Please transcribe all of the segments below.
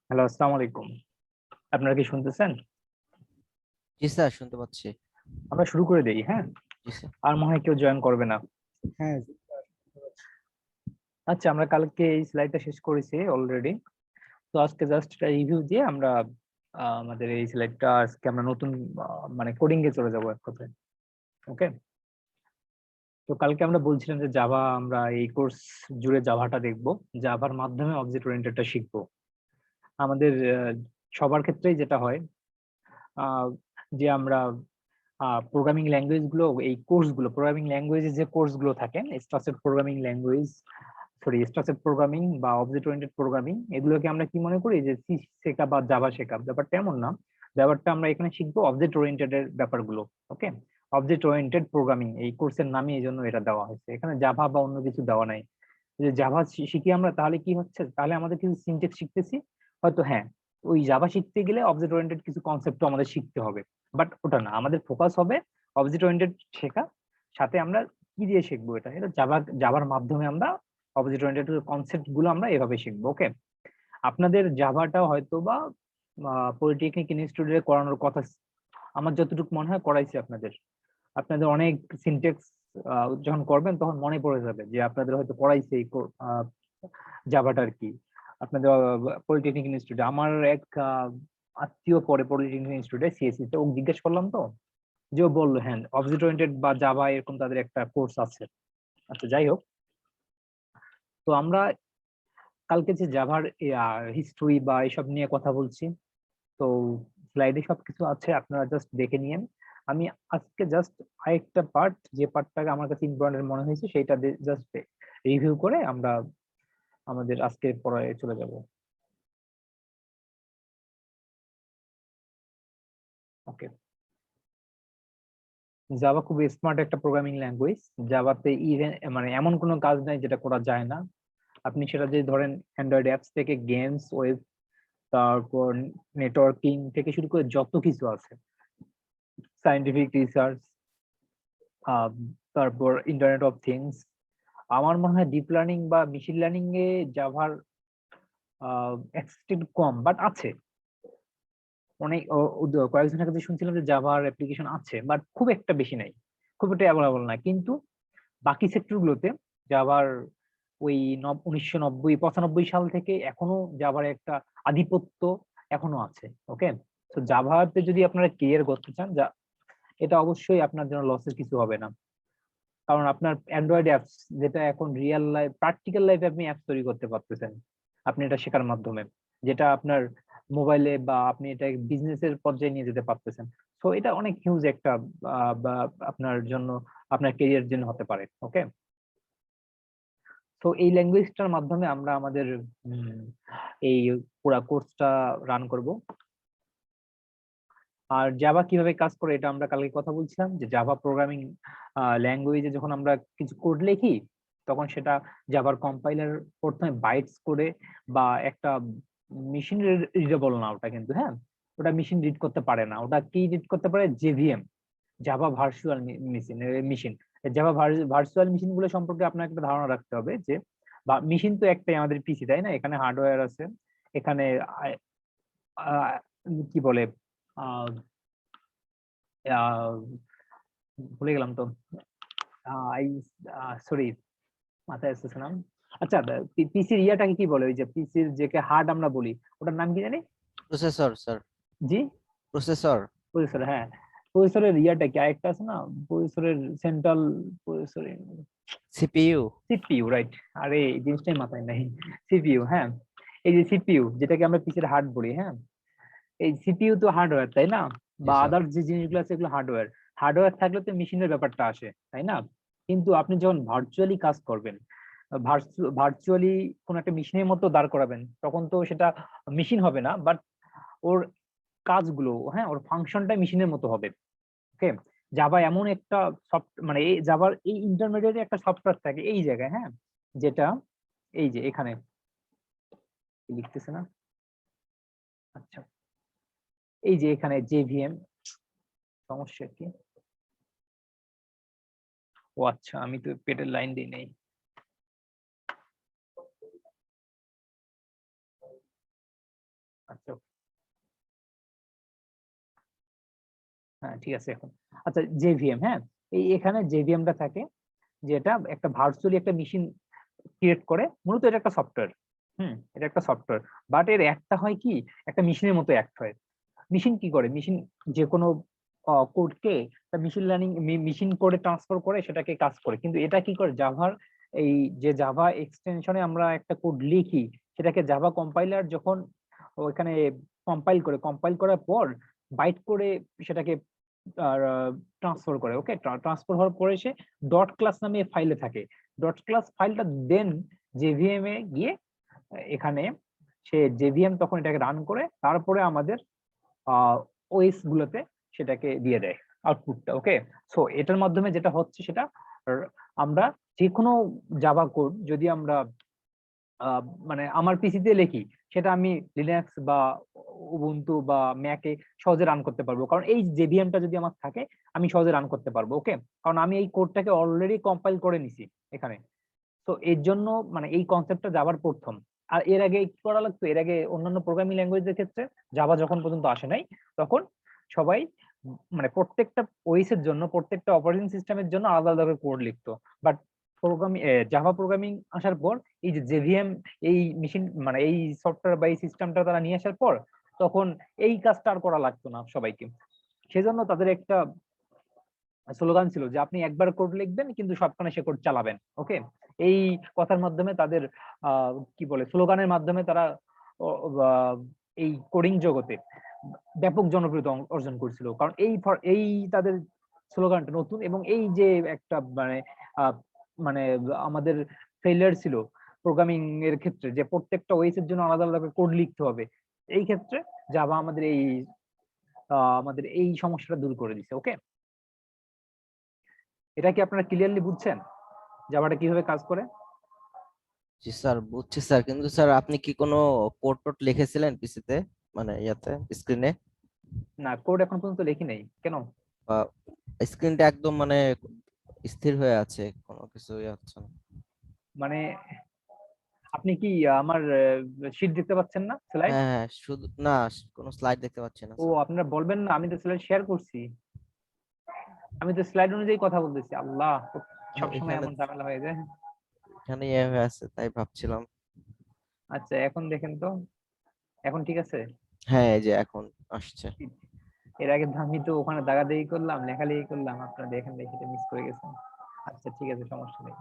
Hello, আসসালামু আলাইকুম। আপনারা কি শুনতেছেন? জি স্যার, শুনতে পাচ্ছি। আমরা শুরু করে দেই, হ্যাঁ? জি স্যার। আর মনে হয় কেউ জয়েন করবে না। হ্যাঁ, আচ্ছা, আমরা কালকে এই স্লাইডটা শেষ করেছি অলরেডি। তো আজকে জাস্ট একটা রিভিউ দিয়ে আমরা আমাদের এই স্লাইডটা আজকে আমরা নতুন মানে কোডিং এ চলে যাবো এক কথায়। ওকে? তো কালকে আমরা বলছিলাম যে জাভা আমরা এই কোর্স জুড়ে জাভাটা দেখবো। জাভার মাধ্যমে অবজেক্ট ওরিয়েন্টেডটা শিখবো। আমাদের সবার ক্ষেত্রেই যেটা হয় আহ, যে আমরা প্রোগ্রামিং ল্যাঙ্গুয়েজ গুলো এই কোর্স গুলো প্রোগ্রামিং ল্যাঙ্গুয়েজের যে কোর্স গুলো থাকে structured programming language structured programming বা অবজেক্ট ওরিয়েন্টেড প্রোগ্রামিং এগুলোকে আমরা কি মনে করি যে সি শেখা বা জাভা শেখা, ব্যাপারটা এমন না। ব্যাপারটা আমরা এখানে শিখবো অবজেক্ট ওরিয়েন্টেড এর ব্যাপারগুলো। ওকে? অবজেক্ট ওরিয়েন্টেড প্রোগ্রামিং এই কোর্সের নামে এই জন্য এটা দেওয়া হয়েছে, এখানে জাভা বা অন্য কিছু দেওয়া নাই। যে জাভা শিখি আমরা তাহলে কি হচ্ছে, তাহলে আমাদের কিছু সিনট্যাক্স শিখতেছি হয়তো, হ্যাঁ। ওই জাভা শিখতে গেলে অবজেক্ট ওরিয়েন্টেড কিছু কনসেপ্ট আমাদের শিখতে হবে, বাট ওটা না, আমাদের ফোকাস হবে অবজেক্ট ওরিয়েন্টেড শেখা। সাথে আমরা কি দিয়ে শিখবো, এটা এটা জাভার মাধ্যমে আমরা অবজেক্ট ওরিয়েন্টেড কনসেপ্ট গুলো আমরা এভাবে শিখবো। ওকে? আপনাদের জাভাটা হয়তো বা পলিটেকনিক ইনস্টিটিউটে করানোর কথা, আমার যতটুকু মনে হয় করাইছে আপনাদের। আপনাদের অনেক সিনট্যাক্স যখন করবেন তখন মনে পড়ে যাবে যে আপনাদের হয়তো পড়াইছে এই জাভাটার কি। আপনাদের পলিটেকনিক ইনস্টিটিউটে আমার এক আত্মীয় পড়ে পলিটেকনিক ইনস্টিটিউটে সিএসসি তে, ও জিজ্ঞেস করলাম তো, যে ও বললো হ্যাঁ অবজেক্ট ওরিয়েন্টেড বা জাভা এরকম তাদের একটা কোর্স আছে। আচ্ছা, যাই হোক। তো আমরা কালকে যে জাভার হিস্ট্রি বা এসব নিয়ে কথা বলছি, তো স্লাইডে সবকিছু আছে, আপনারা জাস্ট দেখে নিয়েন। আমি আজকে জাস্ট আরেকটা পার্ট, যে পার্টটাকে আমার কাছে ইম্পর্টেন্ট মনে হয়েছে সেটা জাস্ট রিভিউ করে আমরা আমাদের আজকের পড়ায় চলে যাব। ওকে? জাভা খুব স্মার্ট একটা প্রোগ্রামিং ল্যাঙ্গুয়েজ। জাভাতে ইভেন মানে এমন কোনো কাজ নাই যেটা করা যায় না। আপনি সেটা যে ধরেন অ্যান্ড্রয়েড অ্যাপস থেকে গেমস, ওয়েব, তারপর নেটওয়ার্কিং থেকে শুরু করে যত কিছু আছে, সায়েন্টিফিক রিসার্চ, তারপর ইন্টারনেট অফ থিংস, আমার মনে হয় ডিপ লার্নিং বা মেশিন লার্নিং এ জাভার এক্সটেন্ট কম, বাট আছে অনেক। কয়েকজনের কাছে শুনছিলাম যে জাভার অ্যাপ্লিকেশন আছে, বাট খুব একটা বেশি নাই, খুব একটা অ্যাভেলেবল না। কিন্তু বাকি সেক্টর গুলোতে জাভার ওই 1990 95 সাল থেকে এখনো জাভার একটা আধিপত্য এখনো আছে। ওকে? তো জাভাতে যদি আপনারা কেরিয়ার করতে চান, যা এটা অবশ্যই আপনার জন্য লসের কিছু হবে না। কারণ আপনার অ্যান্ড্রয়েড অ্যাপস, যেটা এখন রিয়েল লাইফ প্র্যাকটিক্যাল লাইফে আপনি অ্যাপস তৈরি করতে পারতেছেন আপনি এটা শেখার মাধ্যমে, যেটা আপনার মোবাইলে বা আপনি এটা বিজনেসের পর্যায়ে নিয়ে যেতে পারতেছেন। তো এটা অনেক হিউজ একটা বা আপনার জন্য, আপনার কেরিয়ার জন্য হতে পারে। ওকে? তো এই ল্যাঙ্গুয়েজটার মাধ্যমে আমরা আমাদের এই পুরা কোর্সটা রান করব। আর জাভা কিভাবে কাজ করে এটা আমরা কালকে কথা বলছিলাম, যে জাভা প্রোগ্রামিং ল্যাঙ্গুয়েজে যখন আমরা কিছু কোড লিখি, তখন সেটা জাভার কম্পাইলার প্রথমে বাইটস করে বা একটা মেশিন রিডেবল না ওটা, কিন্তু হ্যাঁ, ওটা মেশিন রিড করতে পারে না। ওটা কি রিড করতে পারে? JVM, Java virtual machine. Java virtual machine গুলো সম্পর্কে আপনার একটা ধারণা রাখতে হবে যে মেশিন তো একটাই, আমাদের পিসি, তাই না? এখানে হার্ডওয়্যার আছে, এখানে আহ, কি বলে আহ আহ, ভুলে গেলাম তো, আই সরি, মাথায় আসতেছে না। আচ্ছা, পিসির ইয়াটাকে কি বলে, ওই যে পিসির যে হার্ড আমরা বলি, ওটার নাম কি জানি? Processor sir. জি, প্রসেসর। প্রসেসর, হ্যাঁ। প্রসেসরের ইয়াটা কি আরেকটা আছে না, প্রসেসরের central processor, CPU. CPU, right. আরে এই জিনিসটাই মাথায় নাই, সিপিইউ, হ্যাঁ। এই যে সিপিইউ যেটাকে আমরা পিসির হার্ড বলি, হ্যাঁ, এই সিপিইউ তো হার্ডওয়্যার, তাই না? জি বা স্যার। আদার্স যে জিনিসগুলো আছে এগুলো হার্ডওয়্যার। হার্ডওয়্যার থাকলে তো মেশিনের ব্যাপারটা আসে, তাই না? কিন্তু আপনি যখন ভার্চুয়ালি কাজ করবেন, ভার্চুয়ালি কোন একটা মেশিনের মতো দাঁড় করাবেন, তখন তো সেটা মেশিন হবে না, বাট ওর কাজগুলো, হ্যাঁ, ওর ফাংশনটা মেশিনের মতো হবে। ওকে? জাভা এমন একটা মানে এই জাভার এই ইন্টারমিডিয়েট একটা সফটওয়্যার থাকে এই জায়গায়, হ্যাঁ, যেটা এই যে এখানে লিখতেছে না। আচ্ছা, এই যে এখানে জেভিএম, সমস্যা কি? ও আচ্ছা, আমি তো পেটের লাইন দিই নাই। হ্যাঁ ঠিক আছে এখন। আচ্ছা জেভিএম, হ্যাঁ এই এখানে জেভিএমটা থাকে, যেটা একটা ভার্চুয়ালি একটা মেশিন ক্রিয়েট করে। মূলত এটা একটা সফটওয়্যার, এটা একটা সফটওয়্যার, বাট এর একটা হয় কি, একটা মেশিনের মতো অ্যাক্ট হয়। মেশিন কি করে, মেশিন যে কোনো কোডকে মেশিন লার্নিং মেশিন কোডে ট্রান্সফার করে সেটাকে কাজ করে। কিন্তু এটা কি করে, জাভার এই যে জাভা এক্সটেনশনে আমরা একটা কোড লিখি, সেটাকে জাভা কম্পাইলার যখন ওইখানে কম্পাইল করার পর বাইট করে সেটাকে ট্রান্সফার করে। ওকে, ট্রান্সফার হওয়ার পরে সে ডট ক্লাস নামে ফাইলে থাকে। ডট ক্লাস ফাইলটা দেন জেভিএম এ গিয়ে এখানে সে জেভিএম তখন এটাকে রান করে, তারপরে আমাদের ওএস গুলোতে সেটাকে দিয়ে দেয় আউটপুটটা। ওকে, সো এটার মাধ্যমে যেটা হচ্ছে সেটা আমরা যে কোনো জাভা কোড যদি আমরা মানে আমার পিসিতে লিখি, সেটা আমি লিনাক্স বা উবুন্টু বা ম্যাকে সহজে রান করতে পারবো, কারণ এই জেভিএমটা যদি আমার থাকে আমি সহজে রান করতে পারবো। ওকে, কারণ আমি এই কোডটাকে অলরেডি কম্পাইল করে নিছি এখানে। তো এর জন্য মানে এই কনসেপ্টটা জাভার প্রথম। আর এর আগে কি করা লাগতো, এর আগে অন্যান্য প্রোগ্রামিং ল্যাঙ্গুয়েজের ক্ষেত্রে জাভা যখন পর্যন্ত আসে নাই, তখন সবাই মানে প্রত্যেকটা ওএস এর জন্য, প্রত্যেকটা অপারেটিং সিস্টেমের জন্য আলাদা আলাদা করে কোড লিখতো। বাট প্রোগ্রামিং জাভা প্রোগ্রামিং আসার পর, এই যে জেভিএম এই মেশিন মানে এই সফটওয়্যার বা এই সিস্টেমটা তারা নিয়ে আসার পর, তখন এই কাজটা আর করা লাগতো না সবাইকে। সেজন্য তাদের একটা স্লোগান ছিল যে আপনি একবার কোড লিখবেন কিন্তু সবখানে সে কোড চালাবেন। ওকে, এই কথার মাধ্যমে তাদের কি বলে স্লোগানের মাধ্যমে তারা এই কোডিং জগতে ব্যাপক জনপ্রিয়তা অর্জন করছিল। কারণ এই তাদের স্লোগানটা নতুন, এবং এই যে একটা মানে আমাদের ফেলিয়ার ছিল প্রোগ্রামিং এর ক্ষেত্রে, যে প্রত্যেকটা ওএস এর জন্য আলাদা আলাদা কোড লিখতে হবে, এই ক্ষেত্রে জাভা আমাদের এই সমস্যাটা দূর করে দিছে। ওকে, এটা কি আপনারা ক্লিয়ারলি বুঝছেন জাভাটা কিভাবে কাজ করে? জি স্যার, বুঝছি স্যার, কিন্তু স্যার আপনি কি কোনো কোড টোড লিখেছিলেন পিসিতে, মানে ইয়াতে স্ক্রিনে? না, কোড এখন পর্যন্ত লিখি নাই। কেন? বা স্ক্রিনটা একদম মানে স্থির হয়ে আছে, কোনো কিছু ইয়ে হচ্ছে না? মানে আপনি কি আমার শীট দেখতে পাচ্ছেন না, স্লাইড? হ্যাঁ হ্যাঁ, শুধু না, কোনো স্লাইড দেখতে পাচ্ছি না ও স্যার। আপনারা বলবেন না, আমি তো স্লাইড শেয়ার করছি। আমি তো স্লাইড অনুযায়ী কথা বলতেছি। আল্লাহ, সবসময় এখানে এমন ঝামেলা হয়ে যায়। এখানে ইয়ে হয়ে আছে, তাই ভাবছিলাম। আচ্ছা এখন দেখেন তো, এখন ঠিক আছে? হ্যাঁ, এই যে এখন আসছে। এর আগে তো আমি তো ওখানে দাগাদাগি করলাম, লেখালেখি করলাম, আপনারা দেখেন দেখি মিস করে গেছেন। আচ্ছা ঠিক আছে, সমস্যা নেই।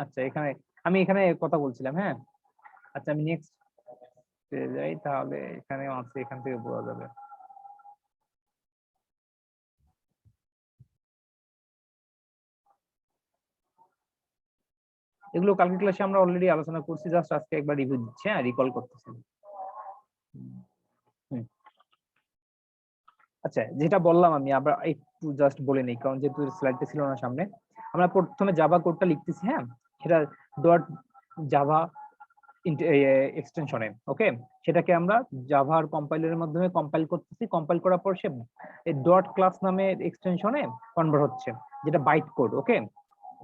আচ্ছা এখানে আমি এখানে কথা বলছিলাম, হ্যাঁ। আচ্ছা আমি নেক্সট যাই, তাহলে এখানে আছে, এখান থেকে বোঝা যাবে। এগুলো কালকে ক্লাসে আমরা অলরেডি আলোচনা করছি, জাস্ট আজকে একবার রিভিউ দিচ্ছি, হ্যাঁ, রিকল করতেছি। হুম। আচ্ছা যেটা বললাম আমি আবার একটু জাস্ট বলে নিই, কারণ যেহেতু স্লাইডটা ছিল না সামনে। আমরা প্রথমে জাভা কোডটা লিখতেছি, হ্যাঁ, সেটা ডট জাভা এক্সটেনশনে। ওকে, সেটাকে আমরা জাভার কম্পাইলারের মাধ্যমে কম্পাইল করতেছি। কম্পাইল করার পর সে ডট ক্লাস নামে এক্সটেনশনে কনভার্ট হচ্ছে, যেটা বাইট কোড। ওকে,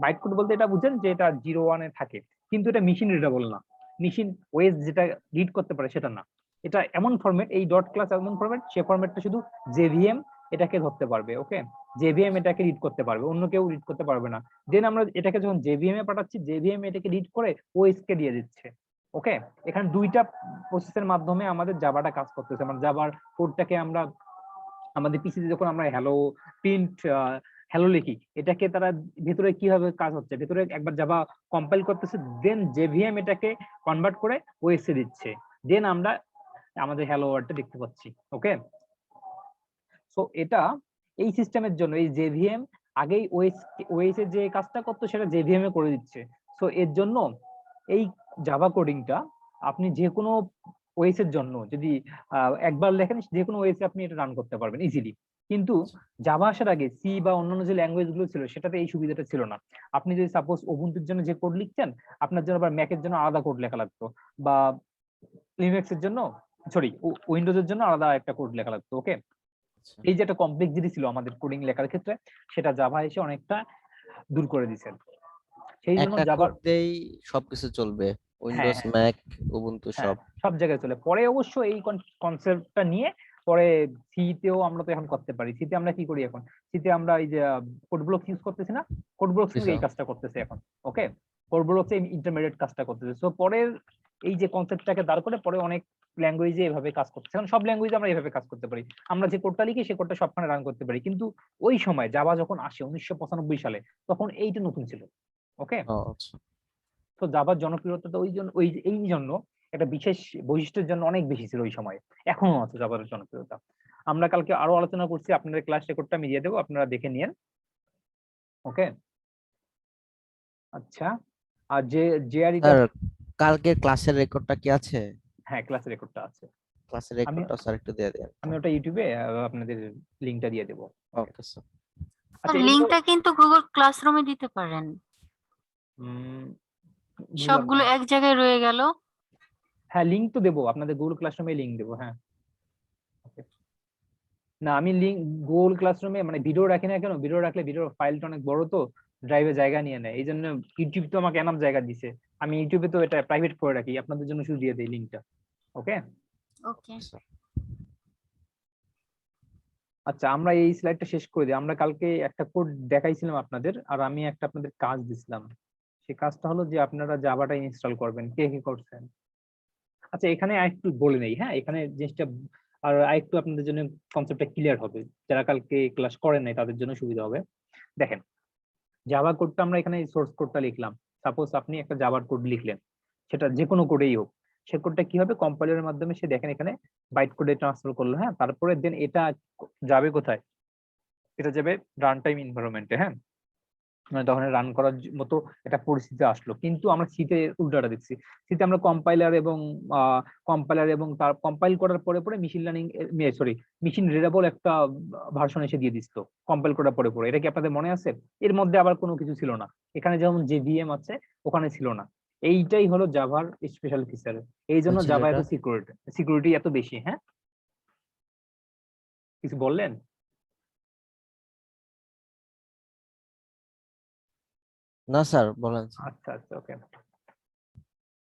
বাইট কোড বলতে এটা বুঝেন যে এটা 0-1 থাকে, কিন্তু এটা মেশিন রিডেবল না। মেশিন ওয়েস যেটা রিড করতে পারে সেটা না। এটা এমন ফরম্যাট, এই ডট ক্লাস এমন ফরম্যাট, সে ফরম্যাটটা শুধু জেভিএম এটাকে ধরতে পারবে। ওকে, জেভিএম এটাকে রিড করতে পারবে, অন্য কেউ রিড করতে পারবে না। দেন আমরা এটাকে যখন জেভিএম এ পাঠাচ্ছি, জেভিএম এটাকে রিড করে ওএস কে দিয়ে দিচ্ছে। ওকে, এখানে দুইটা প্রসেসের মাধ্যমে আমাদের জাভাটা কাজ করতেছে। মানে জাভার কোডটাকে আমরা আমাদের পিসিতে যখন আমরা হ্যালো প্রিন্ট হ্যালো লিখি, এটাকে তারা ভেতরে কিভাবে কাজ হচ্ছে, ভেতরে একবার জাভা কম্পাইল করতেছে, দেন জেভিএম এটাকে কনভার্ট করে ওএস এ দিচ্ছে, দেন আমরা আমাদের হ্যালো ওয়ার্ডটা দেখতে পাচ্ছি। ওকে, সো এটা এই সিস্টেমের জন্য এই জেভিএম আগেই ওএস এর যে কাজটা করতো সেটা জেভিএম এ করে দিচ্ছে। সো এর জন্য এই জাভা কোডিংটা আপনি যে কোনো ওএস এর জন্য যদি একবার লেখেন, যে কোনো ওএস এ আপনি এটা রান করতে পারবেন ইজিলি। কিন্তু জাভা আসার আগে সি বা অন্যান্য যে ল্যাঙ্গুয়েজ গুলো ছিল সেটাতে এই সুবিধাটা ছিল না। আপনি যদি সাপোজ উবুন্টুর জন্য যে কোড লিখতেন, আপনার জন্য আবার ম্যাকের জন্য আলাদা কোড লেখা লাগতো, বা লিনাক্স এর জন্য, সরি, উইন্ডোজের জন্য আলাদা একটা কোড লেখা লাগতো। ওকে, আচ্ছা। এই যে একটা কমপ্লেক্সিটি ছিল আমাদের কোডিং লেখার ক্ষেত্রে, সেটা জাভা এসে অনেকটা দূর করে দিয়েছে। সেই জন্য একটা জাভার কোড দিয়েই সবকিছু চলবে, উইন্ডোজ হ্যাঁ ম্যাক উবুন্টু হ্যাঁ সব। সব জায়গায় চলে। পরে অবশ্য এই কনসেপ্টটা নিয়ে পরে সিতেও আমরা তো এখন করতে পারি। সিতে আমরা কি করি এখন, সিতে আমরা এই যে কোড ব্লকস ইউজ করতেছি না, কোড ব্লকস জি কিন্তু স্যার। এই কাজটা করতেছে এখন। ওকে, কোড ব্লকস এই ইন্টারমিডিয়েট কাজটা করতেছে। সো পরের এই যে কনসেপ্টটাকে দাঁড় করে পরে অনেক ল্যাঙ্গুয়েজে এভাবে কাজ করতেছে, কারণ সব ল্যাঙ্গুয়েজে আমরা এভাবে কাজ করতে পারি। আমরা যে কোডটা লিখি সেই কোডটা সবখানে রান করতে পারি। কিন্তু ওই সময় জাভা যখন আসে 1995 সালে, তখন এইটা নতুন ছিল। ওকে, ও আচ্ছা। তো জাভার জনপ্রিয়তা তো ওই জন্য এই জন্য একটা বিশেষ বৈশিষ্ট্যের জন্য অনেক বেশি ছিল ওই সময়, এখনো আছে জাভার জনপ্রিয়তা। আমরা কালকে আরো আলোচনা করছি, আপনাদের ক্লাস রেকর্ডটা আমি দিয়ে দেবো, আপনারা দেখে নিয়েন। ওকে, আচ্ছা। আর যে জেআরইটা, স্যার কালকের ক্লাসের রেকর্ডটা কি আছে? হ্যাঁ ক্লাস রেকর্ডটা আছে। ক্লাসের আমি রেকর্ডটা স্যার একটু দিয়ে দেন তো। আমি ওটা ইউটিউবে আপনাদের লিঙ্কটা দিয়ে দেবো। ওকে, ওকে স্যার। স্যার আচ্ছা এগুলো লিংকটা কিন্তু গুগল ক্লাসরুমে দিতে পারেন, বুঝলাম না। সবগুলো এক জায়গায় রয়ে গেল। হ্যাঁ লিঙ্ক তো দেবো, আপনাদের গুগল ক্লাসরুমে লিঙ্ক দেবো, হ্যাঁ। Okay. না আমি লিঙ্ক গুগল ক্লাসরুমে মানে ভিডিও রাখি না কেন, ভিডিও রাখলে ভিডিওর ফাইলটা অনেক বড়, তো ড্রাইভে জায়গা নিয়ে নেয়। এই জন্য ইউটিউব তো আমাকে এনাফ জায়গা দিছে, আমি ইউটিউবে তো এটা প্রাইভেট করে রাখি, আপনাদের জন্য শুধু দিয়ে দিই লিঙ্কটা। ওকে, ওকে স্যার। আচ্ছা আমরা এই স্লাইডটা শেষ করে দিই। আমরা কালকে একটা কোড দেখাইছিলাম আপনাদের, আর আমি একটা আপনাদের কাজ দিছিলাম। সেই কাজটা হলো যে আপনারা জাভাটা ইনস্টল করবেন, কে কে করছেন? আচ্ছা এখানে আরেকটু বলে নেই, হ্যাঁ এখানে জিনিসটা আর আরেকটু আপনাদের জন্য কনসেপ্টটা ক্লিয়ার হবে, যারা কালকে ক্লাস করেন নাই তাদের জন্য সুবিধা হবে। দেখেন, জাভা কোডটা আমরা এখানে সোর্স কোডটা লিখলাম। সাপোজ আপনি একটা জাভার কোড লিখলেন, সেটা যে কোনো কোডেই হোক, সে কোডটা কি হবে কম্পাইলারের মাধ্যমে সে দেখেন এখানে বাইট কোডে ট্রান্সফার করলো, হ্যাঁ। তারপরে দেন এটা যাবে কোথায়, এটা যাবে রান টাইম এনভায়রনমেন্টে, হ্যাঁ। মানে তখন রান করার মতো একটা পরিস্থিতি আসলো। কিন্তু আমরা সিতে উল্টাটা দেখছি, সিতে আমরা কম্পাইলার এবং তার কম্পাইল করার পরে পরে machine learning sorry machine readable একটা ভার্সন এসে দিয়ে দিছিল কম্পাইল করার পরে পরে। এটা কি আপনাদের মনে আছে? এর মধ্যে আবার কোনো কিছু ছিল না, এখানে যেমন জেভিএম আছে ওখানে ছিল না। এইটাই হলো জাভার স্পেশাল ফিচার, এই জন্য হয়েছিল জাভা এটা? এত সিকিউরিটি এত বেশি, হ্যাঁ। কিছু বললেন? না স্যার বলেন স্যার। আচ্ছা আচ্ছা ওকে,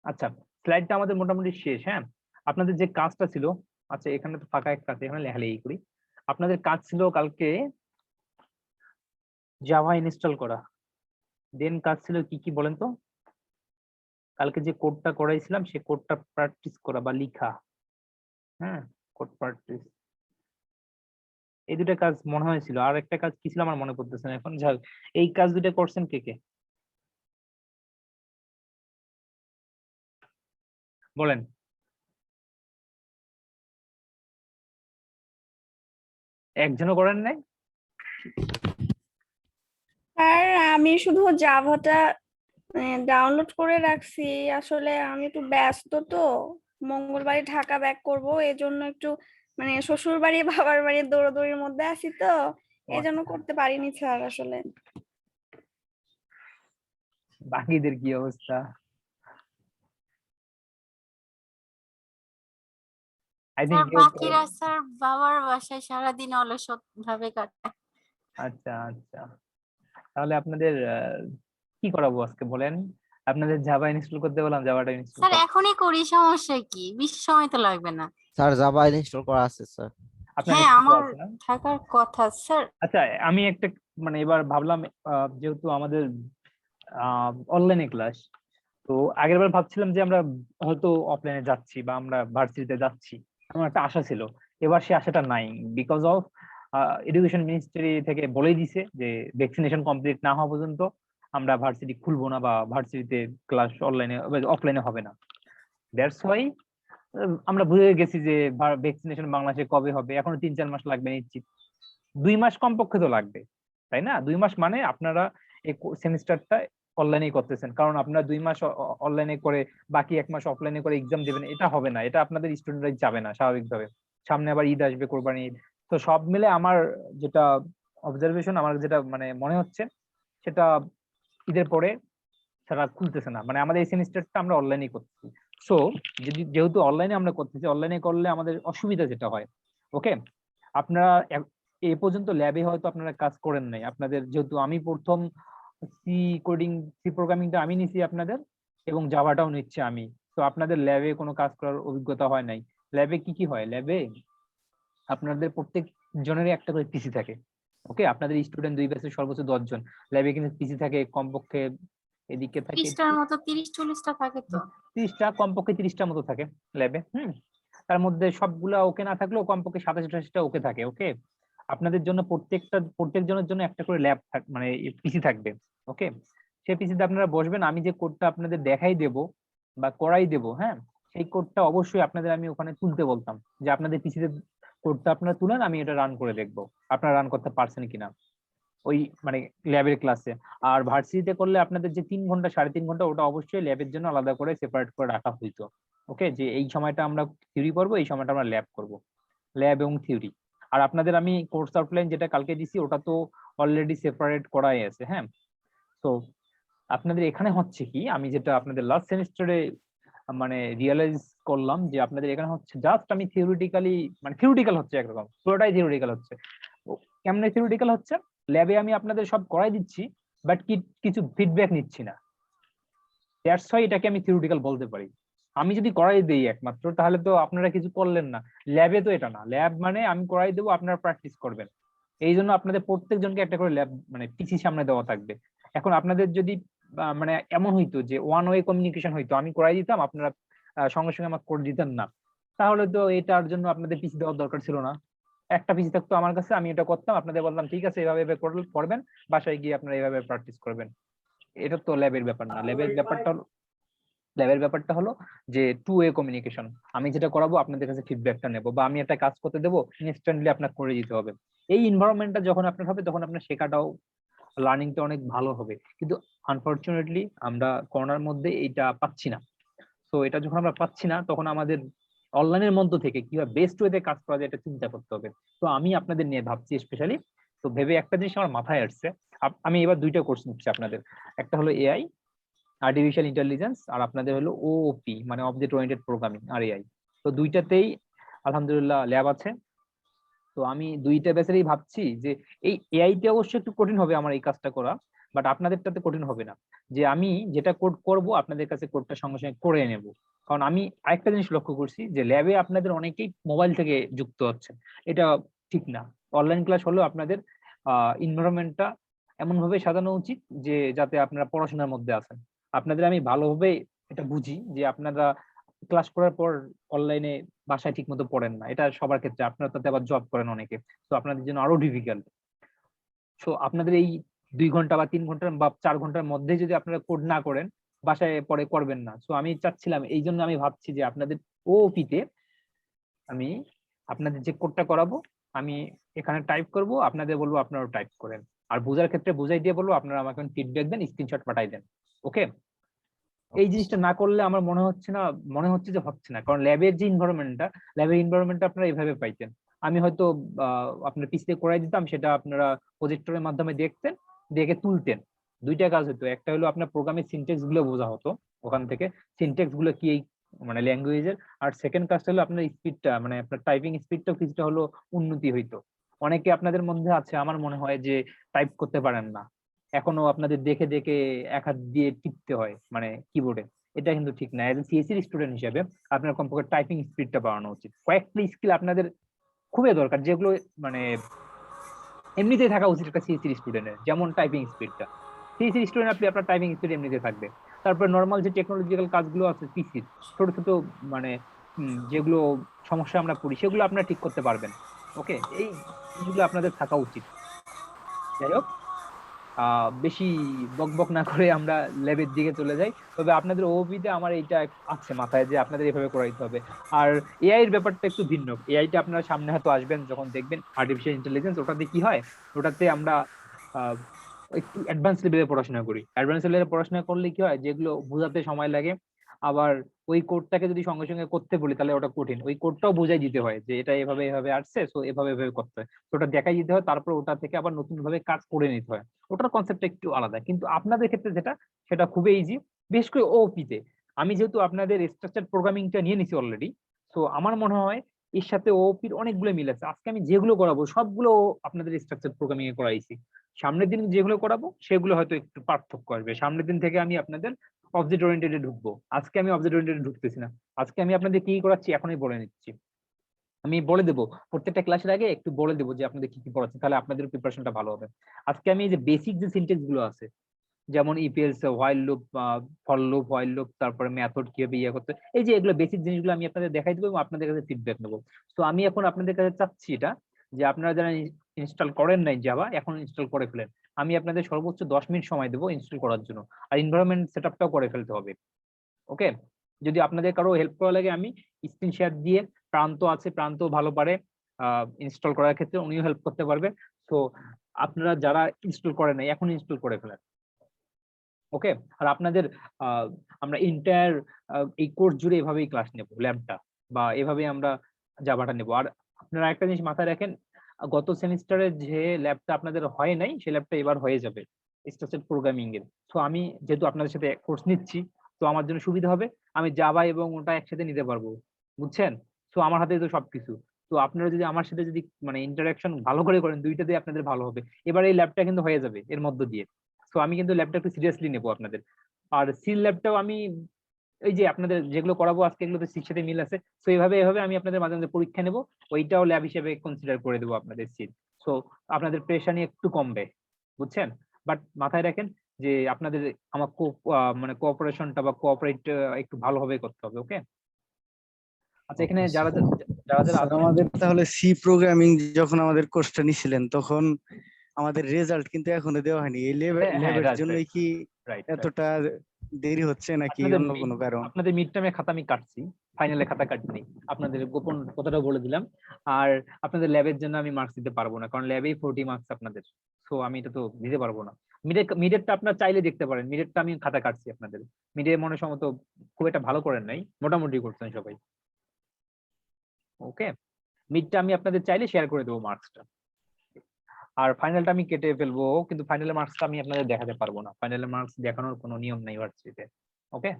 আচ্ছা স্লাইডটা আমাদের মোটামুটি শেষ, হ্যাঁ। আপনাদের যে কাজটা ছিল, আচ্ছা এখানে তো ফাঁকা একটা আছে, এখানে লেখালেখি করি। আপনাদের কাজ ছিল কালকে জাভা ইনস্টল করা, দেন কাজ ছিল কি কি বলেন তো? কালকে যে কোডটা করাইছিলাম সে কোডটা প্র্যাকটিস করা বা লিখা, হ্যাঁ, কোড প্র্যাকটিস। এই দুটো কাজ মনে হয়েছিল, আর একটা কাজ কি ছিল আমার মনে পড়তেছে না এখন। যাক, এই কাজ দুটো করছেন কে কে বলেন? একজনও করেন নাই? আর আমি শুধু জাভাটা ডাউনলোড করে রাখছি। আসলে আমি একটু ব্যস্ত তো, মঙ্গলবারে ঢাকা ব্যাক করব, এজন্য একটু শ্বশুর বাড়ি বাবার বাড়ি দৌড়াদৌড়ির মধ্যে আছি তো, ও এজন্য আচ্ছা, করতে পারিনি স্যার আসলে। বাকিদের কি অবস্থা? আই থিঙ্ক স্যার বাকিরা স্যার বাবার বাসায় সারাদিন অলস ভাবে কাটায়। আচ্ছা আচ্ছা, তাহলে আপনাদের কি করাবো আজকে বলেন? আপনাদের জাভা ইনস্টল করতে বললাম, জাভাটা ইনস্টল স্যার করেন। এখনই করি, সমস্যা কি, বেশি সময় তো লাগবে না। স্যার জাভা ইনস্টল করা আছে স্যার। আপনার হ্যাঁ install করা আমার আছে না? থাকার কথা স্যার। আচ্ছা আমি একটা মানে এবার ভাবলাম যেহেতু আমাদের অনলাইনে ক্লাস, তো আগের বার ভাবছিলাম যে আমরা হয়তো অফলাইনে যাচ্ছি বা আমরা ভার্সিটিতে যাচ্ছি, আমার একটা আশা ছিল। এবার সে আশাটা নাই, বিকজ অফ এডুকেশন মিনিস্ট্রি থেকে বলেই দিছে যে ভ্যাকসিনেশন কমপ্লিট না হওয়া পর্যন্ত আমরা ভার্সিটি খুলবো না বা ভার্সিটিতে ক্লাস অনলাইনে অফলাইনে হবে না। দ্যাটস ওয়াই আমরা বুঝে গেছি যে ভ্যাকসিনেশন বাংলাদেশে কবে হবে, এখনো 3-4 মাস লাগবে নিশ্চিত। 2 মাস কমপক্ষে তো লাগবে, তাই না? 2 মাস মানে আপনারা এই সেমিস্টারটা অনলাইনে করতেছেন, কারণ আপনারা 2 মাস অনলাইনে করে বাকি 1 মাস অফলাইনে করে এক্সাম দেবেন, এটা হবে না, এটা আপনাদের স্টুডেন্টরা যাবে না স্বাভাবিকভাবে। সামনে আবার ঈদ আসবে, কোরবানি ঈদ। তো সব মিলে আমার যেটা অবজারভেশন, আমার যেটা মানে মনে হচ্ছে, সেটা ঈদের পরে তারা খুলতেছে না, মানে আমাদের এই সেমিস্টারটা আমরা অনলাইনে করতেছি। সো যেহেতু অনলাইনে আমরা করতেছি, অনলাইনে করলে আমাদের অসুবিধা যেটা হয়, ওকে, আপনারা এ পর্যন্ত ল্যাবে হয়তো আপনারা কাজ করেন নাই। আপনাদের যেহেতু আমি প্রথম সি কোডিং, সি প্রোগ্রামিংটা আমি নিছি আপনাদের, এবং জাভাটাও নিচ্ছে আমি। তো আপনাদের ল্যাবে কোনো কাজ করার অভিজ্ঞতা হয় নাই। ল্যাবে কি কি হয়? ল্যাবে আপনাদের প্রত্যেক জনেরই একটা করে পিসি থাকে। ওকে, আপনাদের স্টুডেন্ট 2 ব্যাচে সর্বোচ্চ 10 জন। ল্যাবে কিন্তু পিসি থাকে কমপক্ষে, এদিকে থাকে 30টার মতো 30-40টা থাকে তো। 30টা, কমপক্ষে 30টার মতো থাকে ল্যাবে। তার মধ্যে সবগুলা ওকে না থাকলেও কমপক্ষে 27-28টা ওকে থাকে। ওকে, আপনাদের জন্য প্রত্যেক জনের জন্য একটা করে ল্যাব মানে পিসি থাকবে। ওকে, সেই পিসিতে আপনারা বসবেন, আমি যে কোডটা আপনাদের দেখাই দেব বা করাই দেব, হ্যাঁ, সেই কোডটা অবশ্যই আপনাদের আমি ওখানে তুলতে বলতাম, যে আপনাদের পিসিতে কোডটা আপনারা তুলেন, আমি এটা রান করে দেখবো আপনারা রান করতে পারছেন কিনা ওই মানে ল্যাবের ক্লাসে। আর ভার্সিটিতে করলে আপনাদের যে 3 ঘন্টা 3.5 ঘন্টা, ওটা অবশ্যই ল্যাবের জন্য আলাদা করে সেপারেট করে রাখা হইতো। ওকে, যে এই সময়টা আমরা থিওরি করবো, এই সময়টা আমরা ল্যাব করব, ল্যাব এবং থিওরি। আর আপনাদের আমি কোর্স আউটলাইন যেটা কালকে দিছি, ওটা তো অলরেডি সেপারেট করাই আছে। হ্যাঁ, তো আপনাদের এখানে হচ্ছে কি, আমি যেটা আপনাদের লাস্ট সেমিস্টারে মানে রিয়েলাইজ করলাম, যে আপনাদের এখানে হচ্ছে জাস্ট আমি থিওরিটিক্যালি, মানে থিওরিটিক্যাল হচ্ছে একরকম, পুরোটাই থিওরিটিক্যাল হচ্ছে। কেমনে থিওরিটিক্যাল হচ্ছে? ল্যাবে আমি আপনাদের সব করাই দিচ্ছি, বাট কিছু ফিডব্যাক নিচ্ছি না। দ্যাটস হোয়াই এটাকে আমি থিওরিটিক্যাল বলতে পারি। আমি যদি করাই দেই একমাত্র, তাহলে তো আপনারা কিছু করলেন না। ল্যাবে তো এটা না, ল্যাব মানে আমি করাই দেবো, আপনারা প্র্যাকটিস করবেন। এই জন্য আপনাদের প্রত্যেকজনকে একটা করে ল্যাব মানে পিসি সামনে দেওয়া থাকবে। এখন আপনাদের যদি মানে এমন হইতো যে ওয়ান ওয়ে কমিউনিকেশন হইতো, আমি করাই দিতাম, আপনারা সঙ্গে সঙ্গে আমাকে করে দিতেন না, তাহলে তো এটার জন্য আপনাদের পিসি দেওয়ার দরকার ছিল না। একটা পিসি থাকতো আমার কাছে, আমি এটা করতাম, আপনাদের বললাম ঠিক আছে এভাবে এভাবে করবেন, বাসায় গিয়ে আপনারা এইভাবে প্র্যাকটিস করবেন। এটা তো ল্যাবের ব্যাপার না। ল্যাবের ব্যাপারটা হলো যে টু ওয়ে কমিউনিকেশন। আমি যেটা করাবো আপনাদের কাছে ফিডব্যাকটা নেবো, বা আমি একটা কাজ করতে দেবো, ইনস্ট্যান্টলি আপনাকে করে দিতে হবে। এই এনভায়রনমেন্টটা যখন আপনার হবে, তখন আপনার শেখাটাও, লার্নিংটা অনেক ভালো হবে। কিন্তু আনফরচুনেটলি আমরা করোনার মধ্যে এইটা পাচ্ছি না। তো এটা যখন আমরা পাচ্ছি না, তখন আমাদের অনলাইনের মধ্য থেকে কিভাবে বেস্ট ওয়েতে কাজ করা যায় এটা চিন্তা করতে হবে। তো আমি আপনাদের নিয়ে ভাবছি স্পেশালি। তো ভেবে একটা জিনিস আমার মাথায় আসছে, আমি এবার 2টা কোর্স নিচ্ছি আপনাদের। একটা হলো এআই, আর্টিফিশিয়াল ইন্টেলিজেন্স, আর আপনাদের হলো ওওপি মানে অবজেক্ট ওরিয়েন্টেড প্রোগ্রামিং, আর এআই। তো 2টাতেই আলহামদুলিল্লাহ ল্যাব আছে। তো আমি 2টা ব্যাচেরই ভাবছি যে এই এআইতে অবশ্যই একটু কঠিন হবে আমার এই কাজটা করা, বাট আপনাদেরটাতে কঠিন হবে না। যে আমি যেটা কোড করব, আপনাদের কাছে কোডটা সঙ্গে সঙ্গে করে নেব। কারণ আমি আরেকটা জিনিস লক্ষ্য করছি, যে ল্যাবে আপনাদের অনেকেই মোবাইল থেকে যুক্ত হচ্ছে, এটা ঠিক না। অনলাইন ক্লাস হলেও আপনাদের এনভায়রনমেন্টটা এমন ভাবে সাজানো উচিত যে যাতে আপনারা পড়াশোনার মধ্যে আছেন। আপনাদের আমি ভালোভাবে এটা বুঝি যে আপনারা ক্লাস করার পর অনলাইনে বাসায় ঠিক মতো পড়েন না, এটা সবার ক্ষেত্রে। আপনারা তাতে আবার জব করেন অনেকে, তো আপনাদের জন্য আরো ডিফিকাল্ট। সো আপনাদের এই 2 ঘন্টা বা 3 ঘন্টার বা 4 ঘন্টার মধ্যে যদি আপনারা কোড না করেন, বাসায় পরে করবেন না। সো আমি চাচ্ছিলাম, এই জন্য আমি ভাবছি যে আপনাদের ওপিতে আমি আপনাদের যে কোডটা করাবো, আমি এখানে টাইপ করব, আপনাদের বলবো আপনারাও টাইপ করেন। আর বোঝার ক্ষেত্রে বুঝাই দিয়ে বলবো, আপনারা আমাকে ফিডব্যাক দেন, স্ক্রিনশট পাঠাই দেন। ওকে, এই জিনিসটা না করলে আমার মনে হচ্ছে যে হচ্ছে না। কারণ ল্যাবের এনভায়রনমেন্টটা আপনারা এইভাবে পাইতেন। আমি হয়তো আপনার পিসিতে করাই দিতাম, সেটা আপনারা প্রজেক্টরের মাধ্যমে দেখতেন, দেখে তুলতেন। 2টা কাজ হতো, একটা হলো আপনার প্রোগ্রামের সিনট্যাক্স গুলো বোঝা হতো ওখান থেকে, সিনট্যাক্স গুলো কি এই মানে ল্যাঙ্গুয়েজের। আর সেকেন্ড কাজটা হলো আপনার স্পিডটা, মানে আপনার টাইপিং স্পিডটাও কিছুটা হলো উন্নতি হইতো। অনেকে আপনাদের মধ্যে আছে আমার মনে হয় যে টাইপ করতে পারেন না, এখনো আপনাদের দেখে দেখে এক হাত দিয়ে টিপতে হয় মানে কিবোর্ডে। এটা কিন্তু ঠিক না। এজ এ সিএসসি স্টুডেন্ট হিসেবে আপনার কমপক্ষে টাইপিং স্পিডটা বাড়ানো উচিত। কয়েকটা স্কিল আপনাদের খুবই দরকার, যেগুলো মানে এমনিতেই থাকা উচিত একটা সিএসসি স্টুডেন্টের, যেমন টাইপিং স্পিডটা। সিএসসি স্টুডেন্ট আপনি, আপনার টাইপিং স্পিড এমনিতে থাকবে। তারপর নর্মাল যে টেকনোলজিক্যাল কাজগুলো আছে পিসির, ছোট ছোট মানে যেগুলো সমস্যা আমরা পড়ি, সেগুলো আপনারা ঠিক করতে পারবেন। ওকে, এই জিনিসগুলো আপনাদের থাকা উচিত। যাই হোক, বেশি বকবক না করে আমরা ল্যাবের দিকে চলে যাই। তবে আপনাদের ওবিতে আমার এইটা আছে মাথায়, যে আপনাদের এভাবে করাইতে হবে। আর এআই এর ব্যাপারটা একটু ভিন্ন। এআইটা আপনারা সামনে হয়তো আসবেন যখন দেখবেন আর্টিফিশিয়াল ইন্টেলিজেন্স, ওটাতে কি হয়, ওটাতে আমরা আহ, একটু অ্যাডভান্স লেভেলে পড়াশোনা করি। অ্যাডভান্স লেভেলে পড়াশোনা করলে কি হয়, যেগুলো বোঝাতে সময় লাগে, আবার ওই কোডটাকে যদি সঙ্গে সঙ্গে করতে বলি তাহলে ওটা কঠিন। ওই কোডটাও বোঝাই দিতে হয় যে এটা এভাবে এভাবে আসছে, সো এভাবে এভাবে করতে হয়। তো ওটা দেখাই দিতে হয়, তারপর ওটা থেকে আবার নতুন ভাবে কাজ করে নিতে হয়। ওটার কনসেপ্টটা একটু আলাদা, কিন্তু আপনাদের ক্ষেত্রে যেটা, সেটা খুবই ইজি। বিশেষ করে ওপি তে আমি যেহেতু আপনাদের স্ট্রাকচার প্রোগ্রামিংটা নিয়ে নিছি অলরেডি, তো আমার মনে হয় এর সাথে ওপির অনেকগুলো মিল আছে। আজকে আমি যেগুলো করাবো সবগুলো আপনাদের স্ট্রাকচার প্রোগ্রামিং এ করাইছি। সামনের দিন যেগুলো করাবো সেগুলো হয়তো একটু পার্থক্য আসবে। সামনের দিন থেকে আমি আপনাদের অবজেক্ট ওরিয়েন্টেডে ঢুকবো। আজকে আমি অবজেক্ট ওরিয়েন্টেডে ঢুকতেছি না। আজকে আমি আপনাদের কি করাচ্ছি এখনই বলে নিচ্ছি। আমি বলে দেবো প্রত্যেকটা ক্লাসের আগে একটু বলে দেবো যে আপনাদের কি কি পড়াচ্ছি, তাহলে আপনাদের প্রিপারেশনটা ভালো হবে। আজকে আমি এই যে বেসিক যে সিনট্যাক্স গুলো আছে, যেমন if else, while loop, for loop, while loop, তারপরে মেথড কিভাবে ইয়ে করতে, এই যে এগুলো বেসিক জিনিসগুলো আমি আপনাদের দেখাই দেবো এবং আপনাদের কাছে ফিডব্যাক নেবো। তো আমি এখন আপনাদের কাছে চাচ্ছি এটা যে আপনারা যারা ইনস্টল করেন নাই জাভা, এখন ইনস্টল করে ফেলেন। আমি আপনাদের সর্বোচ্চ 10 মিনিট সময় দেবো ইনস্টল করার জন্য, আর এনভায়রনমেন্ট সেটআপটাও করে ফেলতে হবে। ওকে, যদি আপনাদের কারো হেল্প করা লাগে আমি স্ক্রিন শেয়ার দিয়ে, প্রান্ত আছে, প্রান্ত ভালো পারে ইনস্টল করার ক্ষেত্রে, উনিও হেল্প করতে পারবে। তো আপনারা যারা ইনস্টল করেন নাই এখন ইনস্টল করে ফেলেন। ওকে, আর আপনাদের আমরা ইন্টায়ার এই কোর্স জুড়ে এভাবেই ক্লাস নেব, ল্যাবটা বা এভাবেই আমরা জাভাটা নেব। আর আপনারা একটা জিনিস মাথায় রাখেন, গত সেমিস্টারে যে ল্যাবটা আপনাদের হয় নাই সেই ল্যাবটা এবার হয়ে যাবে স্ট্রাকচার প্রোগ্রামিং এর। তো আমি যেহেতু আপনাদের সাথে কোর্স নিচ্ছি, তো আমার জন্য সুবিধা হবে, আমি জাভা এবং ওটা একসাথে নিতে পারবো, বুঝছেন? তো আমার হাতে তো সবকিছু। তো আপনারা যদি আমার সাথে যদি মানে ইন্টারাকশন ভালো করে করেন, দুইটাতে আপনাদের ভালো হবে। এবার এই ল্যাবটা কিন্তু হয়ে যাবে এর মধ্য দিয়ে। তো আমি কিন্তু ল্যাবটা একটু সিরিয়াসলি নেবো আপনাদের। আর সিল ল্যাবটাও আমি এই যে আপনাদের যেগুলো করাবো আজকে, এগুলো তো সির সাথে মিল আছে। তো এভাবে আমি আপনাদের মাঝে মাঝে পরীক্ষা নেবো, ওইটাও ল্যাব হিসেবে কনসিডার করে দেবো আপনাদের সিল। সো আপনাদের প্রেশার নিয়ে একটু কমবে, বুঝছেন? বাট মাথায় রাখেন যে আপনাদের আমার মানে কোঅপারেশনটা বা কোঅপারেট একটু ভালোভাবে করতে হবে। ওকে, আচ্ছা এখানে Okay, যারা sir. যারা যারা স্যার আছেন, আমাদের তাহলে সি প্রোগ্রামিং যখন আমাদের কোর্সটা নিছিলেন তখন আমাদের রেজাল্ট কিন্তু এখনো দেওয়া হয়নি। এই হ্যাঁ, ল্যাবের রাইট জন্যই কি রাইট। এতটা দেরি হচ্ছে নাকি আপনাদের অন্য কোনো কারণ? আপনাদের মিড টার্মে খাতা আমি কাটছি, ফাইনালে খাতা কাটিনি, আপনাদের গোপন কথাটা বলে দিলাম। আর আপনাদের ল্যাবের জন্য আমি মার্কস দিতে পারবো না, কারণ ল্যাবেই 40 মার্কস আপনাদের। সো আমি এটা তো দিতে পারবো না। মিডেরটা আপনার চাইলে দেখতে পারেন, মিডেরটা আমি খাতা কাটছি আপনাদের। মিডে মনে সম্ভবত খুব একটা ভালো করেন নাই, মোটামুটি করছেন সবাই। ওকে, মিডটা আমি আপনাদের চাইলে শেয়ার করে দেবো মার্কসটা, আর ফাইনালটা আমি কেটে ফেলবো, কিন্তু ফাইনালের মার্কসটা আমি আপনাদের দেখাতে পারবো না, ফাইনালের মার্কস দেখানোর কোনো নিয়ম নাই ভার্সিটিতে। ওকে,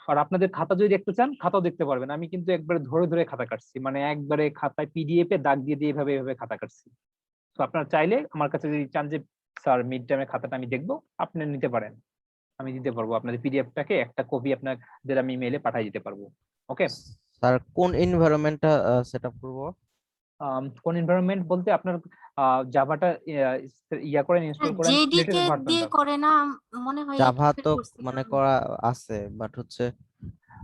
আর আপনাদের খাতা যদি দেখতে চান খাতাও দেখতে পারবেন, আমি কিন্তু একবারে ধরে ধরে খাতা কাটছি, মানে একবারে খাতায় পিডিএফ এ দাগ দিয়ে দিয়ে এভাবে খাতা কাটছি। তো আপনারা চাইলে আমার কাছে যদি চান যে স্যার মিড টার্মের খাতাটা আমি দেখবো, আপনি নিতে পারেন, আমি দিতে পারবো আপনাদের পিডিএফটাকে একটা কপি আপনাদের আমি মেইলে পাঠিয়ে দিতে পারবো। ওকে, স্যার কোন এনভায়রনমেন্টটা সেটআপ করব? কোন এনভায়রনমেন্ট বলতে আপনার জাভাটা ইয়া করেন, ইনস্টল করেন জেডিকে লেটেস্ট দিয়ে ভার্সনটা। করে না, মনে হয় জাভা এটাতে তো করছি মানে না। করা আছে, বাট হচ্ছে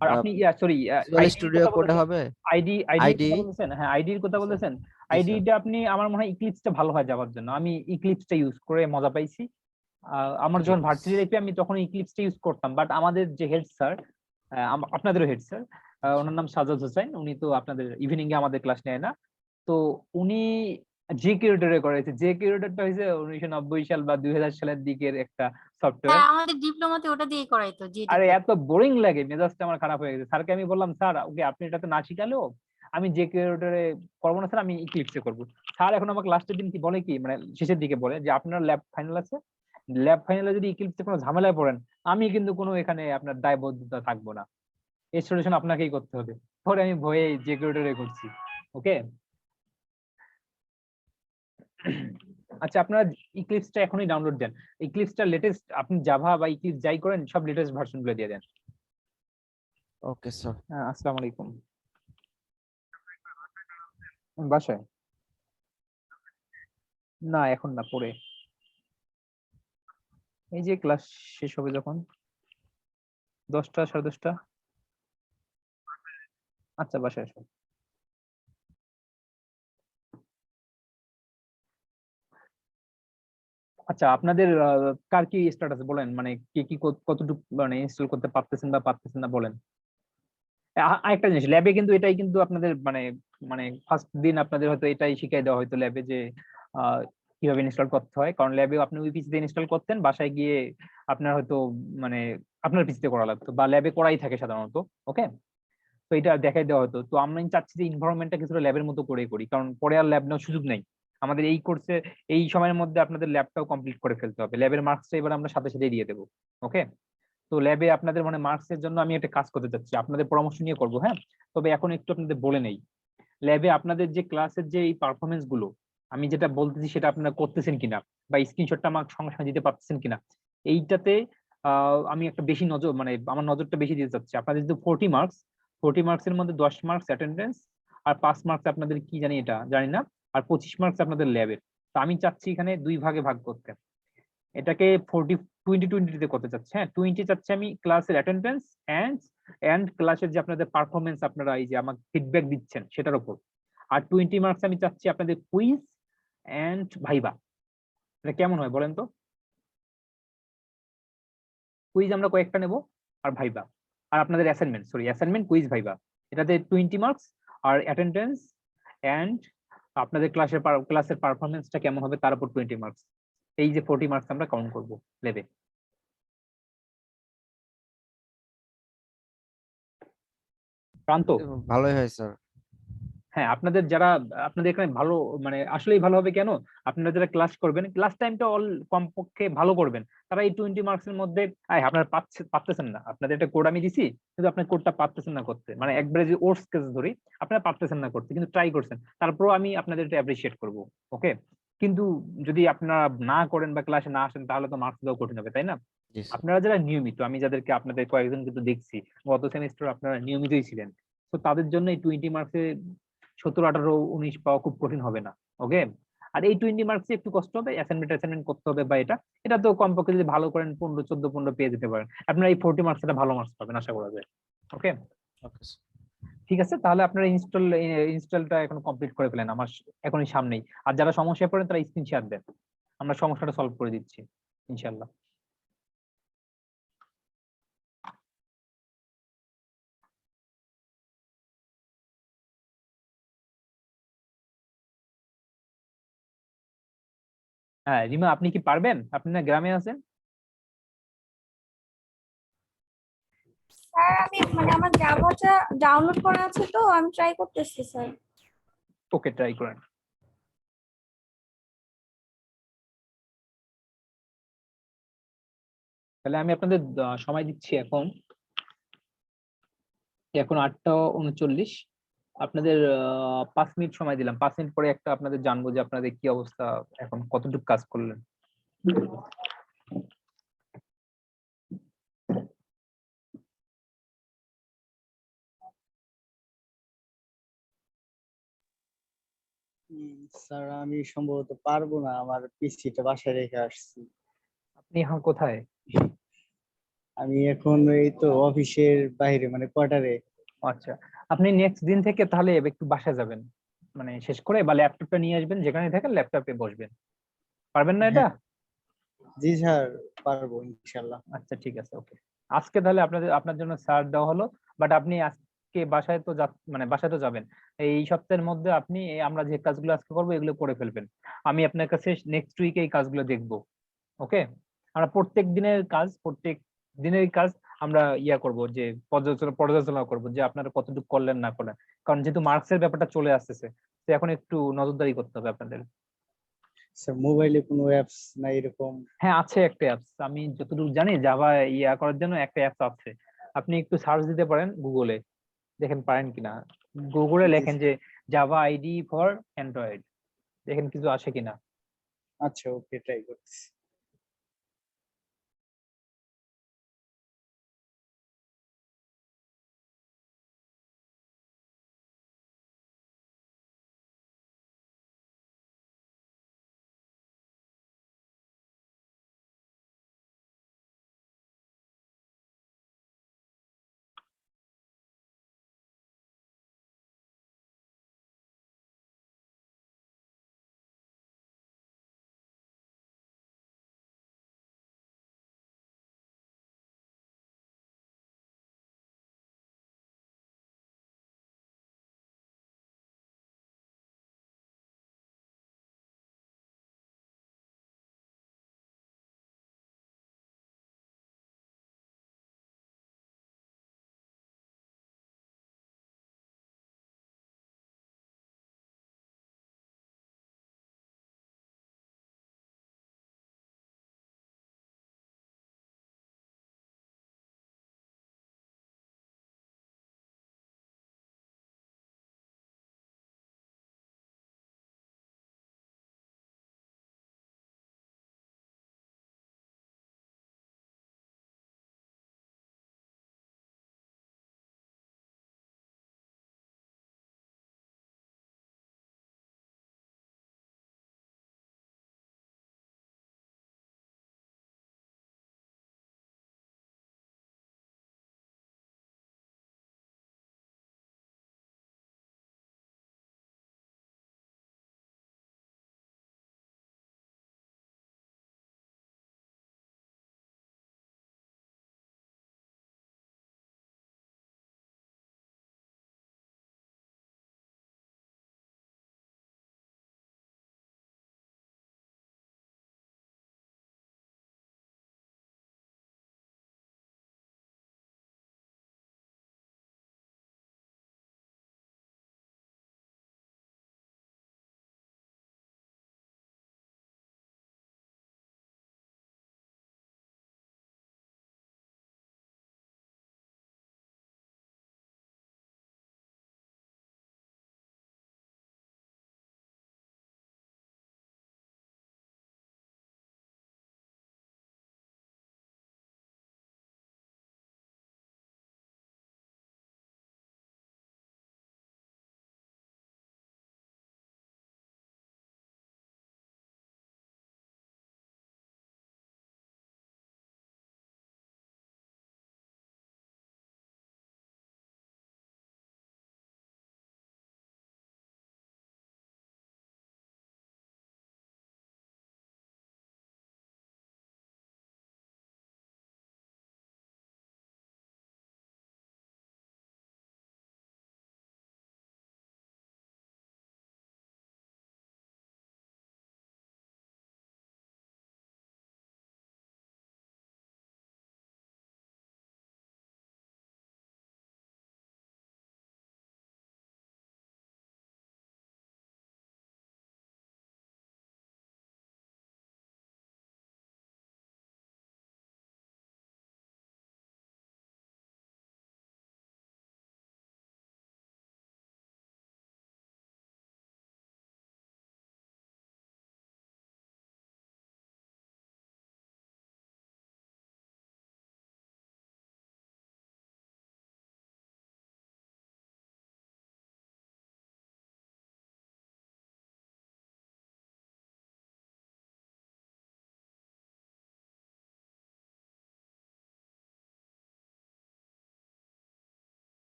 আর আপনি সরি ভিজুয়াল স্টুডিও কোডে হবে। আইডির আইডি, কথা বলতেছেন, হ্যাঁ আইডির কথা বলতেছেন। আইডিটা আপনি, আমার মনে হয় ইক্লিপসটা ভালো হয় যাওয়ার জন্য, আমি ইক্লিপসটা ইউজ করে মজা পাইছি। আমার যখন ভার্সিটি লাইফে আমি তখন ইক্লিপসটা ইউজ করতাম, বাট আমাদের যে হেড স্যার, আপনাদেরও হেড স্যার, ওনার নাম সাজ্জাদ হোসেন, উনি তো আপনাদের ইভিনিং এ আমাদের ক্লাস নেয় না। তো উনি যে কিউরেটরে করেছে, যে কিউরেটরটা হয়েছে 1990 সাল বা 2000 সালের দিকের একটা সফটওয়্যার। হ্যাঁ, আমাদের ডিপ্লোমাতে ওটা দিয়ে করাইতো আরে জেডিকে। এত বোরিং লাগে, মেজাজটা আমার খারাপ হয়ে গেছে। স্যারকে আমি বললাম স্যার ওকে আপনি এটাতে না শিখালেও আমি যে কিউরেটরে করবো না স্যার, আমি ইক্লিপসে করবো। স্যার এখন আমাকে লাস্টের দিন কি বলে, কি মানে শেষের দিকে বলে যে আপনার ল্যাব ফাইনাল আছে, ল্যাব ফাইনালে যদি ইক্লিপসে কোনো ঝামেলায় পড়েন, আমি কিন্তু কোনো এখানে আপনার দায়বদ্ধতা থাকবো না, এই সলিউশন আপনাকেই করতে হবে। পরে আমি ভয়ে যে কিউরেটরে করছি। ওকে, আচ্ছা আপনারা ইক্লিপসটা এখনই ডাউনলোড দেন, ইক্লিপসটা লেটেস্ট, আপনি জাভা বা ইক্লিপস যাই করেন সব লেটেস্ট ভার্সন গুলো দিয়ে দেন। Okay sir. আসসালামু আলাইকুম। বাসায় না, এখন না, পরে এই যে ক্লাস শেষ হবে যখন 10টা 10:30। আচ্ছা বাসায় আসো। আচ্ছা আপনাদের কার কি স্ট্যাটাস বলেন, মানে কি কি কতটুকু মানে ইনস্টল করতে পারতেছেন বা পারতেছেন না বলেন। আরেকটা জিনিস, ল্যাবে কিন্তু এটাই কিন্তু আপনাদের মানে মানে ফার্স্ট দিন আপনাদের হয়তো এটাই শিখাই দেওয়া হয়তো ল্যাবে, যে কিভাবে ইনস্টল করতে হয়, কারণ ল্যাবে আপনি ওই পিসিতে ইনস্টল করতেন, বাসায় গিয়ে আপনার হয়তো মানে আপনার পিসিতে করা লাগতো বা ল্যাবে করাই থাকে সাধারণত। ওকে, তো এটা দেখাই দেওয়া হতো। তো আমরা চাচ্ছি যে ইনভারনমেন্টটা কিছুটা ল্যাবের মতো করে করি, কারণ পরে আর ল্যাব নেওয়ার সুযোগ নেই আমাদের এই কোর্সে। এই সময়ের মধ্যে আপনাদের ল্যাবটাও কমপ্লিট করে ফেলতে হবে, ল্যাবের মার্কসটা এবার আমরা সাথে সাথে দিয়ে দেবো। ওকে, তো ল্যাবে আপনাদের মানে মার্কসের জন্য আমি একটা কাজ করতে চাচ্ছি, আপনাদের পরামর্শ নিয়ে করবো। হ্যাঁ, তবে এখন একটু আপনাদের বলে নেই, ল্যাবে আপনাদের যে ক্লাসের যে এই পারফরমেন্স গুলো আমি যেটা বলতেছি সেটা আপনারা করতেছেন কিনা, বা স্ক্রিনশটটা আমাকে সঙ্গে সঙ্গে দিতে পারতেছেন কিনা, এইটাতে আমি একটা বেশি নজর মানে আমার নজরটা বেশি দিতে চাচ্ছি। আপনাদের যদি 40 মার্কস এর মধ্যে 10 মার্কস অ্যাটেন্ডেন্স আর 5 মার্কস আপনাদের কি জানি এটা জানি না, আর 25 মার্কস আপনাদের ল্যাবের। তো আমি চাচ্ছি এখানে 2 ভাগে ভাগ করতে, এটাকে 20-20 করতে চাচ্ছি। হ্যাঁ, 20 চাচ্ছি আমি ক্লাসের অ্যাটেন্ডেন্স এন্ড ক্লাসের যে আপনাদের পারফরমেন্স আপনারা এই যে আমাকে ফিডব্যাক দিচ্ছেন সেটার উপর। আর 20 মার্কস আমি চাচ্ছি আপনাদের কুইজ এন্ড ভাইবা। এটা কেমন হয় বলেন তো? কুইজ আমরা কয়েকটা নেব আর ভাইবা, আর আপনাদের অ্যাসাইনমেন্ট কুইজ ভাইবা, এটাতে 20 মার্কস। আর অ্যাটেন্ডেন্স এন্ড আপনাদের ক্লাসের পারফরমেন্সটা কেমন হবে তার উপর 20 মার্কস। এই যে 40 মার্কস আমরা কাউন্ট করবো লেবে। প্রান্ত, ভালোই হয় স্যার। হ্যাঁ আপনাদের যারা আপনাদের এখানে ভালো মানে আসলেই ভালো হবে কেন, আপনারা যারা ক্লাস করবেন ক্লাস টাইমটা কমপক্ষে ভালো করবেন, তারা এই 20 মার্কস এর মধ্যে আপনারা পারতেছেন না, আপনাদের একটা কোড আমি দিছি কিন্তু আপনার কোডটা পারতেছেন না করতে, মানে একবারে যে ওর্স কেস ধরি আপনারা পারতেছেন না করতে, কিন্তু ট্রাই করছেন, তারপরও আমি আপনাদের এটা অ্যাপ্রিসিয়েট করবো। ওকে, কিন্তু যদি আপনারা না করেন বা ক্লাসে না আসেন তাহলে তো মার্কস দেওয়া কঠিন হবে, তাই না? জি স্যার। আপনারা যারা নিয়মিত, আমি যাদেরকে আপনাদের কয়েকজন কিন্তু দেখছি গত সেমিস্টার আপনারা নিয়মিতই ছিলেন, তো তাদের জন্য এই 20 মার্কসে 17, 18, 19 পাওয়া খুব কঠিন হবে না। ওকে, আর এই 20 মার্কসে একটু কষ্ট হবে, অ্যাসাইনমেন্ট করতে হবে বা এটা তো কমপক্ষে যদি ভালো করেন 15, 14, 15 পেয়ে যেতে পারেন, আপনারা এই 40 মার্কস এটা ভালো মার্কস পাবেন আশা করা যায়। ওকে, ওকে স্যার। ঠিক আছে, তাহলে আপনারা ইনস্টলটা এখন কমপ্লিট করে ফেলেন আমার এখনই সামনেই। আর যারা সমস্যায় পড়েন তারা স্ক্রিনশট দেন, আমরা সমস্যাটা সলভ করে দিচ্ছি ইনশাল্লাহ। হ্যাঁ রিমা, আপনি কি পারবেন? আপনি না গ্রামে আছেন? স্যার আমি মানে আমার জাভাটা ডাউনলোড করা আছে তো আমি ট্রাই করতেছি স্যার। ওকে, ট্রাই করেন। তাহলে আমি আপনাদের সময় দিচ্ছি এখন, এখন 8টা 39। আপনাদের 5 মিনিট সময় দিলাম, 5 মিনিট পরে একটা আপনাদের জানবো যে আপনাদের কি অবস্থা, এখন কতটুকু কাজ করলেন। স্যার আমি সম্ভবত পারবো না, আমার পিসিটা বাসায় রেখে আসছি। আপনি এখন কোথায়? আমি এখন এই তো অফিসের বাইরে মানে কোয়ার্টারে। আচ্ছা, আপনি নেক্সট দিন থেকে তাহলে একটু বাসায় যাবেন, মানে শেষ করে বা ল্যাপটপটা নিয়ে আসবেন, যেখানে থাকেন ল্যাপটপে বসবেন। পারবেন না এটা? হ্যাঁ জি স্যার, পারবো ইনশাল্লাহ। আচ্ছা ঠিক আছে, ওকে। আজকে তাহলে আপনার জন্য স্যার দেওয়া হলো, বাট আপনি আজকে বাসায় তো মানে বাসায় তো যাবেন, এই সপ্তাহের মধ্যে আপনি আমরা যে কাজগুলো আজকে করবো এগুলো করে ফেলবেন। আমি আপনার কাছে নেক্সট উইকে এই কাজগুলো দেখবো। ওকে, আমরা প্রত্যেক দিনের কাজ আমরা করব, যে পর্যালোচনা করব যে আপনারা কতটুকু করলেন না করলেন, কারণ যেহেতু মার্কসের ব্যাপারটা চলে আসতেছে, তো এখন একটু নজরদারি করতে হবে আপনাদের। স্যার মোবাইলে কোনো অ্যাপস নাই এরকম? হ্যাঁ আছে একটা অ্যাপস, আমি যতটুকু জানি জাভা করার জন্য একটা অ্যাপস আছে, আপনি একটু সার্চ দিতে পারেন গুগলে, দেখেন পারেন কিনা। গুগলে জি লেখেন যে জাভা আইডি ফর অ্যান্ড্রয়েড, দেখেন কিছু আসে কিনা। আচ্ছা, ওকে, ট্রাই করছি।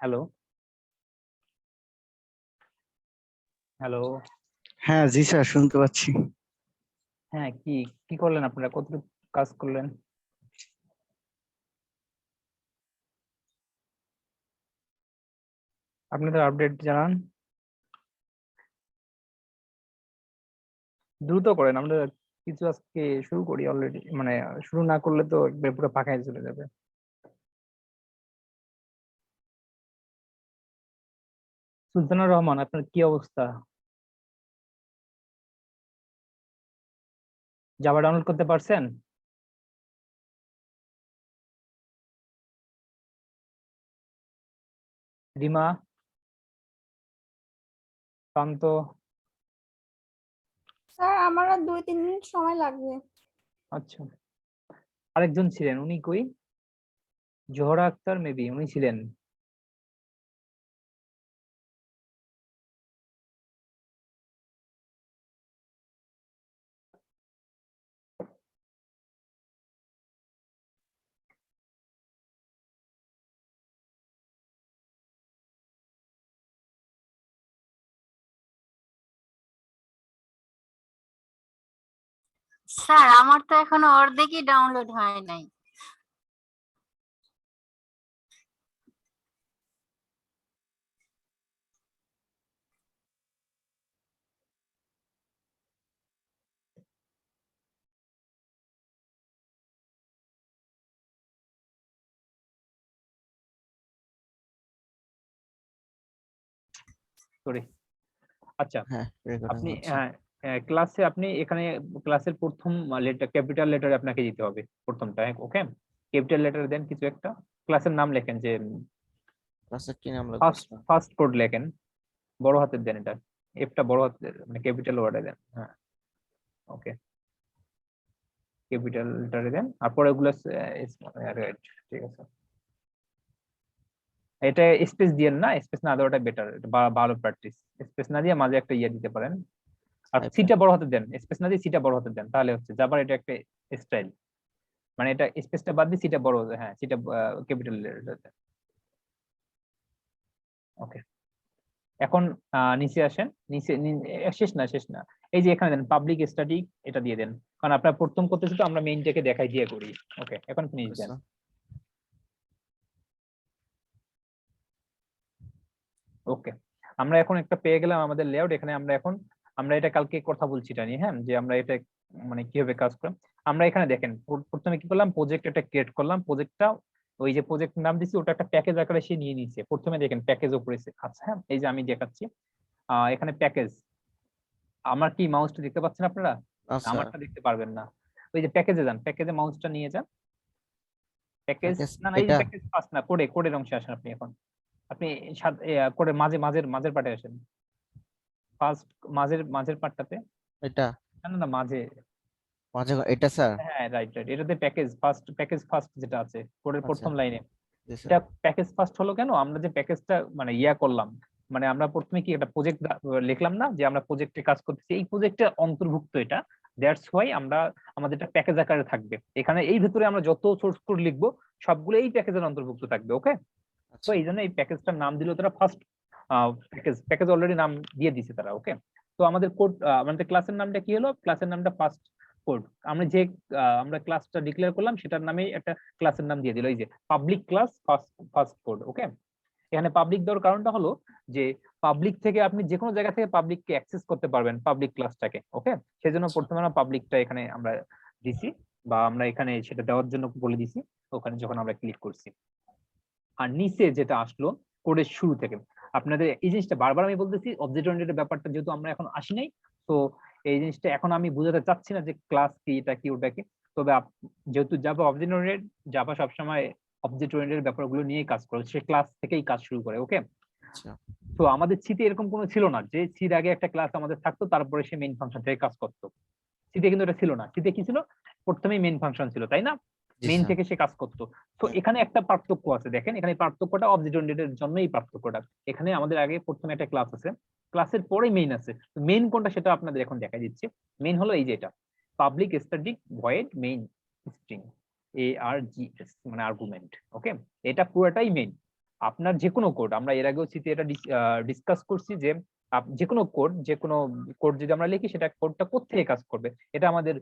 হ্যালো হ্যালো হ্যাঁ জি স্যার, শুনতে পাচ্ছি। হ্যাঁ, কি কি করলেন আপনারা, কতটুকু কাজ করলেন? আপনাদের আপডেট জানান, দ্রুত করেন। আমরা কিছু আজকে শুরু করি অলরেডি, মানে শুরু না করলে তো একবার পুরো ফাঁকায় চলে যাবে। সুলতানুর রহমান, আপনার কি অবস্থা? জাভা ডাউনলোড করতে পারছেন? রিমা, শান্ত, স্যার আমার আর 2-3 মিনিট সময় লাগবে। আচ্ছা। আরেকজন ছিলেন, উনি কই? জোহরা আক্তার, মেবি উনি ছিলেন। স্যার আমার তো এখনো অর্ধেকই ডাউনলোড হয় নাই। সরি, আচ্ছা। হ্যাঁ, রেকর্ডিং আপনি হচ্ছে। ক্লাসে, আপনি এখানে ক্লাসের প্রথম লেটার, ক্যাপিটাল লেটার আপনাকে দিতে হবে প্রথমটা। ওকে, ক্যাপিটাল লেটার দেন কিছু একটা, ক্লাসের নাম লেখেন, যে ক্লাসের কি নাম লাগবে ফার্স্ট স্যার? ফার্স্ট কোড লেখেন, বড় হাতের দেন, এটা এফটা বড় হাতের, মানে ক্যাপিটাল ওয়ার্ডে দেন। হ্যাঁ, ওকে, ক্যাপিটাল লেটারে দেন, আর পরে ওগুলো রাইট, ঠিক আছে। এটা স্পেস দিয়েন না, স্পেস না দেওয়াটা বেটার, ভালো প্র্যাকটিস। স্পেস না দিয়ে মাঝে একটা ইয়ে দিতে পারেন। আর সিটা বড় হাতে দেন, স্পেস না দিয়ে সিটা বড় হাতে দেন, তাহলে হচ্ছে জাভার এটা একটা স্টাইল। মানে এটা স্পেসটা বাদ দিয়ে সিটা বড়, হ্যাঁ সিটা ক্যাপিটাল লেটার দেন। ওকে, এখন নিচে আসেন, নিচে শেষ না, শেষ না, এই যে এখানে দেন পাবলিক স্ট্যাটিক, এটা দিয়ে দেন, কারণ আপনার প্রথম করতেছে তো, আমরা মেইনটাকে দেখাই দিয়ে করি। ওকে, এখন ফিনিশ দেন। ওকে, আমরা এখন একটা পেয়ে গেলাম আমাদের লেআউট। এখানে আমরা এখন, আমরা এটা কালকে কথা বলছি এটা নিয়ে, হ্যাঁ, যে আমরা এটা মানে কিভাবে কাজ করলাম। আমরা এখানে দেখেন, প্রথমে কি করলাম, প্রজেক্ট একটা ক্রিয়েট করলাম, প্রজেক্টটা ওই যে প্রজেক্ট নাম দিছি ওটা একটা প্যাকেজ আকারে সে নিয়ে নিচ্ছে। প্রথমে দেখেন প্যাকেজ উপরে আছে, হ্যাঁ, এই যে আমি দেখাচ্ছি এখানে প্যাকেজ। আমার কি মাউসটা দেখতে পাচ্ছেন আপনারা? আচ্ছা, আমারটা দেখতে পারবেন না। ওই যে প্যাকেজে যান, প্যাকেজে মাউসটা নিয়ে যান, প্যাকেজ, প্যাকেজ না না, এই যে এটা। প্যাকেজ ফার্স্ট না, কোডের অংশে আসেন আপনি এখন। আপনি কোডের মাঝের পার্টে আসেন, ফার্স্ট মাঝের পার্টটাতে। এটা না না না, মাঝে। মাঝে এটা স্যার। হ্যাঁ, রাইট রাইট, এটাতে প্যাকেজ ফার্স্ট যেটা আছে কোডের আচ্ছা, প্রথম লাইনে। জি এটা স্যার। প্যাকেজ ফার্স্ট হলো কেন, আমরা যে প্যাকেজটা মানে করলাম, মানে আমরা প্রথমে কি একটা প্রজেক্ট লিখলাম না, যে আমরা প্রজেক্টে কাজ করতেছি, এই প্রজেক্টের অন্তর্ভুক্ত এটা। দ্যাটস হোয়াই আমরা, আমাদের একটা প্যাকেজ আকারে থাকবে এখানে, এই ভিতরে আমরা যত সোর্স কোড লিখবো সবগুলো এই প্যাকেজের অন্তর্ভুক্ত থাকবে। ওকে, তো আচ্ছা, এই জন্য এই প্যাকেজটার নাম দিল তারা ফার্স্ট প্যাকেজ অলরেডি নাম দিয়ে দিছে তারা। ওকে, তো আমাদের কোড, আমাদের ক্লাসের নামটা কি হলো, ক্লাসের নামটা ফার্স্ট কোড। আমরা যে আমরা ক্লাসটা ডিক্লেয়ার করলাম সেটার নামে একটা ক্লাসের নাম দিয়ে দিল, এই যে পাবলিক ক্লাস ফার্স্ট কোড। ওকে, এখানে পাবলিক দেওয়ার কারণটা হলো যে পাবলিক থেকে আপনি যে কোনো জায়গা থেকে পাবলিককে অ্যাক্সেস করতে পারবেন পাবলিক ক্লাসটাকে। ওকে, সেজন্য আচ্ছা, প্রথমে আমরা পাবলিকটা এখানে আমরা দিছি, বা আমরা এখানে সেটা দেওয়ার জন্য বলে দিছি ওখানে যখন আমরা ক্লিক করছি। আর নিচে যেটা আসলো কোডের শুরু থেকে, আপনাদের এই জিনিসটা বারবার আমি বলতেছি, অবজেক্ট ওরিয়েন্টেড ব্যাপারটা যেহেতু আমরা এখন আসি নাই, তো এই জিনিসটা এখন আমি বোঝাতে চাচ্ছি না যে ক্লাস কি, এটা কি ওটা কি। তবে যেহেতু জাভা অবজেক্ট ওরিয়েন্টেড, জাভা সবসময় অবজেক্ট ওরিয়েন্টেড ব্যাপারগুলো নিয়েই কাজ করে, সে ক্লাস থেকেই কাজ শুরু করে। ওকে, আচ্ছা, তো আমাদের সিতে এরকম কোনো ছিল না যে সির আগে একটা ক্লাস আমাদের থাকতো, তারপরে সে মেইন ফাংশন থেকে কাজ করতো। সিতে কিন্তু এটা ছিল না, সিতে কি ছিল, প্রথমেই মেইন ফাংশন ছিল, তাই না? জি মেইন স্যার। থেকে সে কাজ করতো। তো এখানে একটা পার্থক্য আছে, দেখেন এখানে পার্থক্যটা অবজেক্ট ওরিয়েন্টেড এর জন্যই পার্থক্যটা। এখানে আমাদের আগে প্রথমে একটা ক্লাস আছে, ক্লাসের পরে মেইন আছে। মেইন কোনটা সেটা আপনাদের এখন দেখা দিচ্ছি। মেইন হলো এই যে এটা, public static void main string, ARGS, মানে আর্গুমেন্ট। ওকে, এটা পুরোটাই মেইন। আপনার যে কোনো কোড, আমরা এর আগেও সিতে এটা ডিসকাস করছি যে যে কোনো কোড যদি আমরা লিখি, সেটা কোডটা কোত্থেকে কাজ করবে, এটা আমাদের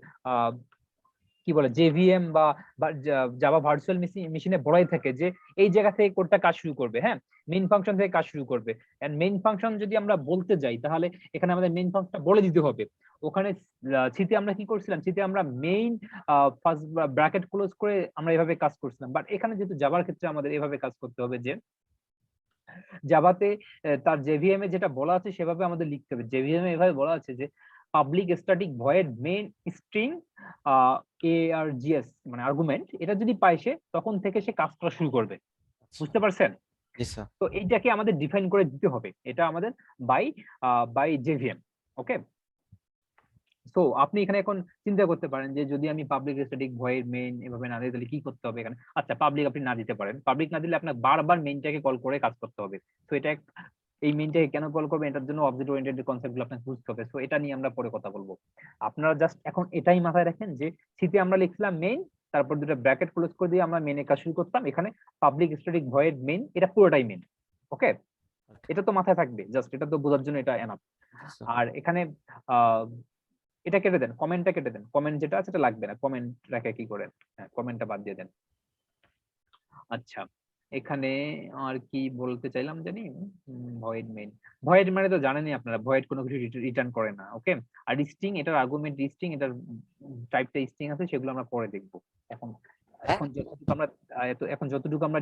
কি বলে জেভিএম বা জাভা ভার্চুয়াল মেশিনে বলাই থাকে যে এই জায়গা থেকে কোডটা কাজ শুরু করবে। হ্যাঁ, মেইন ফাংশন থেকে কাজ শুরু করবে। এন্ড মেইন ফাংশন যদি আমরা বলতে যাই, তাহলে এখানে আমাদের মেইন ফাংশনটা বলে দিতে হবে। ওখানে সিতে আমরা কি করছিলাম, সিতে আমরা মেইন ফার্স্ট ব্র্যাকেট ক্লোজ করে আমরা এভাবে কাজ করছিলাম। বাট এখানে যেহেতু জাভার ক্ষেত্রে আমাদের এভাবে কাজ করতে হবে যে জাভাতে তার জেভিএম এ যেটা বলা আছে সেভাবে আমাদের লিখতে হবে। জেভিএম এ এভাবে বলা আছে যে public static void main string args, মানে আর্গুমেন্ট, এটা যদি পায় সে, তখন থেকে সে কাজ করা শুরু করবে। বুঝতে পারছেন? জি স্যার। তো এইটাকে আমাদের ডিফাইন করে দিতে হবে, এটা আমাদের বাই জেভিএম। ওকে, সো আপনি এখানে এখন চিন্তা করতে পারেন যে যদি আমি পাবলিক স্ট্যাটিক ভয়েড মেইন এভাবে না দিই, তাহলে কি করতে হবে এখানে? আচ্ছা, পাবলিক আপনি না দিতে পারেন। পাবলিক না দিলে আপনার বারবার মেইনটাকে কল করে কাজ করতে হবে। তো এটা এই মেইনটাকে কেন কল করবে, এটার জন্য অবজেক্ট ওরিয়েন্টেড কনসেপ্টগুলো আপনাকে বুঝতে হবে। সো এটা নিয়ে আমরা পরে কথা বলবো। আপনারা জাস্ট এখন এটাই মাথায় রাখেন যে সিতে আমরা লিখছিলাম মেইন, তারপর দুটো ব্র্যাকেট ক্লোজ করে দিয়ে আমরা মেইনে কাজ শুরু করতাম। এখানে পাবলিক স্ট্যাটিক ভয়েড মেইন, এটা পুরোটাই মেইন। ওকে, এটা তো মাথায় থাকবে, জাস্ট এটা তো বোঝার জন্য এটা এনাফ। আর এখানে এটা কেটে দেন, কমেন্টটা কেটে দেন, কমেন্ট যেটা আছে এটা লাগবে না, কমেন্ট রাখে কি করেন, হ্যাঁ কমেন্টটা বাদ দিয়ে দেন। আচ্ছা, এখানে আর কি বলতে চাইলাম জানি, ভয়েড মেইন, ভয়েড মানে তো জানেনই আপনারা, ভয়েড কোনো কিছু রিটার্ন করে না। ওকে, আর স্ট্রিং, এটার আর্গুমেন্ট স্ট্রিং, এটার টাইপটা স্ট্রিং আছে, সেগুলো আমরা পরে দেখব। এখন এখন যতটুকু আমরা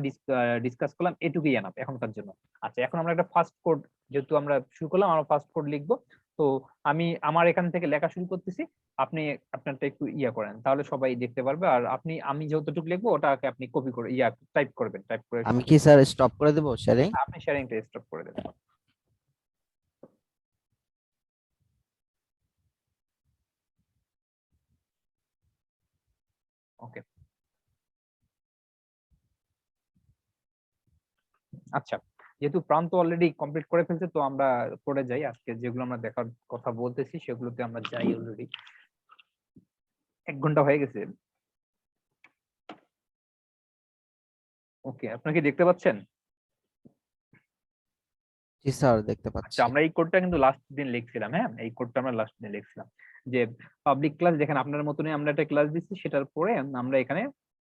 ডিসকাস করলাম এটুকুই এনাফ এখনকার জন্য। আচ্ছা, এখন আমরা একটা ফার্স্ট কোড, যেহেতু আমরা শুরু করলাম, আমরা ফার্স্ট কোড লিখবো। তো আমি আমার এখান থেকে লেখা শুরু করতেছি, আপনি আপনারটা একটু করেন, তাহলে সবাই দেখতে পারবে। আর আমি যতটুকু লিখবো ওটাকে আপনি কপি করে টাইপ করবেন, টাইপ করে আমি কি স্যার স্টপ করে দেবো শেয়ারিং? আপনি শেয়ারিংটা স্টপ করে দেবেন। ওকে, আচ্ছা, যেহেতু প্রান্ত অলরেডি কমপ্লিট করে ফেলছে, তো আমরা করে যাই। আজকে যেগুলো আমরা দেখার কথা বলতেছি সেগুলোতে আমরা যাই। অলরেডি 1 ঘন্টা হয়ে গেছে। ওকে, আপনারা কি দেখতে পাচ্ছেন? জি স্যার, দেখতে আচ্ছা, পাচ্ছি। আমরা এই কোডটা কিন্তু লাস্ট দিন লিখছিলাম। হ্যাঁ, এই কোডটা আমরা লাস্ট দিন লিখছিলাম যে পাবলিক ক্লাস, দেখেন আপনার মতনই আমরা একটা ক্লাস দিচ্ছি, সেটার পরে আমরা এখানে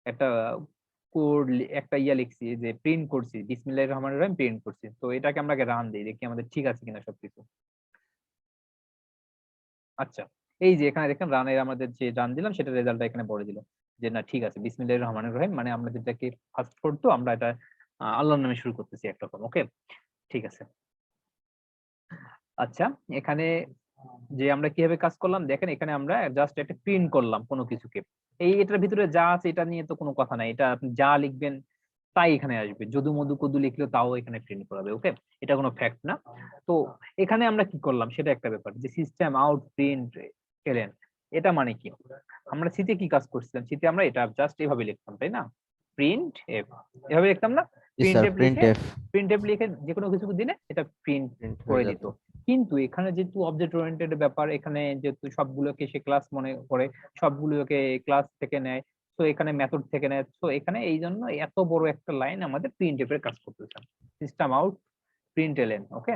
একটা কোড, একটা লিখছি যে প্রিন্ট করছি, বিসমিল্লাহির রহমানির রহিম প্রিন্ট করছি। তো এটাকে আমরা রান দিই, দেখি আমাদের ঠিক আছে কিনা সবকিছু। আচ্ছা, এই যে এখানে দেখেন রানের আমাদের যে রান দিলাম, সেটা রেজাল্টটা এখানে বলে দিল যে না ঠিক আছে, বিসমিল্লাহির রহমানির রহিম, মানে আমরা যেটাকে ফার্স্ট কোড, তো আমরা এটা আল্লাহর নামে শুরু করতেছি একরকম। ওকে, ঠিক আছে। আচ্ছা, এখানে যে আমরা কিভাবে কাজ করলাম দেখেন, এখানে আমরা জাস্ট একটা প্রিন্ট করলাম কোনো কিছুকে। এটার ভিতরে যা আছে এটা নিয়ে তো কোনো কথা নাই, এটা আপনি যা লিখবেন তাই এখানে আসবে। যদু মধু কদু লিখলেও তাও এখানে প্রিন্ট করাবে। ওকে, এটা কোনো ফ্যাক্ট না। তো এখানে আমরা কি করলাম সেটা একটা ব্যাপার, যে সিস্টেম আউট প্রিন্ট এলেন, এটা মানে কি? আমরা সিতে কি কাজ করছিলাম, সিতে আমরা এটা জাস্ট এভাবে লিখতাম, তাই না? প্রিন্ট এফ, এভাবে লিখতাম না? জি sir, print F. Print F লিখে যে কোনো কিছু দিলে এটা প্রিন্ট করে দিত। কিন্তু এখানে যেহেতু অবজেক্ট ওরিয়েন্টেড ব্যাপার, এখানে যেহেতু সবগুলোকে সে ক্লাস মনে করে, সবগুলোকে ক্লাস থেকে নেয়, তো এখানে মেথড থেকে নেয়, তো এখানে এই জন্য এত বড় একটা লাইন আমাদের প্রিন্ট এফ এর কাজ করতেছে, সিস্টেম আউট প্রিন্ট এলেন। ওকে,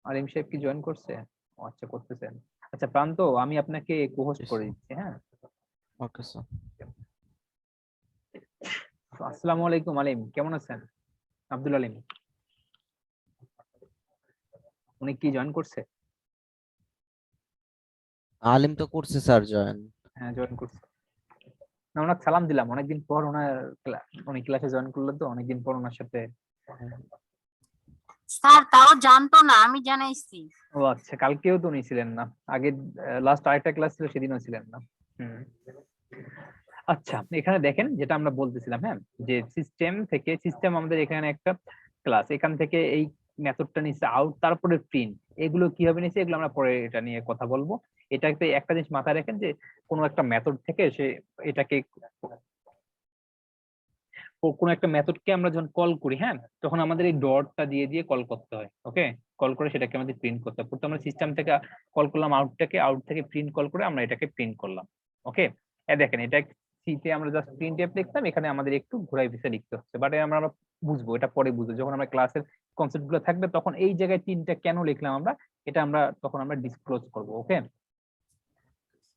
আলিম সাহেব কি জয়েন করছে? আচ্ছা, করতেছেন। আচ্ছা প্রান্ত, আমি আপনাকে কোহোস্ট করে দিচ্ছি। হ্যাঁ, ওকে স্যার। আসসালামু আলাইকুম আলিম, কেমন আছেন? আব্দুল আলিম, উনি কি জয়েন করছে? আলিম তো করছে স্যার জয়েন। হ্যাঁ, জয়েন করছে। না, ওনাকে সালাম দিলাম, অনেকদিন পর উনি ক্লাসে জয়েন করলো, তো অনেকদিন পর ওনার সাথে। স্যার তাও জানতো না, আমি জানাইছি। ও আচ্ছা, কালকেও তো উনি ছিলেন না, আগে লাস্ট আরেকটা ক্লাস ছিল সেদিনও ছিলেন না। আচ্ছা, এখানে দেখেন যেটা আমরা বলতেছিলাম, হ্যাঁ, যে সিস্টেম আমাদের এখানে একটা ক্লাস, এখান থেকে এই মেথডটা নিচ্ছে আউট, তারপরে প্রিন্ট, এগুলো কিভাবে নিচ্ছে এগুলো আমরা পরে এটা নিয়ে কথা বলবো। এটাতে একটা জিনিস মাথায় রাখেন যে কোনো একটা মেথড থেকে সে এটাকে কোনো একটা মেথডকে আমরা যখন কল করি, হ্যাঁ, তখন আমাদের এই ডটটা দিয়ে দিয়ে কল করতে হয়। ওকে, কল করে সেটাকে আমাদের প্রিন্ট করতে হয়। প্রথমে আমরা সিস্টেম থেকে কল করলাম আউটটাকে, আউট থেকে প্রিন্ট কল করে আমরা এটাকে প্রিন্ট করলাম। ওকে, দেখেন এটা সিতে আমরা জাস্ট প্রিন্টএফ লিখতাম, এখানে আমাদের একটু ঘোরাই পিছিয়ে লিখতে হচ্ছে, বাট আমরা আমরা বুঝবো, এটা পরে বুঝবো যখন আমরা ক্লাসের কনসেপ্ট গুলো থাকবে, তখন এই জায়গায় 3টা কেন লিখলাম আমরা, এটা আমরা তখন আমরা ডিসক্লোজ করবো। ওকে,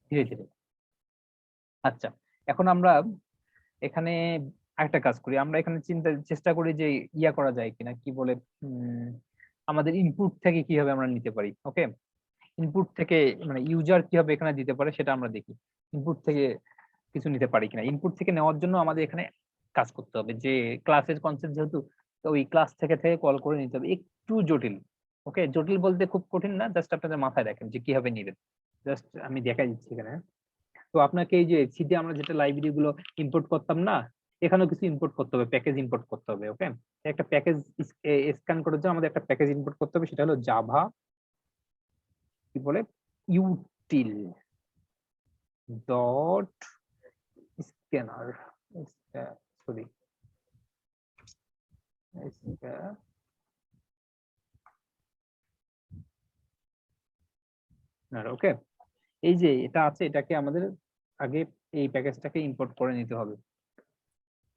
ধীরে ধীরে। আচ্ছা, এখন আমরা এখানে একটা কাজ করি, আমরা এখানে চেষ্টা করি যে ইয়া করা যায় কিনা, কি বলে, আমাদের ইনপুট থেকে কিভাবে আমরা নিতে পারি। ওকে, ইনপুট থেকে মানে ইউজার কিভাবে এখানে দিতে পারে সেটা আমরা দেখি, ইনপুট থেকে কিছু নিতে পারি কিনা। ইনপুট থেকে নেওয়ার জন্য আমাদের এখানে কাজ করতে হবে, যে ক্লাসের কনসেপ্ট যেহেতু, তো ওই ক্লাস থেকে কল করে নিতে হবে, একটু জটিল। ওকে, জটিল বলতে খুব কঠিন না, জাস্ট আপনাদের মাথায় রাখেন যে কিভাবে নিবেন। জাস্ট আমি দেখাই দিচ্ছি এখানে। তো আপনাকে এই যে সিতে আমরা যেটা লাইব্রেরি গুলো ইম্পোর্ট করতাম না, এখানেও কিছু ইম্পোর্ট করতে হবে, প্যাকেজ ইম্পোর্ট করতে হবে। ওকে, একটা প্যাকেজ স্ক্যান করার জন্য আমাদের একটা প্যাকেজ ইম্পোর্ট করতে হবে, সেটা হলো জাভা কি বলে util dot scanner, sorry okay. এই যে এটা আছে, এটাকে আমাদের আগে এই প্যাকেজটাকে ইম্পোর্ট করে নিতে হবে।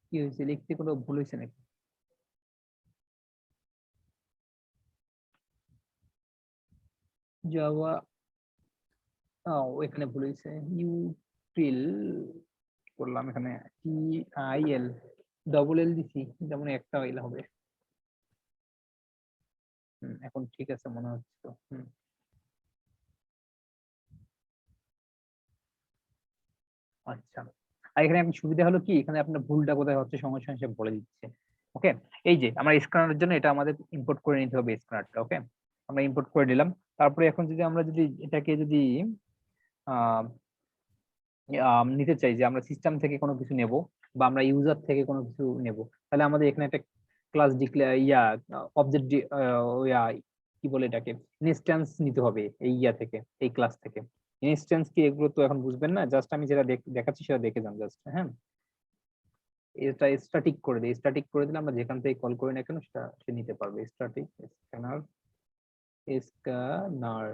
কি হয়েছে, লিখতে কোনো ভুল হয়েছে নাকি? জাভা, এখানে ভুল হয়েছে, ইউটিল করলাম এখানে, T I L, double L দিছি, যেমন একটা এল হবে। এখন ঠিক আছে মনে হচ্ছে তো। আচ্ছা, আর এখানে একটা সুবিধা হলো কি, এখানে আপনার ভুলটা কোথায় হচ্ছে সঙ্গে সঙ্গে সে বলে দিচ্ছে। ওকে, এই যে আমরা স্ক্যানারের জন্য এটা আমাদের ইম্পোর্ট করে নিতে হবে, স্ক্যানারটা। ওকে, আমরা ইম্পোর্ট করে দিলাম। তারপরে এখন যদি আমরা এটাকে যদি নিতে চাই, যে আমরা সিস্টেম থেকে কোনো কিছু নেব বা আমরা ইউজার থেকে কোনো কিছু নেব, তাহলে আমাদের এখানে একটা ক্লাস ডিক্লেয়ার অবজেক্ট কি বলে এটাকে, ইনস্ট্যান্স নিতে হবে এই থেকে, এই ক্লাস থেকে। ইনস্ট্যান্স কি এগুলো তো এখন বুঝবেন না, জাস্ট আমি যেটা দেখাচ্ছি সেটা দেখে যান জাস্ট। হ্যাঁ, এটা স্ট্যাটিক করে দিই, স্ট্যাটিক করে দিলে আমরা যেখান থেকে কল করি না কেন সেটা সে নিতে পারবে। স্ট্যাটিক স্ক্যানার, স্ক্যানার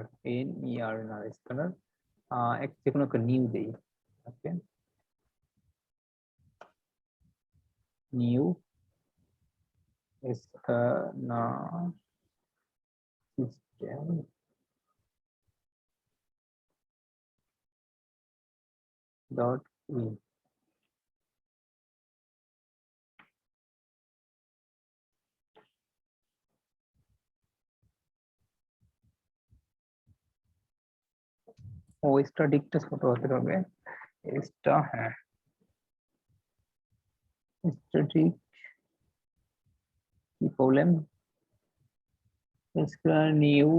নার স্ক্যানার, যে কোনো একটা নিউ দেই। Okay, new scanner system dot in. ও স্ট্যাটিকটা ছোট হতে হবে, হ্যাঁ, স্ট্যাটিক কি problem, new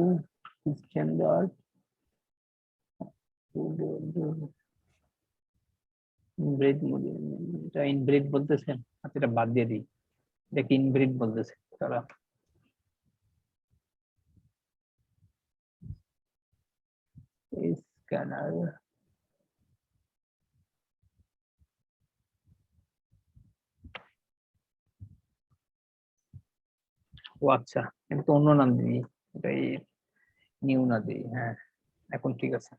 standard inbred module, এটা ইনব্রিড বলতেছে। আচ্ছা, এটা বাদ দিয়ে দিই, এটা ইনব্রিড বলতেছে তারা। স্ক্যানার, ও আচ্ছা, এটা তো অন্য নাম দিই, এটাই নিউ না দিই। হ্যাঁ, এখন ঠিক আছে।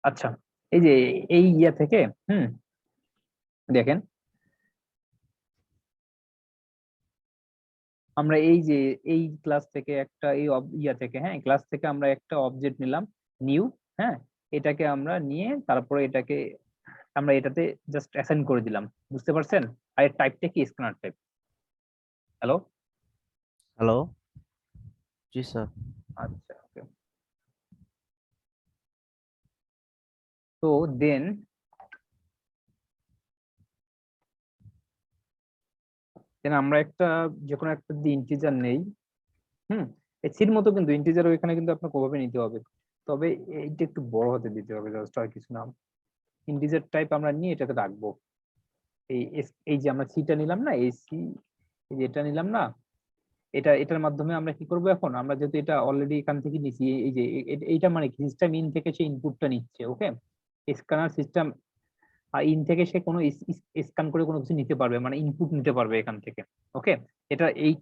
আচ্ছা, এই যে এই থেকে দেখেন, আমরা এই যে এই ক্লাস থেকে একটা এই থেকে, হ্যাঁ, ক্লাস থেকে আমরা একটা অবজেক্ট নিলাম নিউ। হ্যাঁ, এটাকে আমরা নিয়ে তারপরে এটাকে আমরা এটাতে জাস্ট অ্যাসাইন করে দিলাম, বুঝতে পারছেন? আর এর টাইপটা কি, স্ক্যানার টাইপ। হ্যালো হ্যালো, জি স্যার। আচ্ছা, ওকে। তো দেন আমরা একটা যে কোনো একটা ইন্টিজার নেই। এই সির মতো কিন্তু ইন্টিজার ওইখানে কিন্তু আপনার কোভাবে নিতে হবে, তবে এইটা একটু বড় হতে দিতে হবে, জাস্ট আর কিছু না। ইন্টিজার টাইপ আমরা নিয়ে এটাতে রাখবো। এই যে আমরা সিটা নিলাম না, এই সি, এই যে এটা নিলাম না, এটার মাধ্যমে আমরা কি করব, এখন আমরা যেহেতু এটা অলরেডি এখান থেকে নিছি, এই যে এইটা মানে কি, সিস্টেম ইন থেকে সে ইনপুটটা নিচ্ছে। ওকে, স্ক্যানার সিস্টেম ইন থেকে সে কোনো স্ক্যান করে কোনো কিছু নিতে পারবে, মানে ইনপুট নিতে পারবে এখান থেকে। ওকে, এটা এই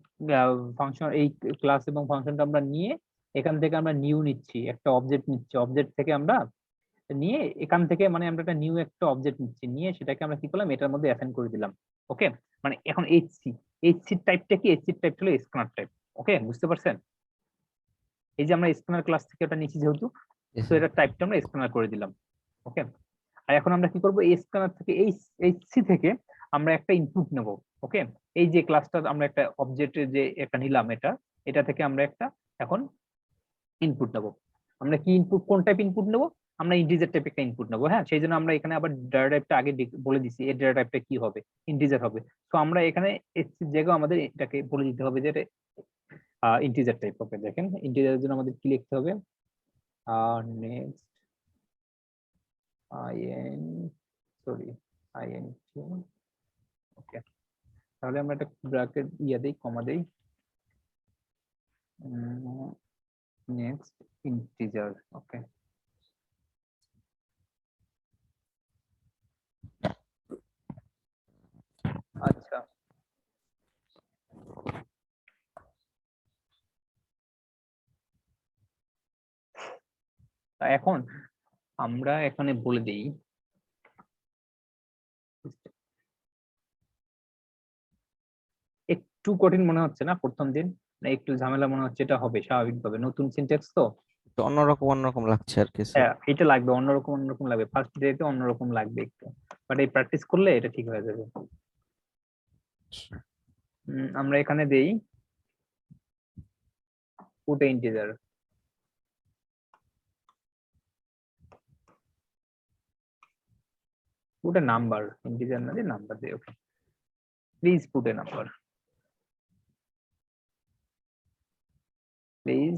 ফাংশন, এই ক্লাস এবং ফাংশনটা আমরা নিয়ে এখান থেকে আমরা নিউ নিচ্ছি, একটা অবজেক্ট নিচ্ছি, অবজেক্ট থেকে আমরা নিয়ে এখান থেকে মানে আমরা একটা নিউ একটা অবজেক্ট নিচ্ছি, নিয়ে সেটাকে আমরা কি করলাম এটার মধ্যে অ্যাসাইন করে দিলাম। ওকে, মানে এখন এইচসি টাইপটা কি, এইচসি টাইপ হলো স্ক্যানার টাইপ। ওকে, বুঝতে পারছেন? এই যে আমরা স্ক্যানার ক্লাস থেকে ওটা নিচ্ছি যেহেতু, জি তো স্যার। এটা টাইপটা আমরা স্ক্যানার করে দিলাম। ওকে, আর এখন আমরা কি করব, এই স্ক্যানার থেকে এই এইচসি থেকে আমরা একটা ইনপুট নেব। ওকে, এই যে ক্লাসটা আমরা একটা অবজেক্টের যে একটা নিলাম, এটা থেকে আমরা একটা এখন ইনপুট নেব। আমরা কি ইনপুট, কোন টাইপ ইনপুট নেব? আমরা ইন্টিজার টাইপ একটা ইনপুট নেব। হ্যাঁ, সেই জন্য আমরা এখানে আবার ডেটা টাইপটা আগে বলে দিছি, এই ডেটা টাইপটা কি হবে, ইন্টিজার হবে। তো আমরা এখানে এইচসির জায়গায় আমাদের এটাকে বলে দিতে হবে যে এটা ইন্টিজার টাইপ। ওকে, দেখেন ইন্টিজারের জন্য আমাদের কি লিখতে হবে, নেক্সট আইএন সরি আইএনটি। ওকে, তাহলে আমরা একটা ব্র্যাকেট ইয়া দেই, কমা দেই, নেক্সট ইন্টিজার। ওকে, আচ্ছা তা এখন আমরা এখানে বলে দিই, একটু কঠিন মনে হচ্ছে না প্রথম দিন, না একটু ঝামেলা মনে হচ্ছে? এটা হবে স্বাভাবিকভাবে, নতুন সিনট্যাক্স তো। তো অন্যরকম অন্যরকম লাগছে আর কি স্যার। হ্যাঁ, এটা লাগবে, অন্যরকম অন্যরকম লাগবে, ফার্স্ট ডেতে অন্যরকম লাগবে একটু, বাট এই প্র্যাকটিস করলে এটা ঠিক হয়ে যাবে। আমরা এখানে দেই put integer, put a number, integer না দিয়ে নাম্বার দেই। Okay, please put a number, please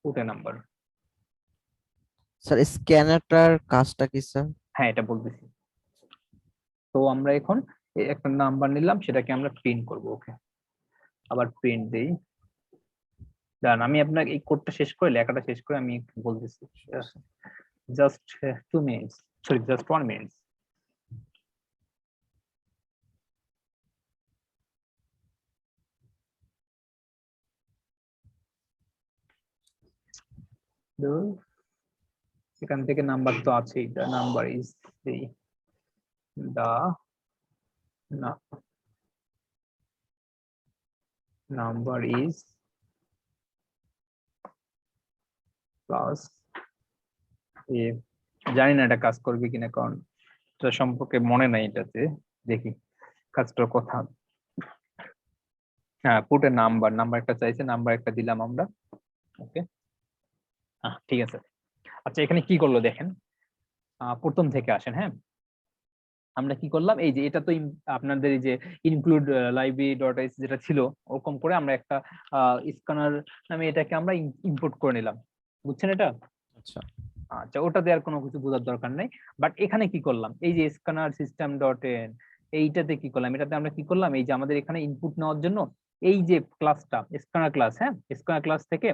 put a number. Sir স্ক্যানারটার কাজটা কি স্যার? হ্যাঁ, এটা বলতেছি। তো আমরা এখন একটা নাম্বার নিলাম, সেটাকে আমরা প্রিন্ট করব। ওকে, আবার প্রিন্ট দেই। দাঁড়ান, আমি আপনাকে এই কোডটা শেষ করে, লেখাটা শেষ করে আমি একটু বলতেছি। Just 2 minutes, sorry just 1 minute. এখান থেকে নাম্বার তো আছেই, the number is the the number is plus A. জানি না এটা কাজ করবে কিনা, কারণ এটা সম্পর্কে মনে নাই এটাতে, দেখি কাজটার কথা। হ্যাঁ, পুটে নাম্বার, নাম্বার একটা চাইছে, নাম্বার একটা দিলাম আমরা। ওকে, ঠিক আছে। আচ্ছা, এখানে কি করলো দেখেন, প্রথম থেকে আসেন। হ্যাঁ, আমরা কি করলাম, এই যে এটা তো আপনাদের এই যে ইনক্লুড লাইব্রেরি ডট এস যেটা ছিল, ওরকম করে আমরা একটা স্ক্যানার নামে এটাকে আমরা ইম্পোর্ট করে নিলাম। বুঝছেন এটা? আচ্ছা আচ্ছা, ওটা দেওয়ার কোনো কিছু বোঝার দরকার নাই। বাট এখানে কি করলাম, এই যে স্ক্যানার সিস্টেম ডট এন, এইটাতে কি করলাম, এটাতে আমরা কি করলাম, এই যে আমাদের এখানে ইনপুট নেওয়ার জন্য এই যে ক্লাসটা স্ক্যানার ক্লাস, হ্যাঁ স্ক্যানার ক্লাস থেকে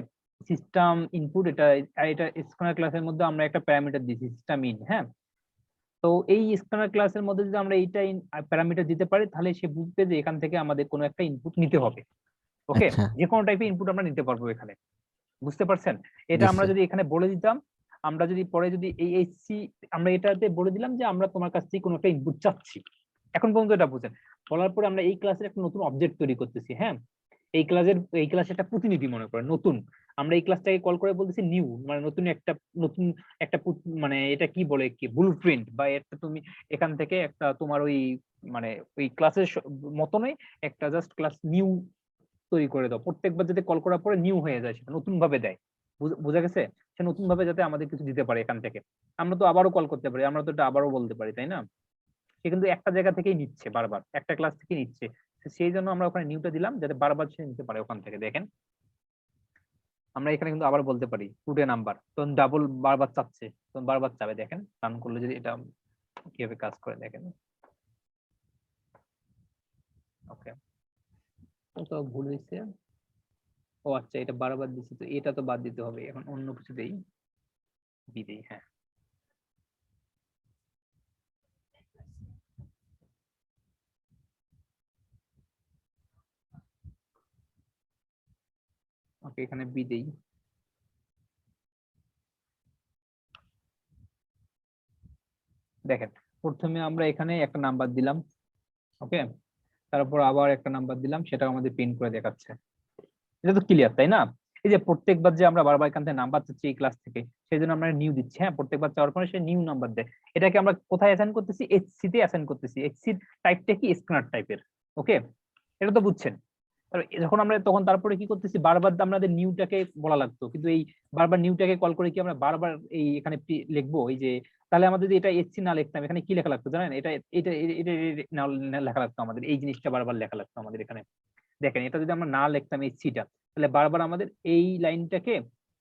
সিস্টেম ইনপুট, এটা এটা স্ক্যানার ক্লাসের মধ্যে আমরা একটা প্যারামিটার দিয়েছি সিস্টেম ইন। হ্যাঁ, তো এই স্ক্যানার ক্লাসের মধ্যে যদি আমরা এইটা প্যারামিটার দিতে পারি, তাহলে সে বুঝবে যে এখান থেকে আমাদের কোনো একটা ইনপুট নিতে হবে। ওকে, আচ্ছা। যে কোনো টাইপের ইনপুট আমরা নিতে পারবো এখানে। বুঝতে পারছেন? এটা জি আমরা স্যার। যদি এখানে বলে দিতাম, আমরা যদি পরে যদি এই এইচসি আমরা এটাতে বলে দিলাম যে আমরা তোমার কাছ থেকে কোনো একটা ইনপুট চাচ্ছি, এখন পর্যন্ত এটা বুঝেন। বলার পরে আমরা এই ক্লাসের একটা নতুন অবজেক্ট তৈরি করতেছি। হ্যাঁ, এই ক্লাসের একটা প্রতিনিধি মনে করেন নতুন, আমরা এই ক্লাসটাকে কল করে বলতেছি নিউ, মানে নতুন একটা মানে এটা কি বলে, কি ব্লুপ্রিন্ট বা একটা তুমি এখান থেকে একটা তোমার ওই মানে ওই ক্লাসের মতনই একটা জাস্ট ক্লাস নিউ তৈরি করে দাও, প্রত্যেকবার যাতে কল করার পরে নিউ হয়ে যায়, সেটা নতুন ভাবে দেয়। বোঝা গেছে? সে নতুন ভাবে যাতে আমাদের কিছু দিতে পারে এখান থেকে। আমরা তো আবারও কল করতে পারি, আমরা তো এটা আবারও বলতে পারি, তাই না? সে কিন্তু একটা জায়গা থেকেই নিচ্ছে, বারবার একটা ক্লাস থেকে নিচ্ছে। সেই জন্য আমরা ওখানে নিউটা দিলাম, যাতে বারবার সে নিতে পারে ওখান থেকে। দেখেন, আমরা এখানে কিন্তু আবার বলতে পারি টুডে নাম্বার, তখন ডাবল বারবার চাচ্ছে, তখন বারবার চাবে। দেখেন রান করলে যদি এটা কিভাবে কাজ করে দেখেন। ওকে, তো ভুল হয়েছে। ও আচ্ছা, এটা বারবার দিচ্ছি, তো এটা তো বাদ দিতে হবে, এখন অন্য কিছু দেই, বি দেই। হ্যাঁ, ওকে, এখানে বি দেই। দেখেন প্রথমে আমরা এখানে একটা নাম্বার দিলাম, ওকে, তারপর আবার একটা নাম্বার দিলাম, সেটা আমাদের প্রিন্ট করে দেখাচ্ছে। এটা তো ক্লিয়ার, তাই না? এই যে প্রত্যেকবার যে আমরা বারবার এখান থেকে নাম্বার চাচ্ছি এই ক্লাস থেকে, সেই জন্য আমরা নিউ দিচ্ছি। হ্যাঁ, প্রত্যেকবার চাওয়ার পরে সে নিউ নাম্বার দেয়। এটাকে আমরা কোথায় অ্যাসাইন করতেছি? এইচসি তে অ্যাসাইন করতেছি। এইচসি টাইপটা কি? স্ক্যানার টাইপের। ওকে, এটা তো বুঝছেন। যখন আমরা তখন তারপরে কি করতেছি, বারবার আমাদের নিউটাকে বলা লাগতো, কিন্তু এই বারবার নিউটাকে কল করে কি আমরা বারবার এই এখানে লিখবো? এই যে তাহলে আমাদের যদি এটা এইচসি না লিখতাম, এখানে কি লেখা লাগতো জানেন? এটা এটা এটা লেখা লাগতো আমাদের, এই জিনিসটা বারবার লেখা লাগতো আমাদের এখানে। দেখেন এটা যদি আমরা না লিখতাম এইচসিটা, তাহলে বারবার আমাদের এই লাইনটাকে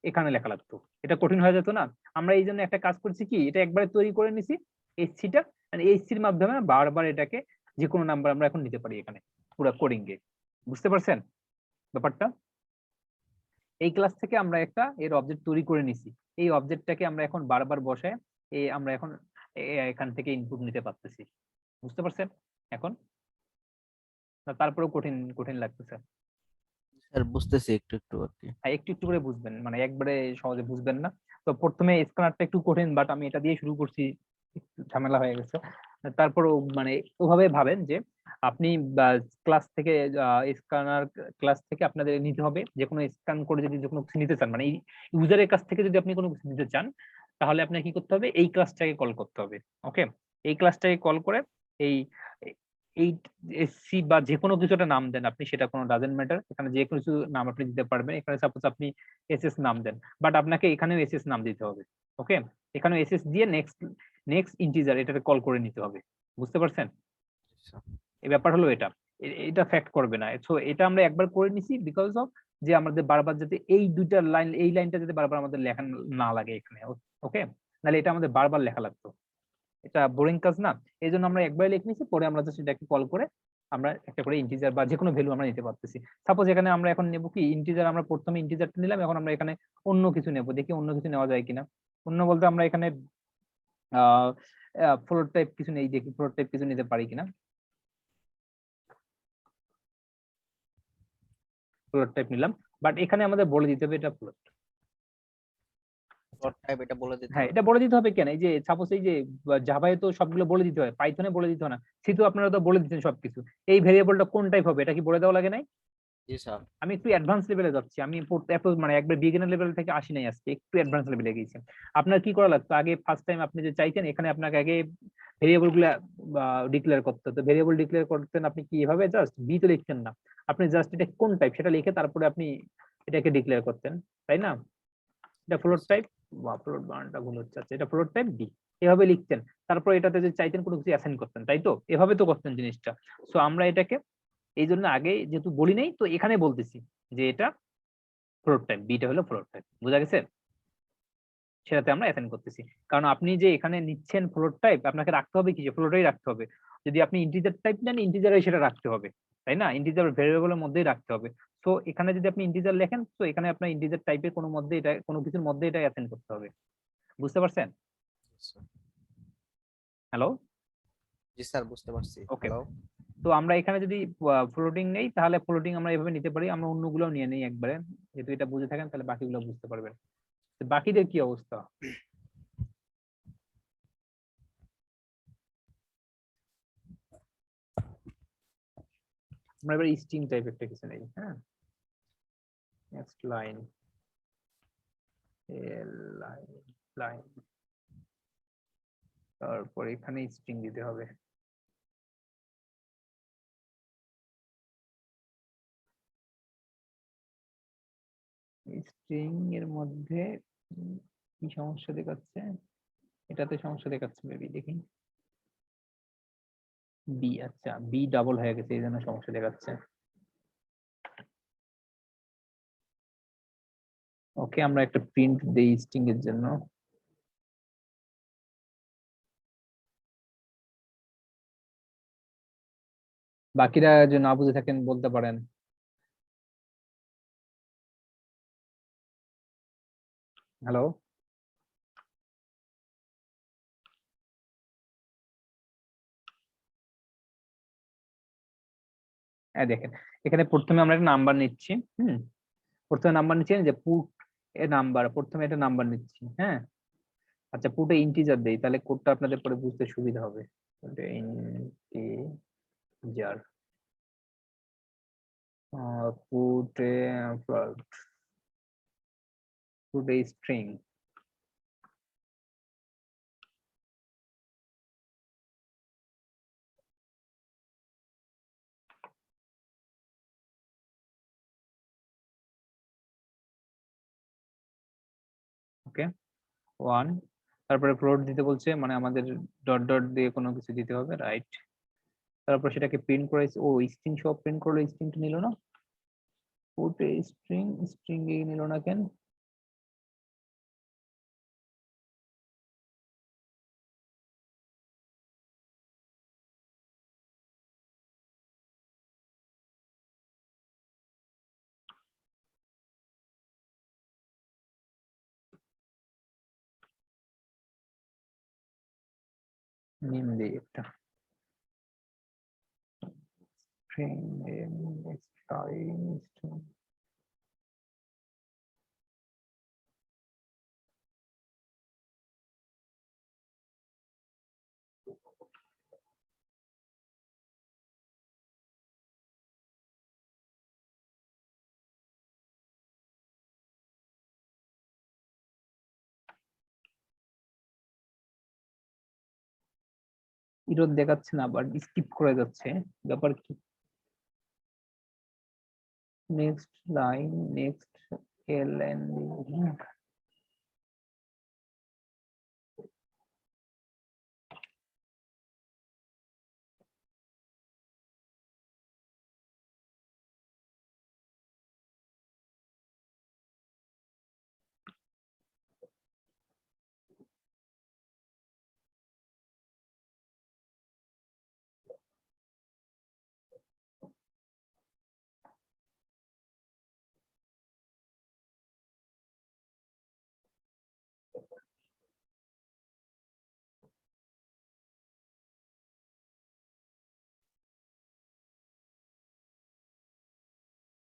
এখানে লেখা লাগতো, এটা কঠিন হয়ে যেত না? আমরা এই জন্য একটা কাজ করছি কি, এটা একবারে তৈরি করে নিছি এইচসিটা, মানে এইচসির মাধ্যমে বারবার এটাকে যে কোনো নাম্বার আমরা এখন নিতে পারি এখানে পুরো কোডিং এ। বুঝতে পারছেন ব্যাপারটা? এই ক্লাস থেকে আমরা একটা এর অবজেক্ট তৈরি করে নিছি। এই অবজেক্টটাকে আমরা এখন বারবার বসায় আমরা এখন এখান থেকে ইনপুট নিতে পারতেছি। বুঝতে পারছেন এখন? তারপরেও কঠিন কঠিন লাগতেছে? স্যার বুঝতেছি একটু একটু আর কি। হ্যাঁ, একটু একটু করে বুঝবেন, মানে একবারে সহজে বুঝবেন না। তো প্রথমে স্ক্যানারটা একটু কঠিন, বাট আমি এটা দিয়ে শুরু করছি, একটু ঝামেলা হয়ে গেছে। তারপরও মানে ওভাবে ভাবেন যে আপনি ক্লাস থেকে স্ক্যানার ক্লাস থেকে আপনাদের নিতে হবে, যে কোনো স্ক্যান করে যদি যে কোনো কিছু নিতে চান, মানে ইউজারের কাছ থেকে যদি আপনি কোনো কিছু নিতে চান, তাহলে আপনাকে কি করতে হবে? এই ক্লাসটাকে কল করতে হবে। ওকে, এই ক্লাসটাকে কল করে এই এই এসসি বা যে কোনো কিছু একটা নাম দেন আপনি, সেটা কোনো ডাজেন্ট ম্যাটার, এখানে যে কোনো কিছু নাম আপনি দিতে পারবেন। এখানে সাপোজ আপনি এসএস নাম দেন, বাট আপনাকে এখানেও এসএস নাম দিতে হবে। ওকে, এখানে এসএস দিয়ে নেক্সট নেক্সট ইন্টিজার এটাকে কল করে নিতে হবে। বুঝতে পারছেন? এই ব্যাপার হলো এটা, এটা ফ্যাক্ট করবে না। সো এটা আমরা একবার করে নিছি বিকজ অফ যে আমাদের বারবার যাতে এই দুইটা লাইন, এই লাইনটা যাতে বারবার আমাদের লেখা না লাগে এখানে। ওকে, নাহলে এটা আমাদের বারবার লেখা লাগতো, এটা বোরিং কাজ না। এই জন্য আমরা একবারে লিখে নিছি, পরে আমরা জাস্ট এটাকে কল করে আমরা একটা করে ইন্টিজার বা যে কোনো ভ্যালু আমরা নিতে পারতেছি। সাপোজ এখানে আমরা এখন নেব কি ইন্টিজার, আমরা প্রথমে ইন্টিজারটা নিলাম, এখন আমরা এখানে অন্য কিছু নেব, দেখি অন্য কিছু নেওয়া যায় কিনা। অন্য বলতে আমরা এখানে ফ্লোট টাইপ কিছু নেই, দেখি ফ্লোট টাইপ কিছু নিতে পারি কিনা। ফ্লোট টাইপ নিলাম, বাট এখানে আমাদের বলে দিতে হবে এটা ফ্লোট। শর্ট টাইপ এটা বলে দিতে হ্যাঁ, হবে। এটা বলে দিতে হবে কেন? এই যে সাপোজ এই যে জাভায় তো সবগুলো বলে দিতে হয়, পাইথনে বলে দিতে হয় না। সিতো আপনারা তো বলে দিচ্ছেন সবকিছু। এই ভেরিয়েবলটা কোন টাইপ হবে এটা কি বলে দেওয়া লাগে নাই? জি স্যার। আমি একটু অ্যাডভান্স লেভেলে যাচ্ছি, আমি এত মানে একবার বিগিনার লেভেল থেকে আসি নাই, আজকে একটু অ্যাডভান্স লেভেলে গেছি। আপনার কি করা লাগতো? আগে ফার্স্ট টাইম আপনি যে চাইতেন, এখানে আপনাকে আগে ভেরিয়েবল গুলা ডিক্লেয়ার করতে হতো। ভেরিয়েবল ডিক্লেয়ার করতেন আপনি কি এভাবে? জাস্ট বি তো লিখতেন না, আপনি জাস্ট এটা কোন টাইপ সেটা লিখে তারপরে আপনি এটাকে ডিক্লেয়ার করতেন, তাই না? এটা ফ্লোট টাইপ বা ফ্লোট বানানটা ভুল হচ্ছে, আচ্ছা এটা ফ্লোট টাইপ বি, এভাবে লিখতেন। তারপর এটাতে যে চাইতেন কোনো কিছু অ্যাসাইন করতেন, তাই তো? এভাবে তো করতেন জিনিসটা। সো আমরা এটাকে এই জন্য আগে যেহেতু বলি নাই, তো এখানে বলতেছি যে এটা ফ্লোট টাইপ, বিটা হলো ফ্লোট টাইপ। বোঝা গেছে? সেটাতে আমরা অ্যাসাইন করতেছি, কারণ আপনি যে এখানে নিচ্ছেন ফ্লোট টাইপ, আপনাকে রাখতে হবে কি, যে ফ্লোটেই রাখতে হবে। যদি আপনি ইন্টিজার টাইপ নেন, ইন্টিজারে সেটা রাখতে হবে, তাই না? ইন্টিজার ভেরিয়েবলের মধ্যেই রাখতে হবে। সো এখানে যদি আপনি ইন্টিজার লেখেন, তো এখানে আপনার ইন্টিজার টাইপের কোনো মধ্যে এটা, কোনো কিছুর মধ্যে এটা অ্যাসাইন করতে হবে। বুঝতে পারছেন? হ্যালো? জি স্যার বুঝতে পারছি। ওকে, হ্যালো। তো আমরা এখানে যদি ফ্লোটিং নেই, তাহলে ফ্লোটিং আমরা এভাবে নিতে পারি। আমরা অন্যগুলো নিয়ে নেই একবারে, যেহেতু এটা বুঝে থাকেন তাহলে বাকিগুলো বুঝতে পারবেন। তো বাকিদের কি অবস্থা? আমরা এবার স্ট্রিং টাইপ একটা কিছু নেই। হ্যাঁ, নেক্সট লাইন, লাইন লাইন, তারপর এখানে স্ট্রিং দিতে হবে। স্ট্রিং এর মধ্যে কি সমস্যা দেখাচ্ছে? এটাতে সমস্যা দেখাচ্ছে মেবি, দেখি। বি, আচ্ছা বি ডাবল হয়ে গেছে, এই জন্য সমস্যা দেখাচ্ছে। ওকে, আমরা একটা প্রিন্ট দেই স্ট্রিং এর জন্য। বাকিরা যে না বুঝে থাকেন বলতে পারেন। হ্যালো? হ্যাঁ, দেখেন এখানে প্রথমে আমরা একটা নাম্বার নিচ্ছি। প্রথমে নাম্বার নিচ্ছি, যে পুট এ নাম্বার, প্রথমে একটা নাম্বার নিচ্ছি। হ্যাঁ, আচ্ছা পুটে ইন্টিজার দেই, তাহলে কোডটা আপনাদের পরে বুঝতে সুবিধা হবে। পুটে ইন্টিজার, পুটে পুটে স্ট্রিং, ওকে 1, তারপরে ফ্লোট দিতে বলছে, মানে আমাদের ডট ডট দিয়ে কোনো কিছু দিতে হবে, রাইট। তারপর সেটাকে প্রিন্ট করে, ও স্ট্রিং সব প্রিন্ট করলে স্ট্রিংটা নিল না, পুটে স্ট্রিং, স্ট্রিং এ নিল না কেন? নেম দেই একটা, string name, string। ইরোর দেখাচ্ছে না, বাট স্কিপ করে যাচ্ছে, ব্যাপার কি? নেক্সট লাইন, নেক্সট এলএন,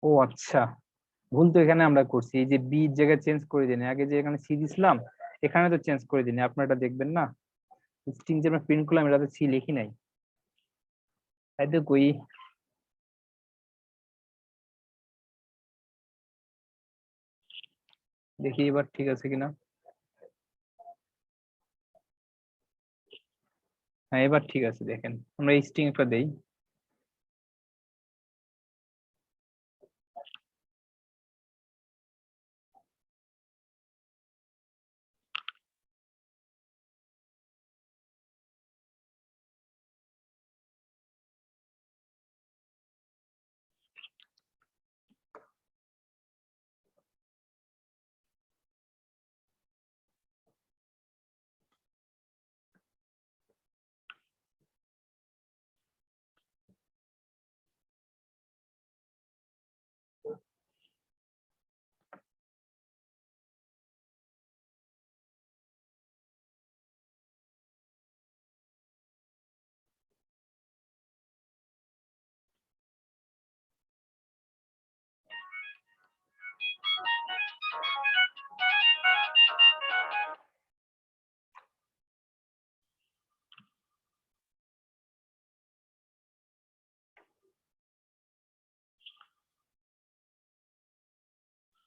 ও আচ্ছা, ভুল তো এখানে আমরা করছি, এই যে বি এর জায়গায় চেঞ্জ করে দিন, আগে যে এখানে সি দিছিলাম এখানে তো চেঞ্জ করে দিন, আপনারটা দেখবেন না, স্ট্রিং যে আমরা প্রিন্ট করলাম এটাতে সি লিখি নাই, তাই তো কই। দেখি এবার ঠিক আছে কিনা, হ্যাঁ এবার ঠিক আছে, দেখেন আমরা স্ট্রিং একটা দেই,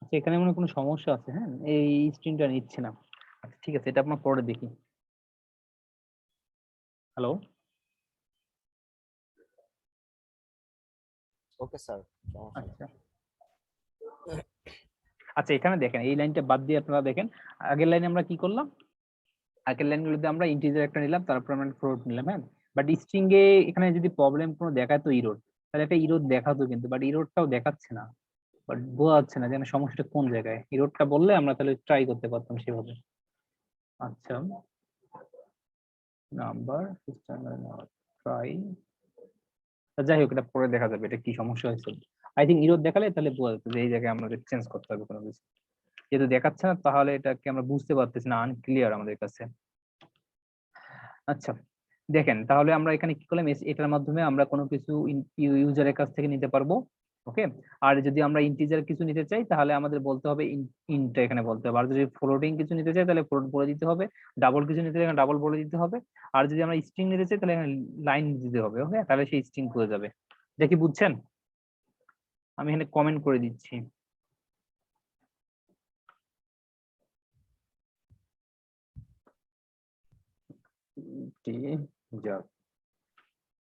আচ্ছা এখানে মনে হয় কোনো সমস্যা আছে, হ্যাঁ এই স্ট্রিংটা নিচ্ছে না, আচ্ছা ঠিক আছে এটা আপনার পরে দেখি। হ্যালো, ওকে স্যার, সমস্যা নেই। আচ্ছা আচ্ছা এখানে দেখেন এই লাইনটা বাদ দিয়ে আপনারা দেখেন, আগের লাইনে আমরা কি করলাম, আগের লাইনগুলোতে আমরা ইন্টিজার একটা নিলাম, তারপর আমরা ফ্লোট নিলাম, হ্যাঁ, বাট স্ট্রিং এ এখানে যদি প্রবলেম কোনো দেখায় তো ইরোর, তাহলে একটা ইরোর দেখাতো কিন্তু, বাট ইরোরটাও দেখাচ্ছে না, বাট বোঝা যাচ্ছে না যেন সমস্যাটা কোন জায়গায়, ইরোরটা বললে আমরা তাহলে ট্রাই করতে পারতাম সেভাবে। আচ্ছা নাম্বার ট্রাই, যাই হোক এটা পরে দেখা যাবে এটা কি সমস্যা হয়েছে, আই থিঙ্ক ইরোর দেখালে তাহলে বোঝা যেত যে এই জায়গায় আমাদের চেঞ্জ করতে হবে কোনো কিছু, যেহেতু দেখাচ্ছে না তাহলে এটাকে আমরা বুঝতে পারতেছি না, আনক্লিয়ার আমাদের কাছে। আচ্ছা দেখেন তাহলে আমরা এখানে কি করলাম, এটার মাধ্যমে আমরা কোনো কিছু ইউজারের কাছ থেকে নিতে পারবো, ওকে। আর যদি আমরা ইন্টিজার কিছু নিতে চাই তাহলে আমাদের বলতে হবে ইন্ট এখানে বলতে হবে। আর যদি ফ্লোটিং কিছু নিতে চাই তাহলে ফ্লোট বলে দিতে হবে। ডাবল কিছু নিতে চাই ডাবল বলে দিতে হবে। আর যদি আমরা স্ট্রিং নিতে চাই তাহলে এখানে লাইন দিতে হবে। ওকে, তাহলে সেই স্ট্রিং খুঁজে যাবে। এটা কি বুঝছেন? আমি এখানে কমেন্ট করে দিচ্ছি।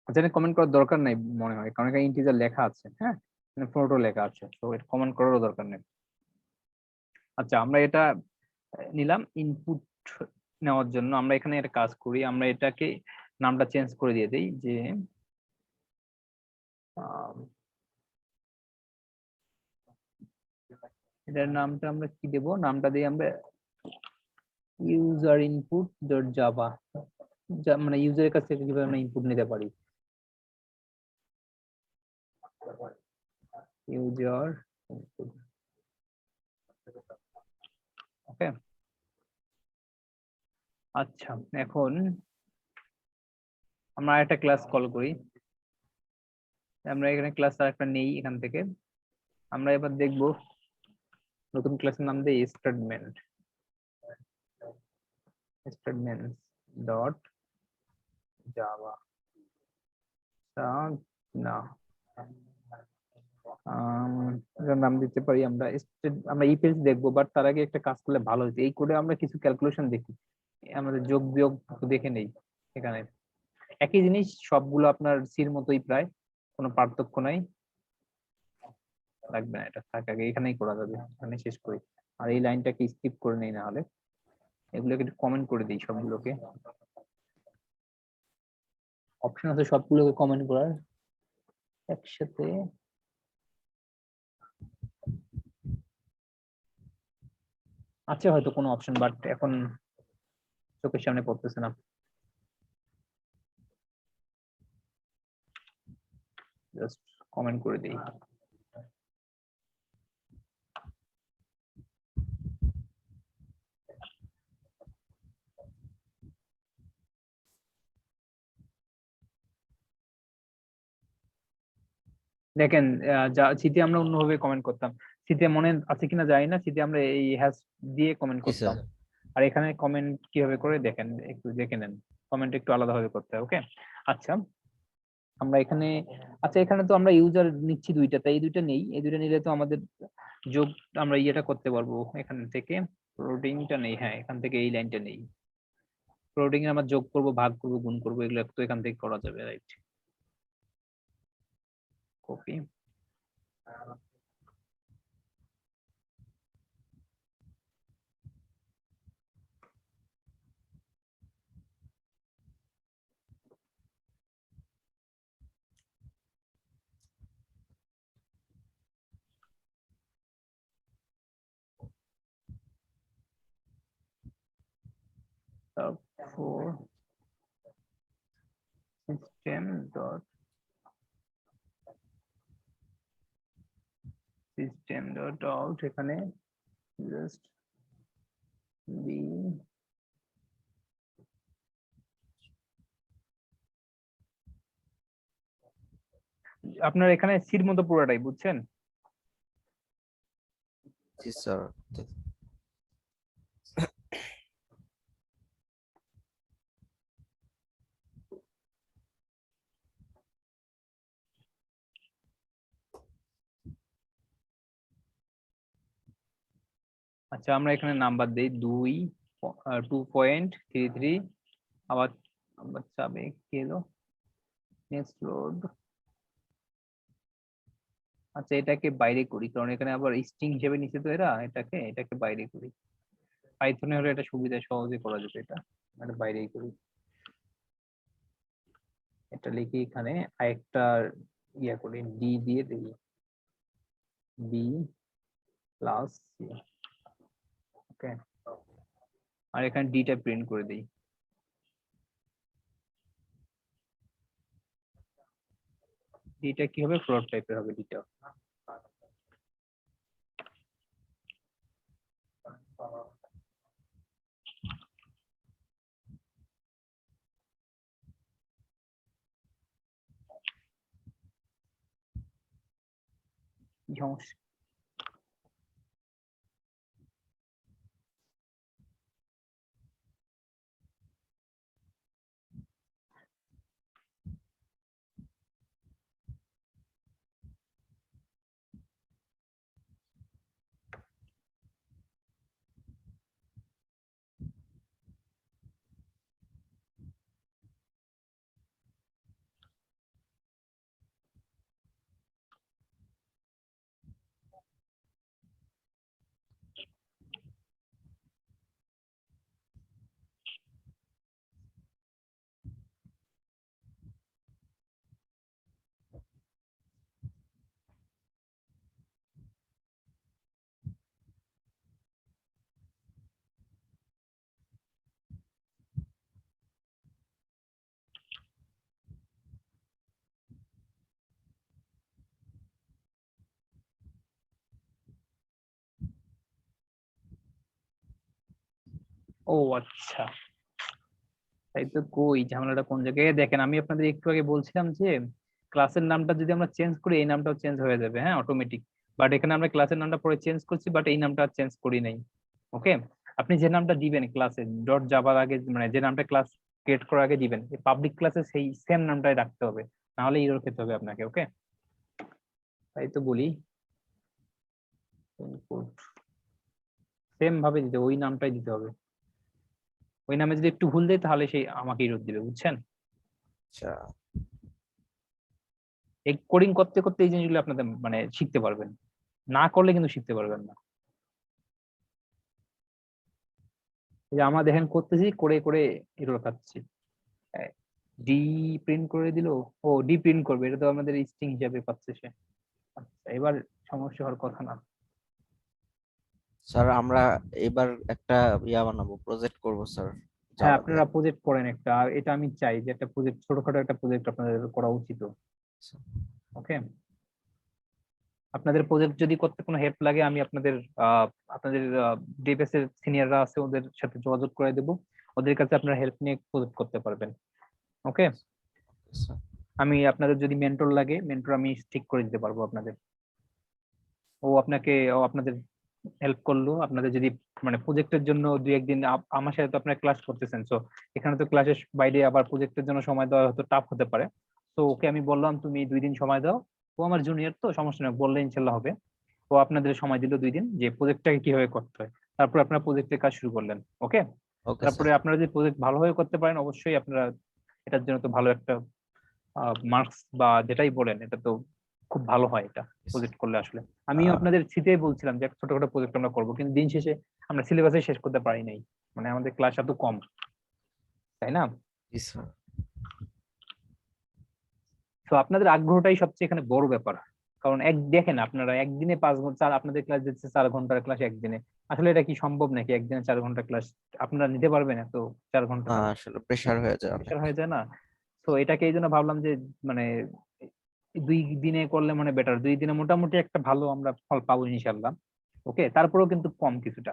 আচ্ছা, কমেন্ট করার দরকার নাই মনে হয়, কারণ এখানে ইন্টিজার লেখা আছে। হ্যাঁ, মানে ফ্লোটও লেখা আছে, তো এটা কমেন্ট করারও দরকার নেই। আচ্ছা, আমরা এটা নিলাম ইনপুট নেওয়ার জন্য। আমরা এখানে একটা কাজ করি, আমরা এটাকে নামটা চেঞ্জ করে দিয়ে দিই যে এটার নামটা আমরা কি দেব, নামটা দিই আমরা ইউজার ইনপুট ডট জাভা, মানে ইউজারের কাছ থেকে কিভাবে আমরা ইনপুট নিতে পারি। ইউজার ইনপুট, ওকে। আচ্ছা, এখন আমরা একটা ক্লাস কল করি। আমরা এখানে ক্লাস আর একটা নেই এখান থেকে। আমরা এবার দেখব নতুন ক্লাসের নাম দিয়ে স্টেটমেন্ট, স্টেটমেন্টস ডট জাভা। না, এটার নাম দিতে পারি আমরা আমরা এই পেজ দেখবো, বাট তার আগে একটা কাজ করলে ভালো হতো। এই কোডে আমরা কিছু ক্যালকুলেশন দেখি, আমাদের যোগ বিয়োগ দেখে নেই। এখানে একই জিনিস, সবগুলো আপনার সির মতোই প্রায়, কোনো পার্থক্য নাই। লাগবে না, এটা থাক, আগে এখানেই করা যাবে, এখানে শেষ করি। আর এই লাইনটাকে স্কিপ করে নেই, না হলে এগুলোকে একটু কমেন্ট করে দিই সবগুলোকে। অপশন আছে সবগুলোকে কমেন্ট করার একসাথে। আছে হয়তো কোনো অপশন, বাট এখন চোখের সামনে পড়তেছে না। জাস্ট কমেন্ট করে দিই। দেখেন, যা শীতে আমরা অন্যভাবে কমেন্ট করতাম। শীতে মনে আছে কিনা জানি না, শীতে আমরা এই হ্যাশ দিয়ে কমেন্ট জি করতাম। স্যার। আর এখানে কমেন্ট কিভাবে করে দেখেন, একটু দেখে নেন। কমেন্ট একটু আলাদাভাবে করতে হয়। ওকে, আচ্ছা আমরা এখানে, আচ্ছা এখানে তো আমরা ইউজার নিচ্ছি দুইটা, তাই এই দুইটা নেই। এই দুইটা নিলে তো আমাদের যোগ আমরা ইয়েটা করতে পারবো এখান থেকে। ফ্লোটিংটা নেই, হ্যাঁ এখান থেকে এই লাইনটা নেই। ফ্লোটিং এ আমরা যোগ করব, ভাগ করব, গুণ করব, এগুলো তো এখান থেকে করা যাবে, রাইট? কপি, তারপর সিস্টেম ডট আউট, এখানে জাস্ট বি, আপনার এখানে সির মতো পুরোটাই, বুঝছেন? জি স্যার। আচ্ছা, আমরা এখানে নাম্বার দেই 2.33, আবার আবার চাবে কি এলো, নেক্সট লোড। আচ্ছা, এটাকে বাইরে করি, কারণ এখানে আবার স্ট্রিং হিসেবে নিচে তো এটাকে বাইরে করি। পাইথনে হলে এটা সুবিধা, সহজে করা যেত। এটা বাইরেই করি। এটা লিখি এখানে, আরেকটা ইয়া করি, ডি দিয়ে দিই, বি প্লাস সি। ওকে, আর এখানে ডিটা প্রিন্ট করে দিই। ডিটা কি হবে, ফ্লোট টাইপের হবে ডিটা। কি সমস্যা? ও আচ্ছা, তাই তো। কই ঝামেলাটা কোন জায়গায় দেখেন, আমি আপনাদের একটু আগে বলছিলাম যে ক্লাসের নামটা যদি আমরা চেঞ্জ করি এই নামটাও চেঞ্জ হয়ে যাবে, হ্যাঁ, অটোমেটিক। বাট এখানে আমরা ক্লাসের নামটা পরে চেঞ্জ করছি, বাট এই নামটা চেঞ্জ করি নাই। ওকে, আপনি যে নামটা দিবেন ক্লাসে ডট যাবার আগে, মানে যে নামটা ক্লাস ক্রিয়েট করার আগে দিবেন, এই পাবলিক ক্লাসে সেই সেম নামটাই রাখতে হবে, না হলে এরর খেতে হবে আপনাকে। ওকে, তাই তো বলি সেম ভাবে দিতে, ওই নামটাই দিতে হবে। ওই নামে যদি একটু ভুল দেয় তাহলে সেই আমাকে এরর দিবে, বুঝছেন? আচ্ছা, এই কোডিং করতে করতে এই জিনিসগুলো আপনাদের মানে শিখতে পারবেন, না করলে কিন্তু শিখতে পারবেন না। এই যে আমরা দেখেন করতেছি, করে করে এরর খাচ্ছি। ডি প্রিন্ট করে দিল, ও ডি প্রিন্ট করবে, এটা তো আমাদের স্ট্রিং হিসাবে পাচ্ছে সে। আচ্ছা, এবার সমস্যা হওয়ার কথা না। স্যার আমরা এবার একটা বানাবো, প্রজেক্ট করব স্যার হ্যাঁ, জাভা দিয়ে। আপনারা প্রজেক্ট করেন একটা, আর এটা আমি চাই যে একটা প্রজেক্ট, ছোটখাটো একটা প্রজেক্ট আপনাদের করা উচিত। ওকে, আপনাদের প্রজেক্ট যদি করতে কোনো হেল্প লাগে, আমি আপনাদের আপনাদের ডিএফএস এর সিনিয়ররা আছে, ওদের সাথে যোগাযোগ করে দেবো। ওদের কাছে আপনারা হেল্প নিয়ে প্রজেক্ট করতে পারবেন। ওকে, স্যার আমি আপনাদের যদি মেন্টর লাগে, মেন্টর আমি ঠিক করে দিতে পারবো আপনাদের। ও আপনাদের হেল্প করলো। আপনাদের যদি মানে প্রজেক্টের জন্য দুই একদিন আমার সাথে তো আপনারা ক্লাস করতেছেন, তো এখানে তো ক্লাসের বাইরে আবার প্রজেক্টের জন্য সময় দেওয়া হয়তো টাফ হতে পারে। তো ওকে আমি বললাম তুমি 2 দিন সময় দাও, ও আমার জুনিয়র তো সমস্যা নেই, বললে ইনশাল্লাহ হবে। ও আপনাদের সময় দিল 2 দিন, যে প্রজেক্টটাকে কিভাবে করতে হয়। তারপর আপনারা প্রজেক্টের কাজ শুরু করলেন। ওকে, ওকে স্যার। তারপরে আপনারা যদি প্রজেক্ট ভালোভাবে করতে পারেন, অবশ্যই আপনারা এটার জন্য তো ভালো একটা মার্কস বা যেটাই বলেন, এটা তো খুব ভালো হয় এটা প্রজেক্ট করলে আসলে। আমিও আপনাদের শীতেই বলছিলাম যে একটা ছোটখাটো প্রজেক্ট আমরা করবো, কিন্তু দিন শেষে আমরা সিলেবাসে শেষ করতে পারি নাই, মানে আমাদের ক্লাস এত কম, তাই না? জি স্যার। তো আপনাদের আগ্রহটাই সবচেয়ে এখানে বড় ব্যাপার। কারণ দেখেন আপনারা একদিনে 5 ঘন্টা, আপনাদের ক্লাস দিচ্ছে 4 ঘন্টার ক্লাস একদিনে। আসলে এটা কি সম্ভব নাকি একদিনে 4 ঘন্টা ক্লাস আপনারা নিতে পারবেন? এত 4 ঘন্টা না, আসলে প্রেসার হয়ে যায় অনেক। প্রেশার হয়ে যায় না? তো এটাকে এই জন্য ভাবলাম যে মানে 2 দিনে করলে মানে বেটার, 2 দিনে মোটামুটি একটা ভালো আমরা ফল পাবো ইনশাল্লাহ। ওকে, তারপরেও কিন্তু কম কিছুটা।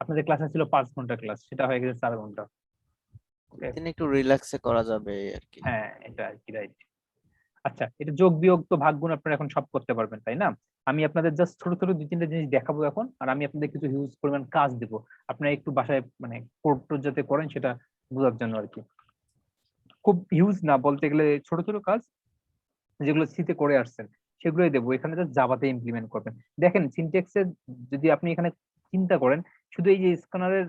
আপনাদের ক্লাসে ছিল 5 ঘন্টা ক্লাস, সেটা হয়ে গেছে 4 ঘন্টা। ওকে, দিন একটু রিল্যাক্সে করা যাবে এই আর কি। হ্যাঁ এটা আর কি, রাইট। আচ্ছা, এটা যোগ বিয়োগ তো ভাগ গুণ আপনারা এখন সব করতে পারবেন, তাই না? আমি আপনাদের জাস্ট ছোট ছোট 2-3টা জিনিস দেখাবো এখন, আর আমি আপনাদের কিছু হিউজ পরিমাণ কাজ দেবো। আপনারা একটু বাসায় মানে কোড টোড যাতে করেন সেটা বোঝার জন্য আর কি। খুব হিউজ না, বলতে গেলে ছোট ছোট কাজ যেগুলো সিতে করে আসছেন সেগুলোই দেবো, এখানে জাস্ট জাভাতে ইমপ্লিমেন্ট করবেন। দেখেন সিনট্যাক্সের যদি আপনি এখানে চিন্তা করেন, শুধু এই যে স্ক্যানারের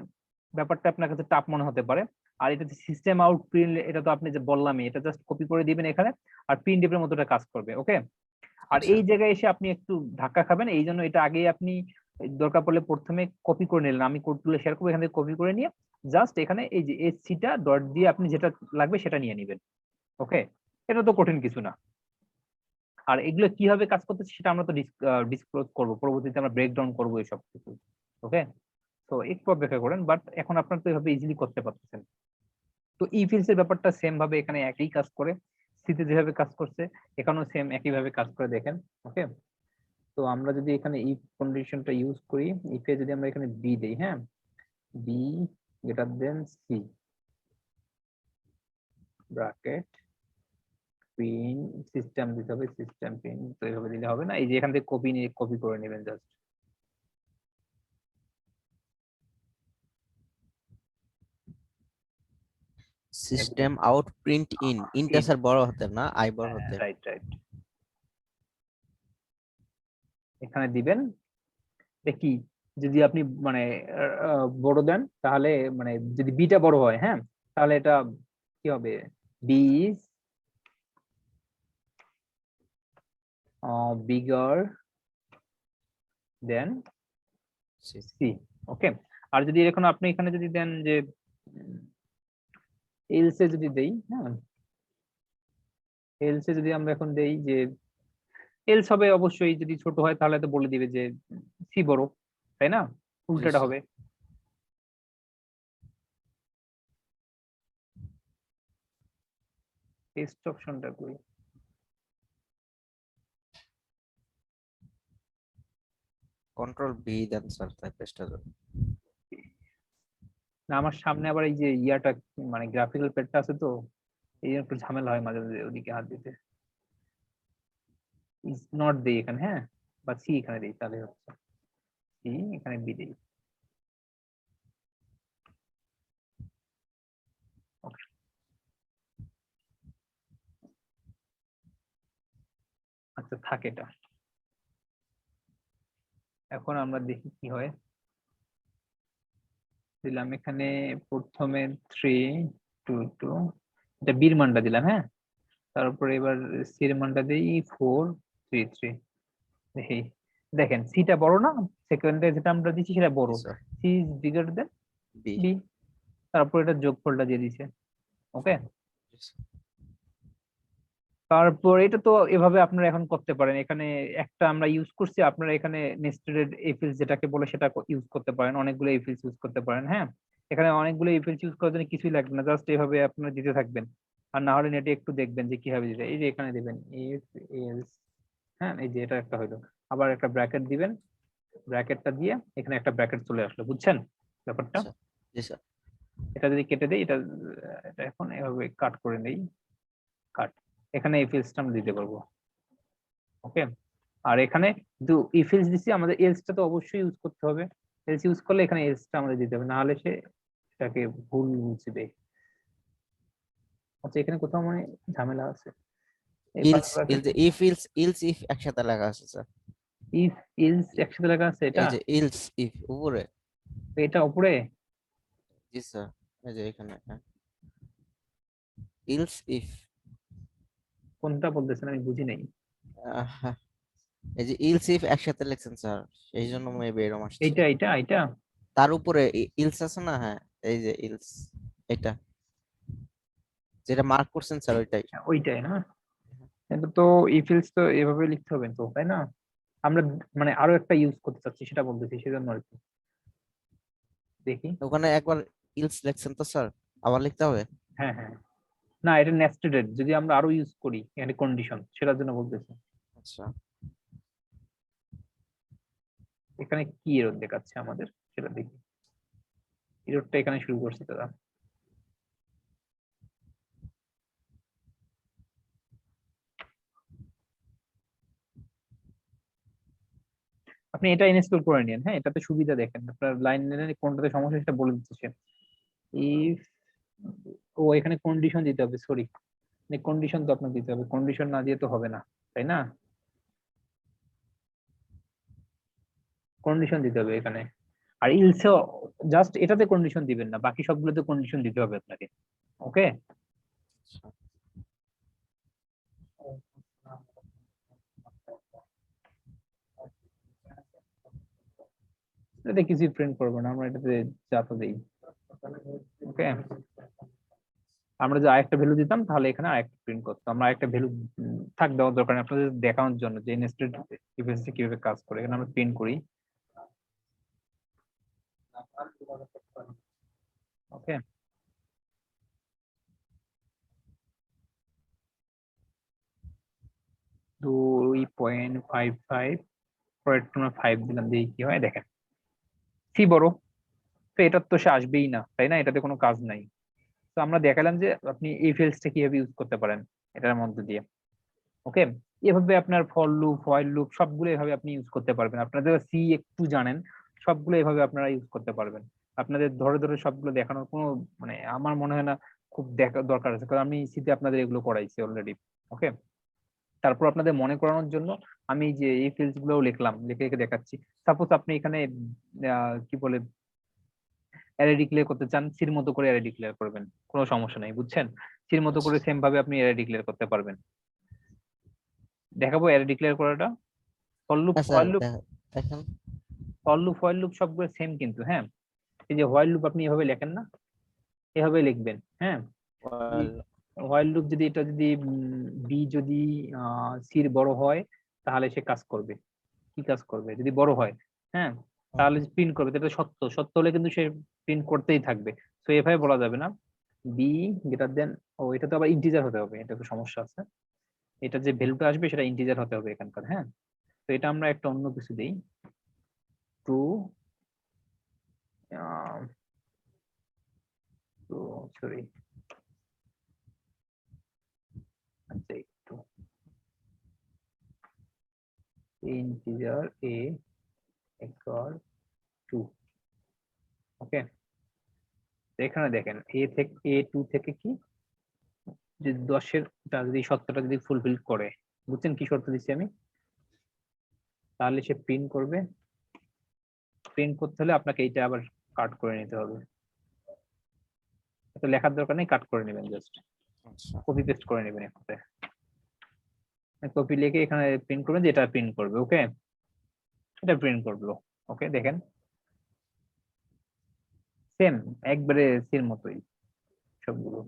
ব্যাপারটা আপনার কাছে টাফ মনে হতে পারে। আর এটা যে সিস্টেম আউট প্রিন্ট, এটা তো আপনি যে বললামই, এটা জাস্ট কপি করে দিবেন এখানে, আর প্রিন্ট এর মতো এটা কাজ করবে। ওকে, আর আচ্ছা এই জায়গায় এসে আপনি একটু ধাক্কা খাবেন, এই জন্য এটা আগেই আপনি দরকার পড়লে প্রথমে কপি করে নিলেন। আমি কোড তুলে শেয়ার করবো, এখান থেকে কপি করে নিয়ে জাস্ট এখানে এই যে এসসিটা ডট দিয়ে আপনি যেটা লাগবে সেটা নিয়ে নেবেন। ওকে, এটা তো কঠিন কিছু না। আর এগুলো কিভাবে কাজ করতেছে সেটা আমরা তো ডিসক্লোজ করবো পরবর্তীতে, আমরা ব্রেকডাউন করবো এইসব কিছু। ওকে, তো একটু অপেক্ষা করেন, বাট এখন আপনারা তো এভাবে ইজিলি করতে পারতেছেন। তো ই ফিল্ডস এর ব্যাপারটা সেম ভাবে এখানে একই কাজ করে, সিতে যেভাবে কাজ করছে এখানেও সেম একই ভাবে কাজ করে দেখেন। ওকে, তো আমরা যদি এখানে ইফ কন্ডিশনটা ইউজ করি, ইফে যদি আমরা এখানে বি দেই, হ্যাঁ, B greater than C bracket print system দিতে হবে, সিস্টেম প্রিন্ট, তো এইভাবে দিলে হবে না, এই যে এখান থেকে কপি করে নেবেন জাস্ট। সিস্টেম আউট প্রিন্ট ইনটা In. স্যার বড় হাতের না আই বড় হাতের। রাইট রাইট, এখানে দিবেন। কি যদি আপনি মানে বড় দেন তাহলে মানে যদি বিটা বড় হয়, হ্যাঁ, তাহলে এটা কি হবে, B is bigger than C. Okay, আর যদি এখন আপনি এখানে যদি দেন যে এলসে যদি দেই, হ্যাঁ, এলসে যদি আমরা এখন দেই যে এলস হবে অবশ্যই, যদি ছোট হয় তাহলে তো বলে দিবে যে সি বড়, তাই না, উল্টাটা স্যার। হবে। টেস্ট অপশনটা কই, কন্ট্রোল বি দেন স্যার তাই পেস্টটা দেন। না আমার সামনে আবার এই যে ইয়াটা মানে গ্রাফিক্যাল প্যাডটা আছে, তো এই জন্য একটু ঝামেলা হয় মাঝে মাঝে ওদিকে হাত দিতে। ইজ নট দেই এখানে, হ্যাঁ, বা সি এখানে দেই তাহলে হচ্ছে, সি এখানে বি দেই। ওকে, আচ্ছা থাকে এটা। এখন আমরা দেখি কি হয়, দিলাম এখানে প্রথমে 3 2 2, এটা বির মানটা দিলাম, হ্যাঁ, তারপরে এবার সির মানটা দিই 4 3 3। দেখি, দেখেন সিটা বড় না, সেকেন্ডে যেটা আমরা দিচ্ছি সেটা বড়, sir C is bigger than B. B, তারপর এটা যোগফলটা দিয়ে দিছে। ওকে, তারপর এটা তো এভাবে আপনারা এখন করতে পারেন, এখানে একটা আমরা ইউজ করছি, আপনারা এখানে নেস্টেড এফএলস যেটাকে বলে সেটা ইউজ করতে পারেন, অনেকগুলো এফএলস ইউজ করতে পারেন, হ্যাঁ, এখানে অনেকগুলো এফএলস ইউজ করার জন্য কিছুই লাগবে না, জাস্ট এভাবে আপনারা দিতে থাকবেন, আর না হলে নেটে একটু দেখবেন যে কিভাবে দিতে, এই যে এখানে দিবেন ইফ এলস, হ্যাঁ, এই যে এটা একটা হইলো, আবার একটা ব্র্যাকেট দিবেন, ব্র্যাকেটটা দিয়ে এখানে একটা ব্র্যাকেট চলে আসলো, বুঝছেন ব্যাপারটা। স্যার জি স্যার। এটা যদি কেটে দেই, এটা এটা এখন এভাবে কাট করে নেই, কাট, এখানে এফএলসটা আমরা দিতে পারবো। ওকে, আর এখানে কিন্তু ইফ এলস দিছি, আমাদের এলসটা তো অবশ্যই ইউজ করতে হবে, এলস ইউজ করলে এখানে এলসটা আমাদের দিতে হবে, না হলে সে এটাকে ভুল বুঝবে। আচ্ছা এখানে কোথাও মানে ঝামেলা আছে, এই ইলস ইলস ইফ একসাথে লেখা আছে স্যার। ইফ এলস একসাথে লেখা আছে, এটা এই যে ইলস ইফ উপরে। এটা উপরে, জি স্যার এই যে এখানে ইলস ইফ। কোনটা বলতেছেন আমি বুঝি নাই। এই যে ইলস ইফ একসাথে লিখছেন স্যার, এই জন্য মেবি এরকম আসছে। এইটা এইটা এইটা তার উপরে ইলস আছে না, হ্যাঁ এই যে ইলস, এটা যেটা মার্ক করছেন স্যার ওইটাই। ওইটাই না, কিন্তু তো ইফ এলস তো এভাবে লিখতে হবে তো, তাই না, আমরা মানে আরো একটা ইউজ করতে চাচ্ছি সেটা বলতেছি, সেজন্য আর কি। দেখি, ওখানে একবার ইলস লিখছেন তো স্যার, আবার লিখতে হবে? হ্যাঁ হ্যাঁ, না এটা নেস্টেড, যদি আমরা আরো ইউজ করি এখানে কন্ডিশন, সেটার জন্য বলতেছি। আচ্ছা এখানে কি এরর দেখাচ্ছে আমাদের সেটা দেখি, এররটা এখানে শুরু করছে দাদা। আপনি এটা ইনস্টল করে নিন, হ্যাঁ, এটাতে সুবিধা দেখেন, আপনার লাইন কোনটাতে সমস্যা সেটা বলে দিচ্ছে। ইফ, ও এখানে কন্ডিশন দিতে হবে, সরি, কন্ডিশন তো আপনার দিতে হবে, কন্ডিশন না দিয়ে তো হবে না, তাই না, কন্ডিশন দিতে হবে এখানে। আর ইলসে জাস্ট এটাতে কন্ডিশন দিবেন না, বাকি সবগুলোতে কন্ডিশন দিতে হবে আপনাকে। ওকে, এটাতে কিছুই প্রিন্ট করবো না আমরা, এটাতে যা তো দেই। ওকে, আমরা যে আরেকটা ভ্যালু দিতাম তাহলে এখানে আরেকটা প্রিন্ট করতো, আমরা আরেকটা ভ্যালু থাক দেওয়ার দরকার নেই, আপনাদের দেখানোর জন্য যে নেস্টেড ইফএলসে কিভাবে কাজ করে, এখানে আমরা প্রিন্ট করি। ওকে, 2.55, পরের আমরা 5 দিলাম, দিয়ে কি হয় দেখেন, সি বড়, তো এটার তো সে আসবেই না, তাই না, এটাতে কোনো কাজ নাই। তো আমরা দেখালাম যে আপনি এই ফিল্ডসটা কিভাবে ইউজ করতে পারেন। এটার মধ্যে দিয়ে। ওকে, এভাবে আপনার ফর লুপ, হোয়াইল লুপ সবগুলো এভাবে আপনি ইউজ করতে পারবেন। আপনারা যারা সি একটু জানেন সবগুলো এভাবে আপনারা ইউজ করতে পারবেন। আপনাদের ধরে ধরে সবগুলো দেখানোর কোনো মানে আমার মনে হয় না খুব দেখা দরকার আছে, কারণ আমি সিতে আপনাদের এগুলো করাইছি অলরেডি। ওকে, তারপর আপনাদের মনে করানোর জন্য আমি যে এই ফিল্ডস গুলো লিখলাম, লিখে লিখে দেখাচ্ছি। সাপোজ আপনি এখানে কি বলে অ্যারে ডিক্লেয়ার করতে চান, সির মতো করে অ্যারে ডিক্লেয়ার করবেন, কোনো সমস্যা নেই, বুঝছেন? সির মতো করে সেম ভাবে আপনি অ্যারে ডিক্লেয়ার করতে পারবেন। দেখাবো অ্যারে ডিক্লেয়ার করাটা। ফর লুপ, হ্যাঁ স্যার হোয়াইল লুপ, দেখেন। ফর লুপ, হোয়াইল লুপ সবগুলো সেম কিন্তু। হ্যাঁ, এই যে হোয়াইল লুপ আপনি এভাবে লেখেন না, এভাবে লিখবেন। হ্যাঁ, হোয়াইল লুপ যদি এটা যদি বি যদি সির বড় হয় তাহলে সে কাজ করবে। কি কাজ করবে? যদি বড় হয়, হ্যাঁ, তাহলে প্রিন্ট করবে। এটা সত্য, সত্য হলে কিন্তু সে প্রিন্ট করতেই থাকবে। তো এভাবে বলা যাবে না বি গ্রেটার দেন, ও এটা তো আবার ইন্টিজার হতে হবে, এটা তো সমস্যা আছে। এটা যে ভ্যালুটা আসবে সেটা ইন্টিজার হতে হবে এখানকার। হ্যাঁ, তো এটা আমরা একটা অন্য কিছু দিই, টু টু সরি, আচ্ছা একটু ইন্টিজার এ ইকুয়াল টু। ওকে, এখানে দেখেন এ টু থেকে কি যে 10-এর যদি সত্যটা যদি ফুলফিল করে, বুঝছেন কি শর্ত দিচ্ছি আমি? তাহলে সে প্রিন্ট করবে। প্রিন্ট করতে হলে আপনাকে এইটা আবার কাট করে নিতে হবে। তো লেখার দরকার নেই, কাট করে নেবেন, জাস্ট আচ্ছা কপি পেস্ট করে নেবেন একসাথে। কপি লিখে এখানে প্রিন্ট করবেন যে এটা প্রিন্ট করবে। ওকে, এটা প্রিন্ট করলো। ওকে, দেখেন সেম একবারে সির মতোই সবগুলো।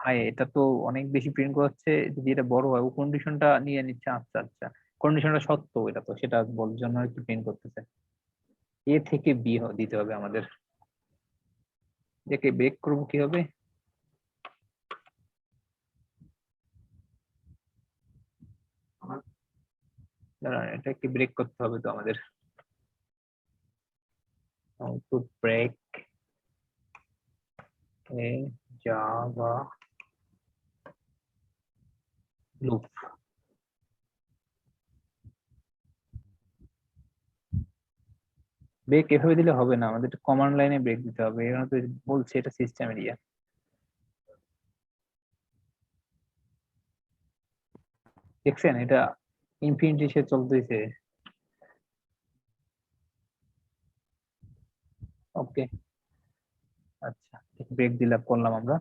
হাই, এটা তো অনেক বেশি প্রিন্ট করাচ্ছে। যদি এটা বড় হয়, ও কন্ডিশনটা নিয়ে নিচ্ছে। আচ্ছা আচ্ছা, কন্ডিশনটা সত্য, এটা তো সেটা বলার জন্য একটু প্রিন্ট করতেছে। এ থেকে বি দিতে হবে আমাদের। একে ব্রেক করবো কি হবে? দাঁড়ান, এটাকে ব্রেক করতে হবে তো আমাদের। আউটপুট ব্রেক এ জাভা লুপ। ব্রেক এভাবে দিলে হবে না, আমাদের কমান্ড লাইনে ব্রেক দিতে হবে। এখানে তো বলছে এটা সিস্টেম এরিয়া। দেখছেন এটা ইনফিনিটি সে চলতেছে। ওকে, আচ্ছা, ব্রেক দিলাম, করলাম আমরা।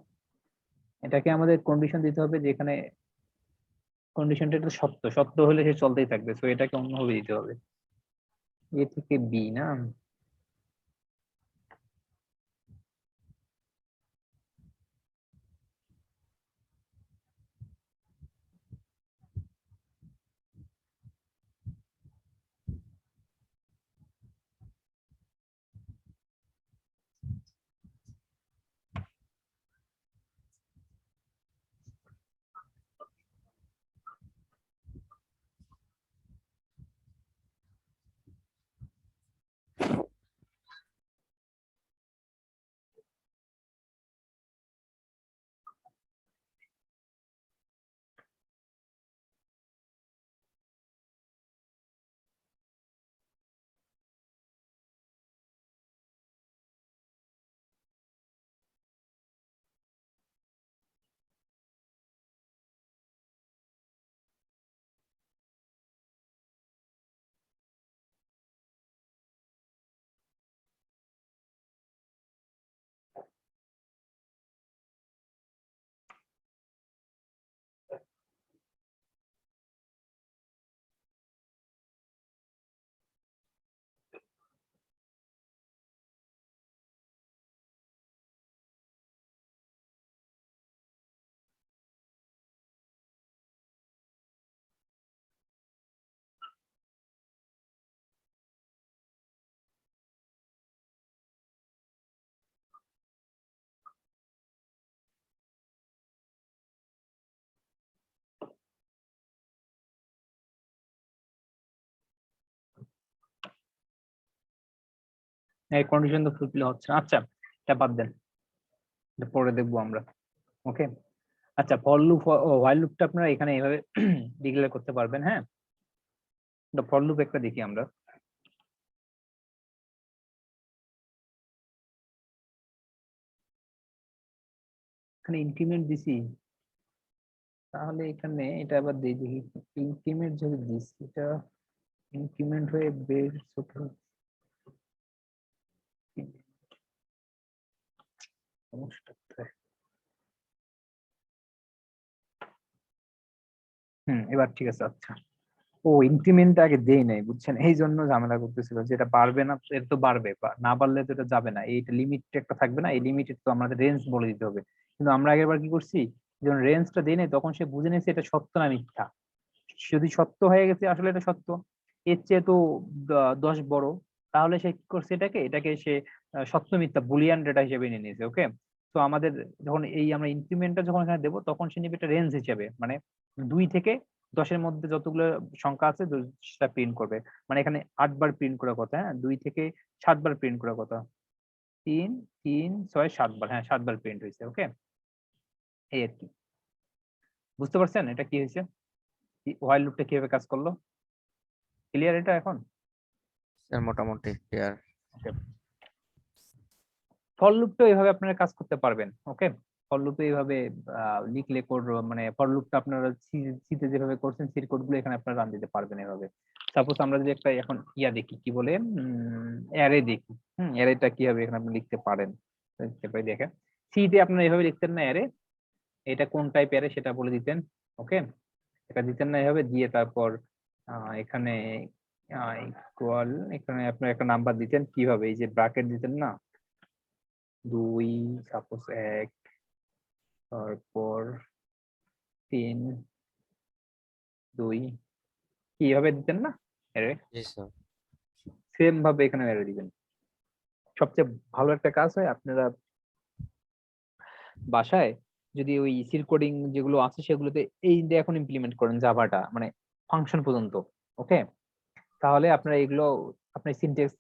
এটাকে আমাদের কন্ডিশন দিতে হবে, যেখানে কন্ডিশনটা এটা সত্য, সত্য হলে সে চলতেই থাকবে। তো এটাকে অন্যভাবে দিতে হবে, এ থেকে বি না। এই কন্ডিশন তো ফুলফিল হচ্ছে না। আচ্ছা এটা বাদ দেন, এটা পরে দেখবো আমরা। ওকে, আচ্ছা ফর লুপ ও হোয়াইল লুপটা আপনারা এখানে এইভাবে ডিক্লেয়ার করতে পারবেন। হ্যাঁ, ফর লুপ একটা দেখি আমরা। এখানে ইনক্রিমেন্ট দিছি, তাহলে এখানে এটা আবার দিয়ে দেখি। ইনক্রিমেন্ট যদি দিছি, এটা ইনক্রিমেন্ট হয়ে বের ছোট সমস্যা কোথায়? এবার ঠিক আছে। আচ্ছা, ও ইনক্রিমেন্ট আগে দেই নাই বুঝছেন, এই জন্য ঝামেলা করতেছিল, যেটা বাড়বে না এটা তো বাড়বে, না বাড়লে তো এটা যাবে না, এইটা লিমিট একটা থাকবে না, এই লিমিটেড তো আমাদের রেঞ্জ বলে দিতে হবে। কিন্তু আমরা আগেরবার কি করছি, যখন রেঞ্জটা দেই নাই তখন সে বুঝে নিয়েছে এটা সত্য না মিথ্যা। যদি সত্য হয়ে গেছে আসলে এটা সত্য, এর চেয়ে তো 10 বড়, তাহলে সে কি করছে, এটাকে এটাকে সে সত্য মিথ্যা বুলিয়ান ডেটা হিসেবে নিয়ে নিয়েছে। ওকে, তো আমাদের যখন এই আমরা ইনক্রিমেন্টটা যখন এখানে দেবো তখন সে নিবে এটা রেঞ্জ হিসেবে, মানে 2 থেকে 10-এর মধ্যে যতগুলো সংখ্যা আছে সেটা প্রিন্ট করবে। মানে এখানে 8 বার প্রিন্ট করার কথা, হ্যাঁ 2 থেকে 7 বার প্রিন্ট করার কথা, 3 3 6 7 বার, হ্যাঁ 7 বার প্রিন্ট হয়েছে। ওকে, এই আর কি, বুঝতে পারছেন এটা কি হয়েছে, হোয়াইল লুপটা কিভাবে কাজ করলো? ক্লিয়ার এটা এখন? স্যার মোটামুটি ক্লিয়ার। ফর লুপটা এইভাবে আপনারা কাজ করতে পারবেন। ওকে, ফর লুপে এইভাবে লিখলে কোড, মানে ফর লুপটা আপনারা সিতে যেভাবে করছেন সির কোড গুলো এখানে আপনারা রান দিতে পারবেন এভাবে। সাপোজ আমরা যদি একটা এখন ইয়া দেখি, কি বলে অ্যারে দেখি, অ্যারেটা কিভাবে এখানে আপনি লিখতে পারেন দেখতে পাই। দেখেন সিতে আপনারা এইভাবে লিখতেন না অ্যারে, এটা কোন টাইপ অ্যারে সেটা বলে দিতেন। ওকে, এটা দিতেন না এভাবে দিয়ে, তারপর এখানে ইকুয়াল, এখানে আপনার একটা নাম্বার দিতেন কিভাবে, এই যে ব্র্যাকেট দিতেন না, 2 সাপোজ 1, তারপর 3 2, কিভাবে দিতেন না এরে, জি স্যার। সেম ভাবে এখানে এরে দিবেন। সবচেয়ে ভালো একটা কাজ হয় আপনারা বাসায় যদি ওই সির কোডিং যেগুলো আছে সেগুলোতে এই দিয়ে এখন ইমপ্লিমেন্ট করেন জাভাটা, মানে ফাংশন পর্যন্ত। ওকে, তাহলে আপনারা এগুলো আপনার সিনট্যাক্স,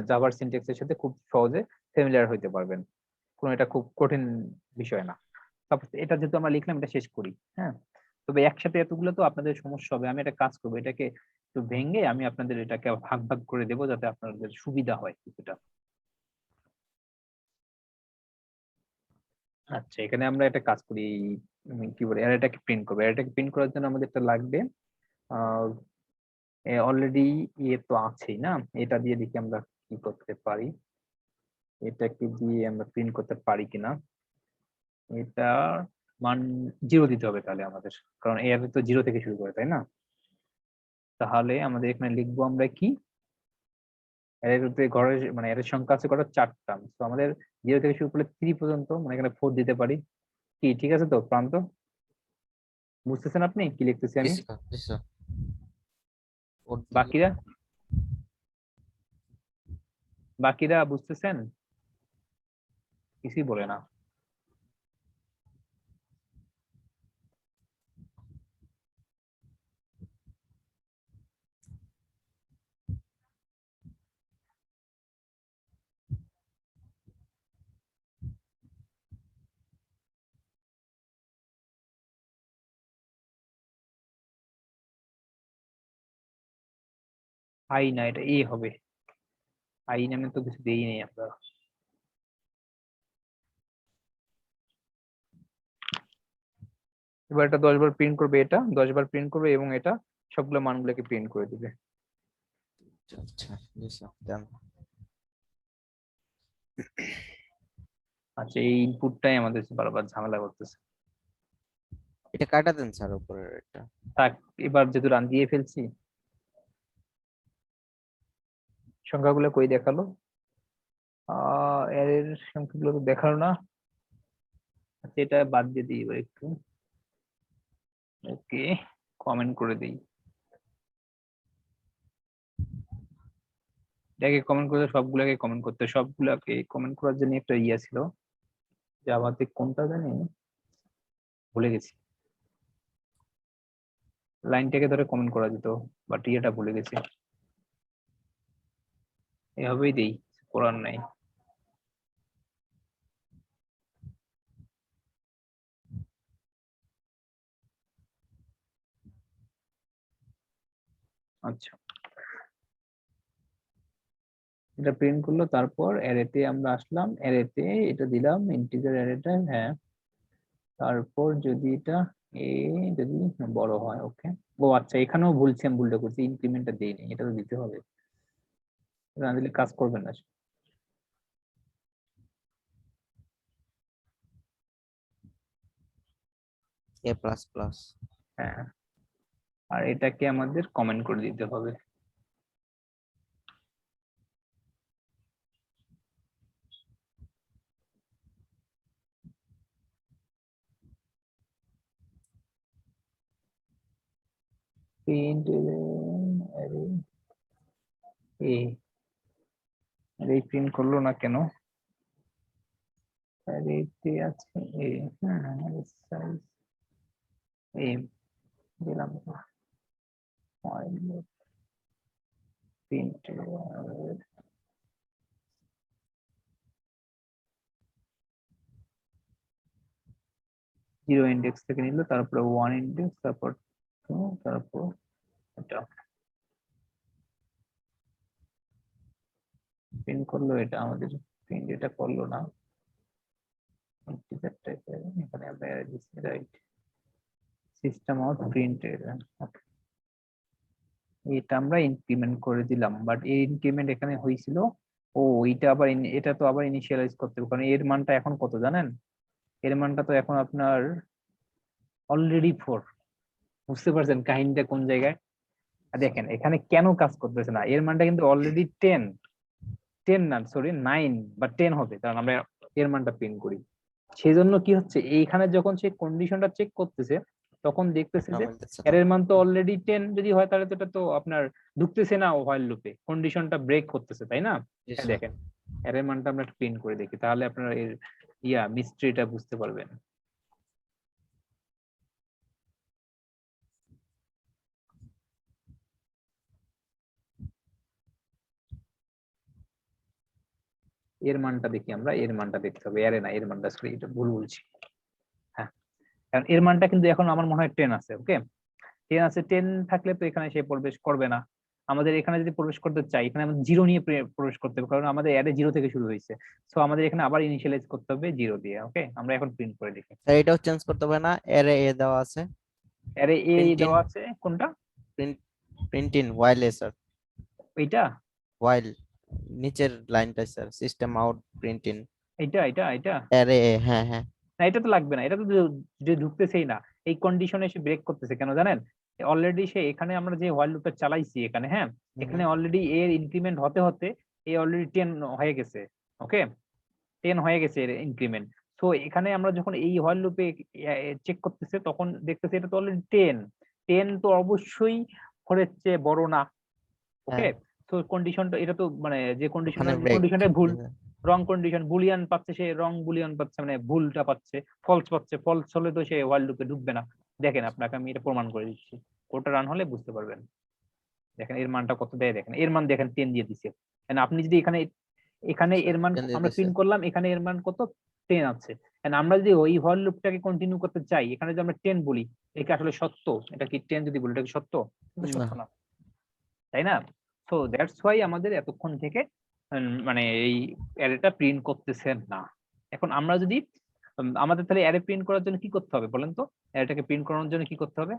জাভার সিনট্যাক্সের সাথে খুব সহজে ফ্যামিলিয়ার হইতে পারবেন। কোনো এটা খুব কঠিন বিষয় না। তারপর এটা যেহেতু আমরা লিখলাম এটা শেষ করি। হ্যাঁ, তবে একসাথে এতগুলো তো আপনাদের সমস্যা হবে, আমি একটা কাজ করবো, এটাকে একটু ভেঙে আমি আপনাদের এটাকে ভাগ ভাগ করে দেবো যাতে আপনাদের সুবিধা হয় কিছুটা। আচ্ছা, এখানে আমরা একটা কাজ করি, কি বলে এটাকে প্রিন্ট করবো। এটাকে প্রিন্ট করার জন্য আমাদের একটা লাগবে, আহ অলরেডি ইয়ে তো আছেই না, এটা দিয়ে দেখি আমরা কি করতে পারি, এটাকে দিয়ে আমরা প্রিন্ট করতে পারি কিনা। এটা মান 0 দিতে হবে তাহলে আমাদের, কারণ এর তো 0 থেকে শুরু করে, তাই না? তাহলে আমাদের এখানে লিখবো আমরা কি, এর ঘরের মানে এর সংখ্যা আছে কটা, 4টা। তো আমাদের 0 থেকে শুরু করলে 3 পর্যন্ত, মানে এখানে 4 দিতে পারি। কি ঠিক আছে তো প্রান্ত? বুঝতেছেন আপনি কি লিখতেছি জি আমি? স্যার, জি স্যার। বাকিরা বাকিরা বুঝতেছেন? কিছুই বলে না। আই না, এটা এ হবে। আই নামে তো কিছু দেই নেই আমরা। এবার এটা 10 বার প্রিন্ট করবে, এটা 10 বার প্রিন্ট করবে এবং এটা সবগুলো মানগুলোকে প্রিন্ট করে দিবে। আচ্ছা আচ্ছা, জি স্যার দেন। আচ্ছা, এই ইনপুটটাই আমাদের বারবার ঝামেলা করতেছে। এটা কাটা দেন স্যার উপরের এটা। থাক, এবার যেহেতু রান দিয়ে ফেলছি, সংখ্যাগুলো কই দেখালো, এর সংখ্যাগুলো তো দেখালো না। আচ্ছা, এটা বাদ দিয়ে দিই এবার একটু। ওকে, কমেন্ট করে দিই, এটাকে কমেন্ট করতে, সবগুলাকে কমেন্ট করতে, সবগুলাকে কমেন্ট করার জন্য একটা ইয়ে ছিল, জাভাতে কোনটা জানি ভুলে গেছি, লাইনটাকে ধরে কমেন্ট করা যেত, বাট ইয়েটা ভুলে গেছি। এভাবেই দেই করার নাই। আচ্ছা, এটা প্রিন্ট করলো, তারপর অ্যারেতে আমরা আসলাম, অ্যারেতে এটা দিলাম ইন্টিজার অ্যারেটা, হ্যাঁ। তারপর যদি এটা এ যদি বড় হয়, ওকে। ও আচ্ছা, এখানেও ভুলছি, আমি ভুলটা করছি, ইনক্রিমেন্টটা দেইনি, এটা তো দিতে হবে, না দিলে কাজ করবে না। এ প্লাস প্লাস। হ্যাঁ, আর এটাকে আমাদের কমেন্ট করে দিতে হবে। প্রিন্ট অ্যারে এ, আরে প্রিন্ট করলো না কেন? অ্যারেতে আছে এ, হ্যাঁ, সাইজ এ দিলাম, প্রিন্ট জিরো ইন্ডেক্স থেকে নিল, তারপরে 1 ইন্ডেক্স, তারপর 2, তারপর এটা প্রিন্ট করলো, এটা আমাদের প্রিন্ট এটা করলো না, ইন্টিজার টাইপের, এখানে আমরা দিচ্ছি right system out print error, এটা আমরা ইনক্রিমেন্ট করে দিলাম, বাট এই ইনক্রিমেন্ট এখানে হয়েছিল, ও এটা আবার এটা তো আবার ইনিশিয়ালাইজ করতে হবে, কারণ এর মানটা এখন কত জানেন? এর মানটা তো এখন আপনার অলরেডি 4। বুঝতে পারছেন কাহিনীটা কোন জায়গায়? দেখেন এখানে কেন কাজ করতেছে না, এর মানটা কিন্তু অলরেডি 10 না সরি 9 বা 10 হবে, কারণ আমরা এর মানটা প্রিন্ট করি। সেই জন্য কি হচ্ছে, এইখানে যখন সে কন্ডিশনটা চেক করতেছে, তখন দেখতেছে যে এর মান তো অলরেডি 10 যদি হয়, তাহলে তো এটা তো আপনার ঢুকতেছে না হোয়াইল লুপে, কন্ডিশনটা ব্রেক করতেছে, তাই না? দেখেন এর মানটা আমরা প্রিন্ট করে দেখি, তাহলে আপনারা এর মিস্ট্রিটা বুঝতে পারবেন। এর মানটা দেখি আমরা, এর মানটা দেখতে হবে, এর না, এর মানটা সরি, এটা ভুল বলছি। হ্যাঁ, কারণ এর মানটা কিন্তু এখন আমার মনে হয় 10 আছে, ওকে। 10 আছে, 10 থাকলে তো এখানে সে প্রবেশ করবে না। আমাদের এখানে যদি প্রবেশ করতে চাই, এখানে আমাদের 0 নিয়ে প্রবেশ করতে হবে, কারণ আমাদের অ্যারে 0 থেকে শুরু হয়েছে। সো আমাদের এখানে আবার ইনিশিয়ালাইজ করতে হবে 0 দিয়ে, ওকে। আমরা এখন প্রিন্ট করে দেখি। স্যার এটাও চেঞ্জ করতে হবে না, এর এ দেওয়া আছে, অ্যারে এ Print in. দেওয়া আছে কোনটা? Print in while A sir, এইটা ওয়াইল নিচের লাইনটা sir, system out print in এইটা এইটা এইটা এর এ, হ্যাঁ হ্যাঁ। না, এটা তো লাগবে না, এটা তো যে ঢুকতেছেই না, এই কন্ডিশনে এসে ব্রেক করতেছে কেন জানেন? অলরেডি সে এখানে আমরা যে হোয়াইল লুপটা চালাইছি এখানে, হ্যাঁ, এখানে অলরেডি এর ইনক্রিমেন্ট হতে হতে এ অলরেডি 10 হয়ে গেছে, ওকে। 10 হয়ে গেছে এর ইনক্রিমেন্ট। সো এখানে আমরা যখন এই হোয়াইল লুপে চেক করতেছে, তখন দেখতেছে এটা তো অলরেডি 10 তো অবশ্যই 4 এর চেয়ে বড় না, ওকে। তো কন্ডিশনটা এটা তো মানে যে কন্ডিশনটা ভুল, রং কন্ডিশন, বুলিয়ান পাচ্ছে সে, রং বুলিয়ান পাচ্ছে, মানে ভুলটা পাচ্ছে, ফলস পাচ্ছে, ফলস হলে তো সে হোয়াইল লুপে ঢুকবে না। দেখেন আপনাকে আমি এটা প্রমাণ করে দিচ্ছি, কোডটা রান হলে বুঝতে পারবেন। দেখেন এর মানটা কত দেয়, দেখেন এর মান দেখেন 10 দিয়ে দিছে। And আপনি যদি এখানে এখানে এর মান 10 দিয়ে আমরা দিছে। প্রিন্ট করলাম, এখানে এর মান কত? 10 আছে। And আমরা যদি ওই হোয়াইল লুপটাকে কন্টিনিউ করতে চাই, এখানে যদি আমরা 10 বলি, এটা আসলে সত্য? এটা কি 10 যদি বলি, এটা কি সত্য? কিন্তু সত্য না, তাই না? সো দ্যাটস ওয়াই আমাদের এতক্ষণ থেকে মানে এই অ্যারেটা প্রিন্ট করতেছে না। এখন আমরা যদি আমাদের তাহলে অ্যারে প্রিন্ট করার জন্য কি করতে হবে বলেন তো? অ্যারেটাকে প্রিন্ট করানোর জন্য কি করতে হবে?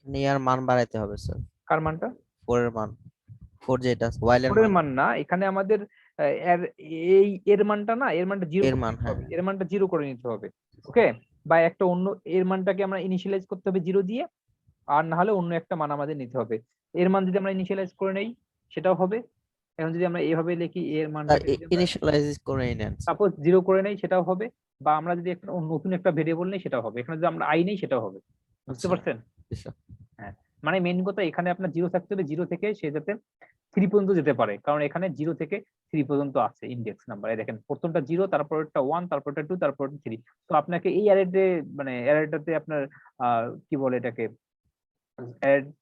নিয়ার মান বাড়াইতে হবে স্যার, কার মানটা? 4 এর মান, 4 যেটা ওয়াইল এর 4 এর মান, মান না, এখানে আমাদের এই এর মানটা না, এর মানটা 0 এর করে মান, নিতে হ্যাঁ হবে, এর মানটা 0 করে নিতে হবে, ওকে। বা একটা অন্য এর মানটাকে আমরা ইনিশিয়ালাইজ করতে হবে 0 দিয়ে, আর না হলে অন্য একটা মান আমাদের নিতে হবে। এর মান যদি আমরা ইনিশিয়ালাইজ করে নেই সেটাও হবে। এখন যদি আমরা এইভাবে লিখি, এর মানটাকে যদি আমরা ইনিশিয়ালাইজ করে নেন স্যার। সাপোজ 0 করে নেই, সেটাও হবে। বা আমরা যদি একটা নতুন একটা ভেরিয়েবল নেই, সেটাও হবে। এখানে যদি আমরা আই নেই, সেটাও হবে। বুঝতে আচ্ছা, পারছেন? জি স্যার। হ্যাঁ, মানে মেইন কথা এখানে আপনার 0 থাকতে হবে, 0 থেকে সে যাতে 3 পর্যন্ত যেতে পারে, কারণ এখানে 0 থেকে 3 পর্যন্ত আছে ইন্ডেক্স নাম্বার। দেখেন প্রথমটা 0, তারপরটা 1, তারপরটা 2, তারপরটা 3। তো আপনাকে এই অ্যারেতে মানে অ্যারেটাতে আপনার কি বলে এটাকে,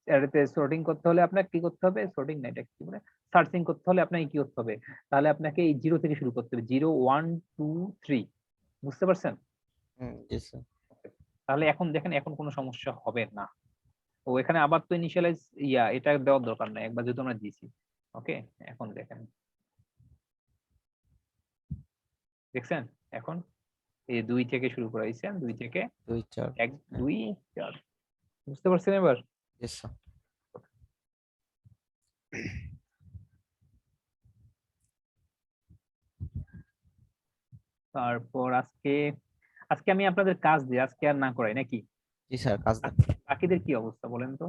অ্যারেতে সর্টিং করতে হলে আপনাকে কি করতে হবে? সর্টিং না, এটা কি বলে, সার্চিং করতে হলে আপনাকে কি করতে হবে, তাহলে আপনাকে এই 0 থেকে শুরু করতে হবে, 0 1 2 3, বুঝতে পারছেন? জি স্যার। তাহলে এখন দেখেন এখন কোনো সমস্যা হবে না। ও এখানে আবার তো ইনিশিয়ালাইজ এটা দেওয়ার দরকার নাই, একবার যেহেতু আমরা দিয়েছি। ওকে, এখন দেখেন, দেখছেন এখন এই 2 থেকে শুরু করা হয়েছে, 2 থেকে 2 4 1 2 4, বুঝতে পারছেন এবার? জি স্যার। তারপর আজকে আজকে আমি আপনাদের কাজ দিই, আজকে আর না করাই নাকি? জি স্যার, কাজ দেন। বাকিদের কি অবস্থা বলেন তো,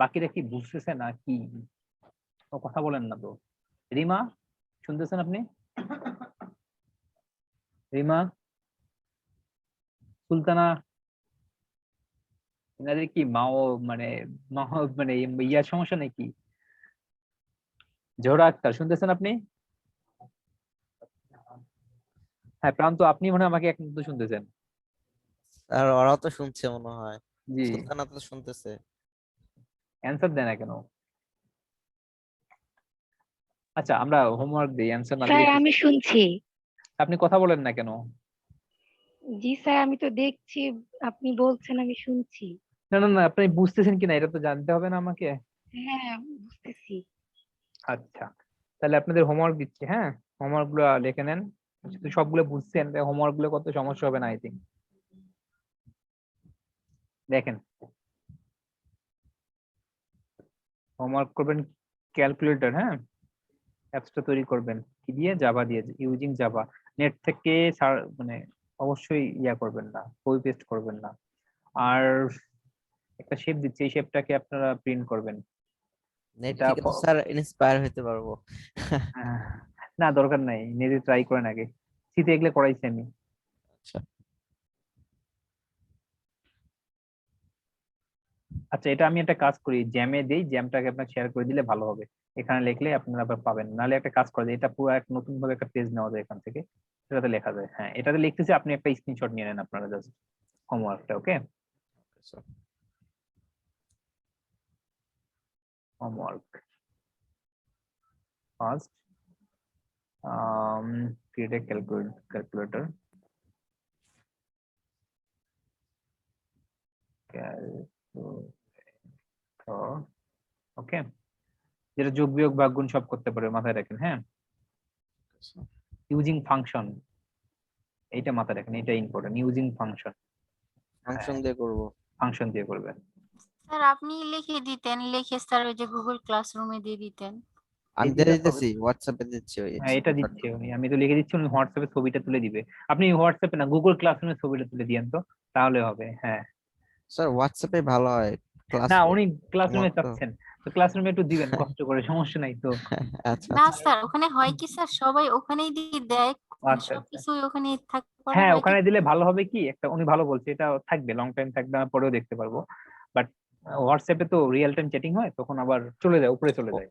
বাকিরা কি বুঝতেছে না কি? ও কথা বলেন না তো। রিমা, শুনতেছেন আপনি? রিমা, সুলতানা, এনাদের কি মাও মানে মানে ইয়ার সমস্যা নাকি? জোহরা আক্তার, শুনতেছেন আপনি? হ্যাঁ প্রান্ত, আপনি মনে হয় আমাকে একমাত্র শুনতেছেন। আর ওরাও তো শুনছে মনে হয়, জি, সুলতানা তো শুনতেছে। অ্যান্সার দেয় না কেন? আচ্ছা আমরা হোমওয়ার্ক দিই, অ্যান্সার না স্যার দিলে আমি শুনছি। আপনি কথা বলেন না কেন? জি স্যার, আমি তো দেখছি আপনি বলছেন, আমি শুনছি। না না না, আপনি বুঝতেছেন কিনা এটা তো জানতে হবে না আমাকে। হ্যাঁ, বুঝতেছি। আচ্ছা, তাহলে আপনাদের হোমওয়ার্ক দিচ্ছি, হ্যাঁ? হোমওয়ার্ক গুলো লিখে নেন, যেহেতু সবগুলো বুঝছেন হোমওয়ার্ক গুলো কত সমস্যা হবে না আই থিঙ্ক। দেখেন, হোমওয়ার্ক করবেন ক্যালকুলেটর, হ্যাঁ, অ্যাপসটা তৈরি করবেন কি দিয়ে? জাভা দিয়ে, ইউজিং জাভা। নেট থেকে মানে অবশ্যই করবেন না, কপি পেস্ট করবেন না। আর একটা শেপ দিচ্ছি, এই শেপটাকে আপনারা প্রিন্ট করবেন। নেট এটা থেকে তো স্যার ইন্সপায়ার হইতে পারবো। আহ, না দরকার নাই, নিজে ট্রাই করেন আগে, শীতে এগুলো করাইছি আমি। আচ্ছা আচ্ছা, এটা আমি একটা কাজ করি, জ্যামে দেই, জ্যামটাকে আপনার শেয়ার করে দিলে ভালো হবে। এখানে লিখলে আপনারা আবার পাবেন, নাহলে একটা কাজ করা যায়, এটা পুরো এক নতুন ভাবে একটা পেজ নেওয়া যায় এখান থেকে, সেটাতে লেখা যায়। হ্যাঁ, এটাতে লিখতেছি, আপনি একটা স্ক্রিনশট নিয়ে নেন আপনারা জাস্ট হোমওয়ার্কটা। Okay, sir. Homework first, create a calculator, okay, যেটা যোগ বিয়োগ ভাগ গুণ সব করতে পারবে, মাথায় রাখেন। হ্যাঁ, ইউজিং ফাংশন, এইটা মাথায় রাখেন, এটা ইম্পর্টেন্ট, ইউজিং ফাংশন। ফাংশন দিয়ে করব। ফাংশন দিয়ে করবেন। স্যার আপনি লিখে দিতেন, লিখে স্যার ওই যে গুগল ক্লাসরুমে দিয়ে দিতেন। আমি এই দিয়ে দিলে হবে। দিতেছি, হোয়াটসঅ্যাপে দিচ্ছি ওই হ্যাঁ, এটা দিচ্ছে স্ক্রিনশটগুলো। উনি, আমি তো লিখে দিচ্ছি, উনি হোয়াটসঅ্যাপে ছবিটা তুলে দিবে। আপনি হোয়াটসঅ্যাপে না, গুগল ক্লাসরুমে ছবিটা তুলে দিয়েন তো, তাহলে হবে। হ্যাঁ, স্যার হোয়াটসঅ্যাপে ভালো হয়, ক্লাস না উনি ক্লাসরুমে তো। চাচ্ছেন, তো ক্লাসরুমে একটু দিবেন কষ্ট করে, সমস্যা নাই তো। আচ্ছা না আচ্ছা। স্যার, ওখানে হয় কি স্যার, সবাই ওখানেই দিয়ে দেয়, আচ্ছা আচ্ছা, সবকিছু ওখানে থাকতে পারে, হ্যাঁ হয় কি? ওখানে দিলে ভালো হবে কি, একটা উনি ভালো বলছে, এটা থাকবে, লং টাইম থাকবে, আমরা পরেও দেখতে পারবো। বাট হোয়াটসঅ্যাপে তো রিয়েল টাইম চ্যাটিং হয়, তখন আবার চলে যায়, উপরে চলে যায়।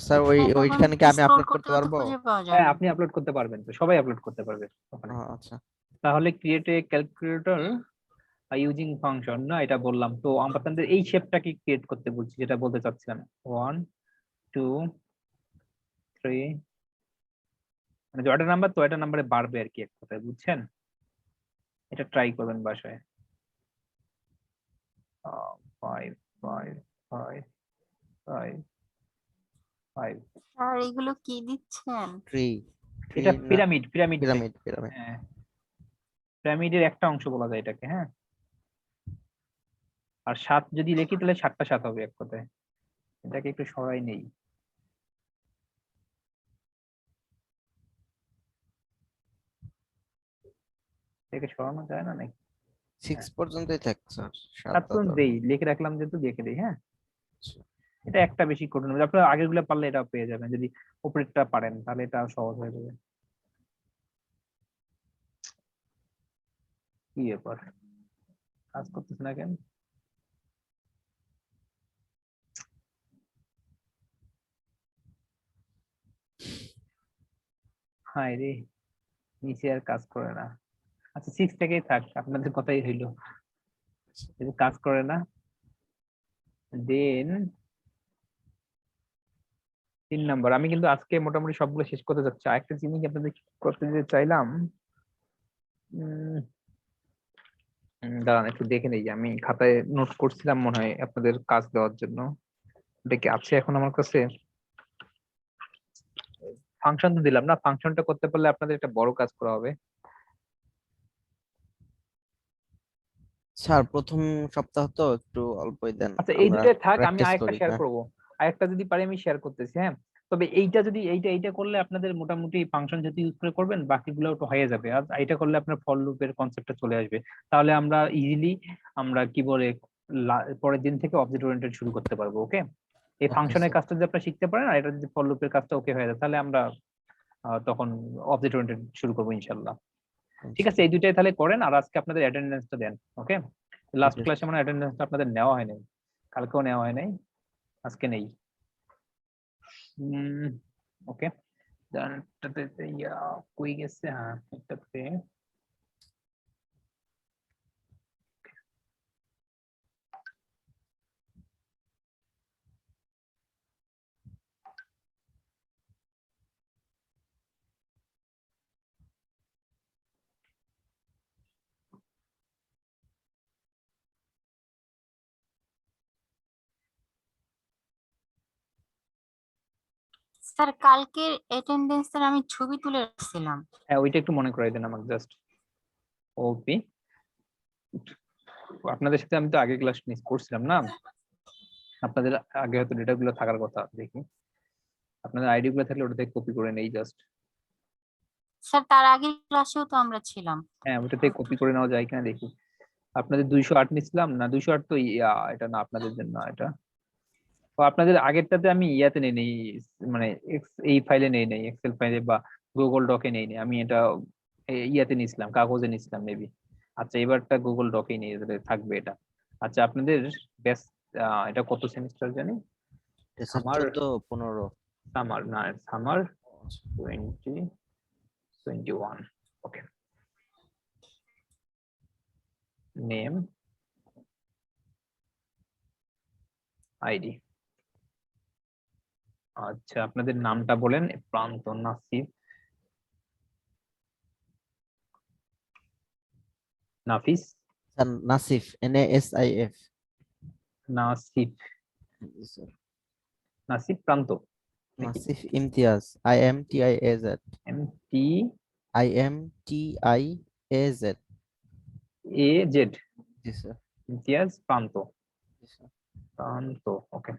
স্যার ওই হ্যাঁ, তখন ওইখানে কি আমি স্ক্রোল আপলোড করতে করতে করতে পারবো? খুঁজে পাওয়া যায় হ্যাঁ, না। আপনি আপলোড করতে পারবেন, তো সবাই আপলোড করতে পারবে ওখানে। আচ্ছা তাহলে create a calculator using function, না এটা বললাম তো, আপনাদের এই শেপটাকে ক্রিয়েট করতে বলছি, যেটা বলতে চাচ্ছিলাম। 1 2 3, মানে জয়টা নাম্বার তো এটা নাম্বারে বাড়বে আর কি, এক কথায়, বুঝছেন? এটা ট্রাই করবেন বাসায়। 5 5 5 5 5, স্যার এগুলো কি দিচ্ছেন? ট্রি এটা ট্রি না, pyramid, pyramid type. Pyramid pyramid. হ্যাঁ, পিরামিডের একটা অংশ বলা যায় এটাকে। হ্যাঁ, আর 7 যদি লিখি তাহলে 7টা 7 হবে এক কথায়। এটাকে একটু সরাই নেই, এটাকে সরানো যায় না নাকি? 6 পর্যন্তই থাক স্যার, 7 7টা পর্যন্ত তো। দেই, লিখে রাখলাম যেহেতু লিখে দেই। হ্যাঁ, এটা একটা বেশি কঠিন হবে, আপনার আগের গুলো পারলে এটা পেয়ে যাবেন, যদি উপরেরটা পারেন তাহলে এটা সহজ হয়ে যাবে। কি ব্যাপার, কাজ করতেছে না কেন? হায় রে, নিচে আর কাজ করে না। আচ্ছা 6 থেকেই থাক, আপনাদের কথাই হইলো, যদি কাজ করে না দেন 3 নাম্বার। আমি কিন্তু আজকে মোটামুটি সবগুলো শেষ করতে যাচ্ছি। আরেকটা জিনিস আপনাদের করতে দিতে চাইলাম, দাঁড়ান একটু দেখে নেই, আমি খাতায় নোট করছিলাম মনে হয় আপনাদের কাজ দেওয়ার জন্য। এটা কি আছে এখন আমার কাছে? ফাংশন তো দিলাম না, ফাংশনটা করতে পারলে আপনাদের একটা বড় কাজ করা হবে। স্যার প্রথম সপ্তাহ তো একটু অল্পই দেন, আচ্ছা এই আমরা দুটোই থাক, আমি প্র্যাকটিস আরেকটা করি। শেয়ার হ্যাঁ করব। আরেকটা যদি পারি আমি শেয়ার করতেছি, হ্যাঁ। তবে এইটা যদি এইটা করলে আপনাদের মোটামুটি ফাংশন যদি ইউজ করে করবেন, বাকিগুলো তো হয়ে যাবে। আর এটা করলে আপনার ফর লুপের কনসেপ্টটা চলে আসবে। তাহলে আমরা ইজিলি আমরা কি বলে পরের দিন থেকে অবজেক্ট ওরিয়েন্টেড শুরু করতে পারবো। ওকে, এই ওকে ফাংশনের স্যার। কাজটা যদি আপনারা শিখতে পারেন আর এটা যদি ফর লুপের কাজটা ওকে হয়ে যায়, তাহলে আমরা তখন অবজেক্ট ওরিয়েন্টেড শুরু করবো ইনশাল্লাহ। ঠিক আছে, এই দুইটাই তাহলে করেন। আর আজকে আপনাদের অ্যাটেন্ডেন্সটা দেন। ওকে, লাস্ট Okay, ক্লাসে মানে অ্যাটেন্ডেন্সটা আপনাদের নেওয়া হয় নাই, কালকেও নেওয়া হয় নাই, আজকে নেই। ওকে, কই গেছে? হ্যাঁ একটাতে স্যার কালকের অ্যাটেন্ডেন্সের আমি ছবি তুলে রাখছিলাম। হ্যাঁ ওইটা একটু মনে করাই দেন আমাকে জাস্ট। ওপি, আপনাদের সাথে আমি তো আগে ক্লাস মিস করছিলাম না, আপনাদের আগে হয়তো ডেটা গুলো থাকার কথা। দেখি আপনাদের আইডি গুলো থাকলে ওটাতে কপি করে নেই জাস্ট। স্যার তার আগের ক্লাসেও তো আমরা ছিলাম। হ্যাঁ ওটাতে কপি করে নেওয়া যায় কিনা দেখি। আপনাদের 208 নিছিলাম না, 208 তো এটা না আপনাদের জন্য, এটা তো আপনাদের আগেরটাতে আমি ইয়াতে নেই নেই, মানে এই ফাইলে নেই নেই, এক্সেল ফাইলে বা গুগল ডকে নেই নেই, আমি এটা ইয়াতে নিছিলাম, কাগজে নিছিলাম মেবি। আচ্ছা এবারটা গুগল ডকে নিয়ে থাকবে এটা। আচ্ছা আপনাদের ব্যাস এটা কত সেমিস্টার জানি? এটা স্যার সামার, 14-15। সামার না, সামার 2021। Okay, name, ID. আচ্ছা আপনাদের নামটা বলেন। Pranto, Nasif, Nafis, sir Nasif, NASIF। Nasif, sir Nasif Pranto নাকি? Nasif Imtiaz, IMTIAZ। MT IMTIAZ। AZ, জি স্যার। ইমতিয়াজ প্রান্ত, জি স্যার। প্রান্ত। ওকে,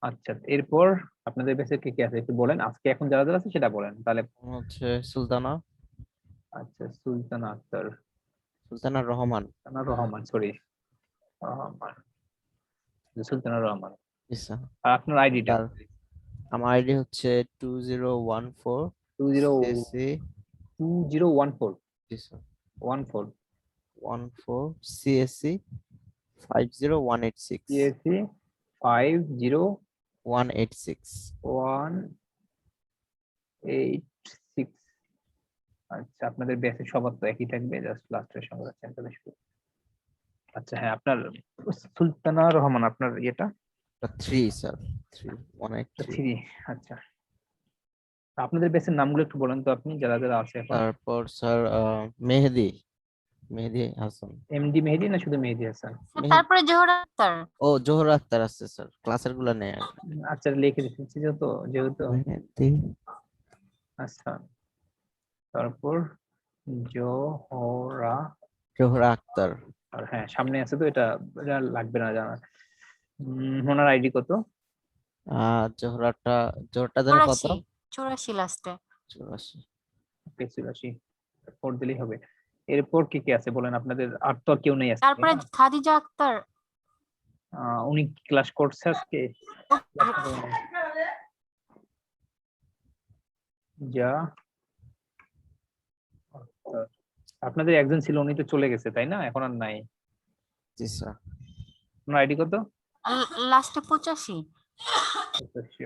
আচ্ছা এরপর আপনাদের বেসে কে কে আছে একটু বলেন, আজকে এখন যারা যারা আছে সেটা বলেন তাহলে। হচ্ছে সুলতানা, আচ্ছা সুলতানা আক্তার, সুলতানা রহমান। সুলতানা রহমান, সরি রহমান, সুলতানা রহমান। জি স্যার। আর আপনার আইডিটা? আর আমার আইডি হচ্ছে 2014 CSC। 2014 জি স্যার। 14 14 CSC 50186। CSC 50186। 186। আচ্ছা আপনাদের ব্যাচের সবার তো একই থাকবে, জাস্ট লাস্টের সঙ্গে সেন্টারে শুরু। আচ্ছা হ্যাঁ আপনার সুলতানা রহমান, আপনার ইয়েটা 3 স্যার, 3183। 3। আচ্ছা আপনাদের ব্যাচের নামগুলো একটু বলেন তো আপনি, যারা যারা আছে এখন। তারপর স্যার মেহেদি, মেহেদি হাসান। এমডি মেহেদি না শুধু মেহেদি হাসান? স্যার তারপরে জোহর আক্তার। ও জোহর আক্তার আছে স্যার, ক্লাসের গুলা নেই আর কি। আচ্ছা লিখে দিচ্ছি যেহেতু যেহেতু মেহেদি, আচ্ছা তারপর জোহরা, জোহরা আক্তার। আর হ্যাঁ সামনে আছে তো, এটা এটা লাগবে না জানা। ওনার আইডি কত? জোহরটা জানি কত? 84 লাস্টে। 84। 84 ফোর দিলেই হবে। এরপর কি কি আছে বলেন আপনাদের? আর তো আর কেউ নেই আজকে, তারপরে খাদিজা আক্তার। উনি ক্লাস করছে আজকে? যা আপনাদের একজন ছিল, উনি তো চলে গেছে তাই না, এখন আর নাই। জি স্যার। আপনার আইডি কত? লাস্টে 85।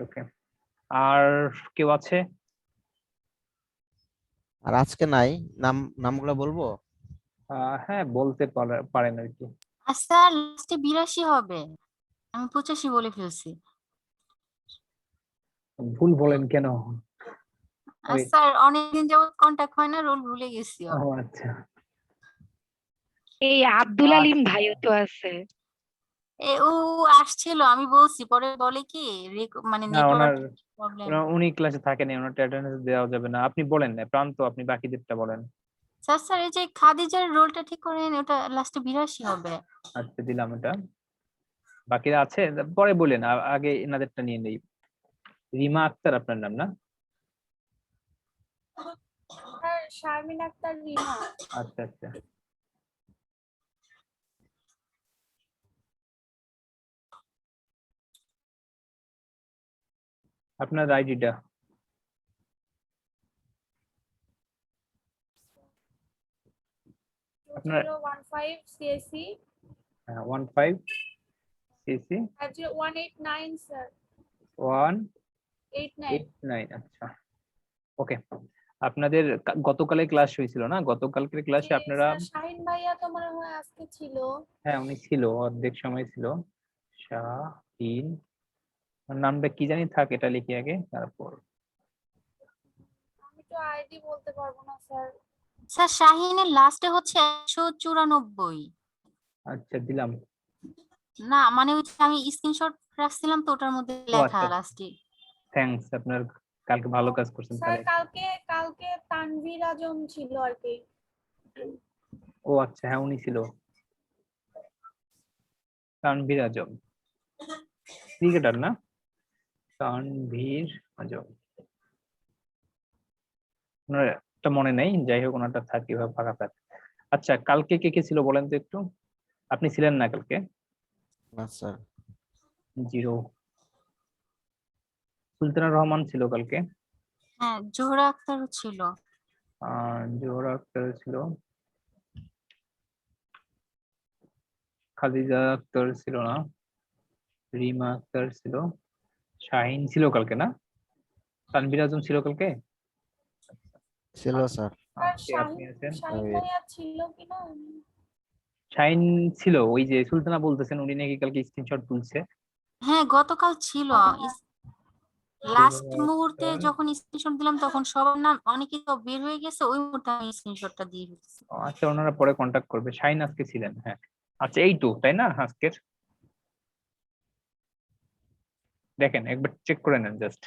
ওকে, আর কেউ আছে? আর আজকে নাই, নামগুলো বলবো? হ্যাঁ বলতে পারেন আর কি। আর স্যার লাস্টে 82 হবে, আমি 85 বলে ফেলছি। ভুল বলেন কেন? আর ওই, স্যার অনেকদিন যাবত কন্টাক্ট হয় না, রোল ভুলে গেছি। ও আচ্ছা। এই আব্দুল আলিম আচ্ছা। ভাইও তো আছে। ও আসছিল, আমি বলছি, পরে বলে কি মানে না ওনার নেটওয়ার্ক প্রবলেম। উনি ক্লাসে থাকেন, ওনার অ্যাটেন্ডেন্স দেওয়া যাবে না। আপনি বলেন না প্রান্ত, আপনি বাকিদেরটা বলেন। স্যার স্যার এই যে খাদিজার রোলটা ঠিক করেন, ওটা লাস্টে 82 হবে। আচ্ছা দিলাম এটা। বাকিরা আছে পরে বলেন, আগে এনাদেরটা নিয়ে নেই। রিমা আক্তার আপনার নাম না? স্যার শারমিন আক্তার রিমা। আচ্ছা আচ্ছা। আপনার আইডিটা আপনার 2015 সিএসসি 15 সিসি 189 স্যার 89। 189। আচ্ছা ওকে। আপনাদের গতকালে ক্লাস হয়েছিল না? গতকালকের ক্লাসে আপনারা, শাহিন ভাইয়া তো মনে হয় আজকে ছিল। হ্যাঁ উনি ছিল, অর্ধেক সময় ছিল। শাহিন, ওর নামটা কি জানি, থাক এটা লিখি আগে তারপর। আমি তো আইডি বলতে পারবো না স্যার। স্যার শাহিনের লাস্টে হচ্ছে 194। আচ্ছা দিলাম। না মানে ওই যে আমি স্ক্রিনশট রাখছিলাম তো, ওটার মধ্যে ও লেখা আচ্ছা, লাস্টে। থ্যাঙ্কস, আপনার কালকে ভালো কাজ করছেন স্যার তাহলে। কালকে তানভীর আজম ছিল আর কি। ও আচ্ছা, হ্যাঁ উনি ছিল, তানভীর আজম, ক্রিকেটার না? তানভীর আজম, ওনার একটা মনে নেই, যাই হোক ওনারটা থাক, কিভাবে ফাঁকা থাক। আচ্ছা কালকে কে কে ছিল বলেন তো একটু? আপনি ছিলেন না কালকে? না স্যার। 0। সুলতানা রহমান ছিল কালকে। হ্যাঁ জোহরা আক্তারও ছিল। জোহরা আক্তার ছিল। খাদিজা আক্তার ছিল না। রিমা আক্তার ছিল। শাহিন ছিল কালকে না? তানভীর আজম ছিল কালকে। ছিল স্যার। আজকে আপনি আছেন। শাহিন ভাইয়া ছিল কিনা। শাহিন ছিল, ওই যে সুলতানা বলতেছেন উনি নাকি কালকে স্ক্রিনশট তুলছে। হ্যাঁ গতকাল ছিল। লাস্ট মুহূর্তে যখন স্ক্রিনশট দিলাম তখন সবার নাম অনেকে তো বের হয়ে গেছে, ওই মুহূর্তে আমি স্ক্রিনশটটা দিয়ে দিচ্ছি। আচ্ছা ওনারা পরে কন্ট্যাক্ট করবে। শাহিন আজকে ছিলেন, হ্যাঁ। আচ্ছা এই তো তাই না আজকের? দেখেন একবার চেক করে নেন জাস্ট,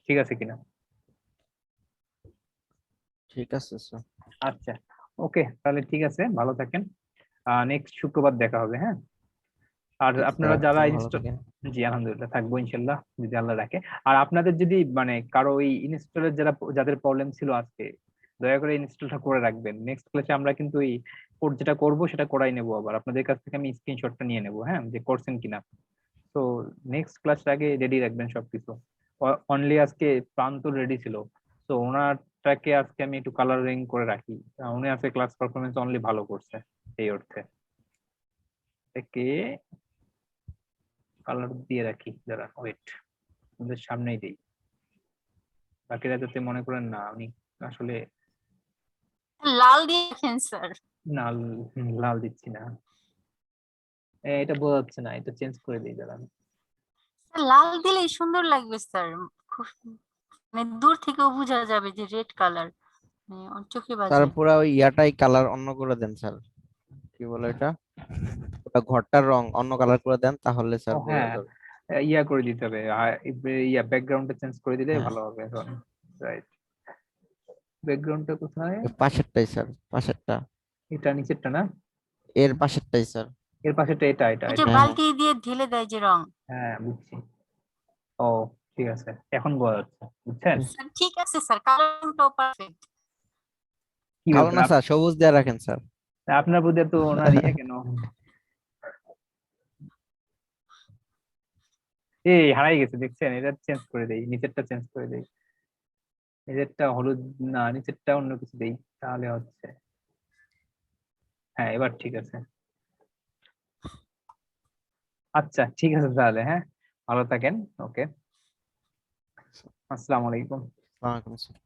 ঠিক আছে কিনা। ঠিক আছে স্যার। আচ্ছা ওকে, তাহলে ঠিক আছে, ভালো থাকেন। নেক্সট শুক্রবার দেখা হবে, হ্যাঁ। আর জি স্যার, আপনারা যারা আপনিও ভালো ইনস্টল, থাকেন। জি আলহামদুলিল্লাহ থাকবো ইনশাল্লাহ যদি আল্লাহ রাখে। আর আপনাদের যদি মানে কারো ওই ইনস্টলের যাদের প্রবলেম ছিল আজকে, দয়া করে ইনস্টলটা করে রাখবেন। নেক্সট ক্লাসে আমরা কিন্তু এই কোড যেটা করবো সেটা করাই নেবো, আবার আপনাদের কাছ থেকে আমি স্ক্রিনশটটা নিয়ে নেবো, হ্যাঁ, যে করছেন কিনা। তো নেক্সট ক্লাস আগে রেডি রাখবেন সবকিছু। অনলি আজকে প্রান্ত রেডি ছিল, তো ওনারটাকে আজকে আমি একটু কালারিং করে রাখি। উনি আজকে ক্লাস পারফরমেন্স অনলি ভালো করছে, এই অর্থে একে কালার দিয়ে রাখি। যারা ওয়েট, ওদের সামনেই দিই, বাকিরা যাতে মনে করেন না উনি আসলে লাল দিয়ে রাখেন স্যার। লাল। লাল দিচ্ছি না, এটা বোঝা যাচ্ছে না, এটা চেঞ্জ করে দিই দাঁড়ান। লাল দিলেই সুন্দর লাগবে স্যার, খুব মানে দূর থেকেও বোঝা যাবে যে রেড কালার, চোখে স্যার বাজে। পুরা ওই ইয়াটাই কালার অন্য করে দেন স্যার। কি বলে এটা, ওটা ঘরটার রং অন্য কালার করে দেন, তাহলে ও স্যার বোঝা হ্যাঁ, যাবে। ইয়া করে দিতে হবে, ইয়া ব্যাকগ্রাউন্ডটা চেঞ্জ করে দিলে হ্যাঁ, ভালো হবে এখন। রাইট, ব্যাকগ্রাউন্ডটা কোথায়? এর পাশেরটাই স্যার, পাশেরটা, এটা নিচেরটা না? এর পাশেরটাই স্যার। এর পাশেরটা, এটা এটা ওই যে এটা। হ্যাঁ হ্যাঁ। বালতি দিয়ে ঢেলে দেয় যে রং। হ্যাঁ বুঝছি। ও ঠিক আছে, এখন বোঝা যাচ্ছে, বুঝছেন? স্যার ঠিক আছে স্যার, কালারটাও পারফেক্ট। কি কালো ব্যাপার না স্যার, সবুজ দিয়ে রাখেন স্যার। আপনার প্রতি তো ওনার ইয়ে কেন? এই হারাই গেছে দেখছেন, এটা চেঞ্জ করে দেই, নিচেরটা চেঞ্জ করে দেই। নিচেরটা হলুদ না, নিচেরটা অন্য কিছু দেই, তাহলে হচ্ছে। হ্যাঁ এবার ঠিক আছে। আচ্ছা ঠিক আছে তাহলে, হ্যাঁ ভালো থাকেন। ওকে, আসসালামু আলাইকুম। ওয়ালাইকুম আসসালাম।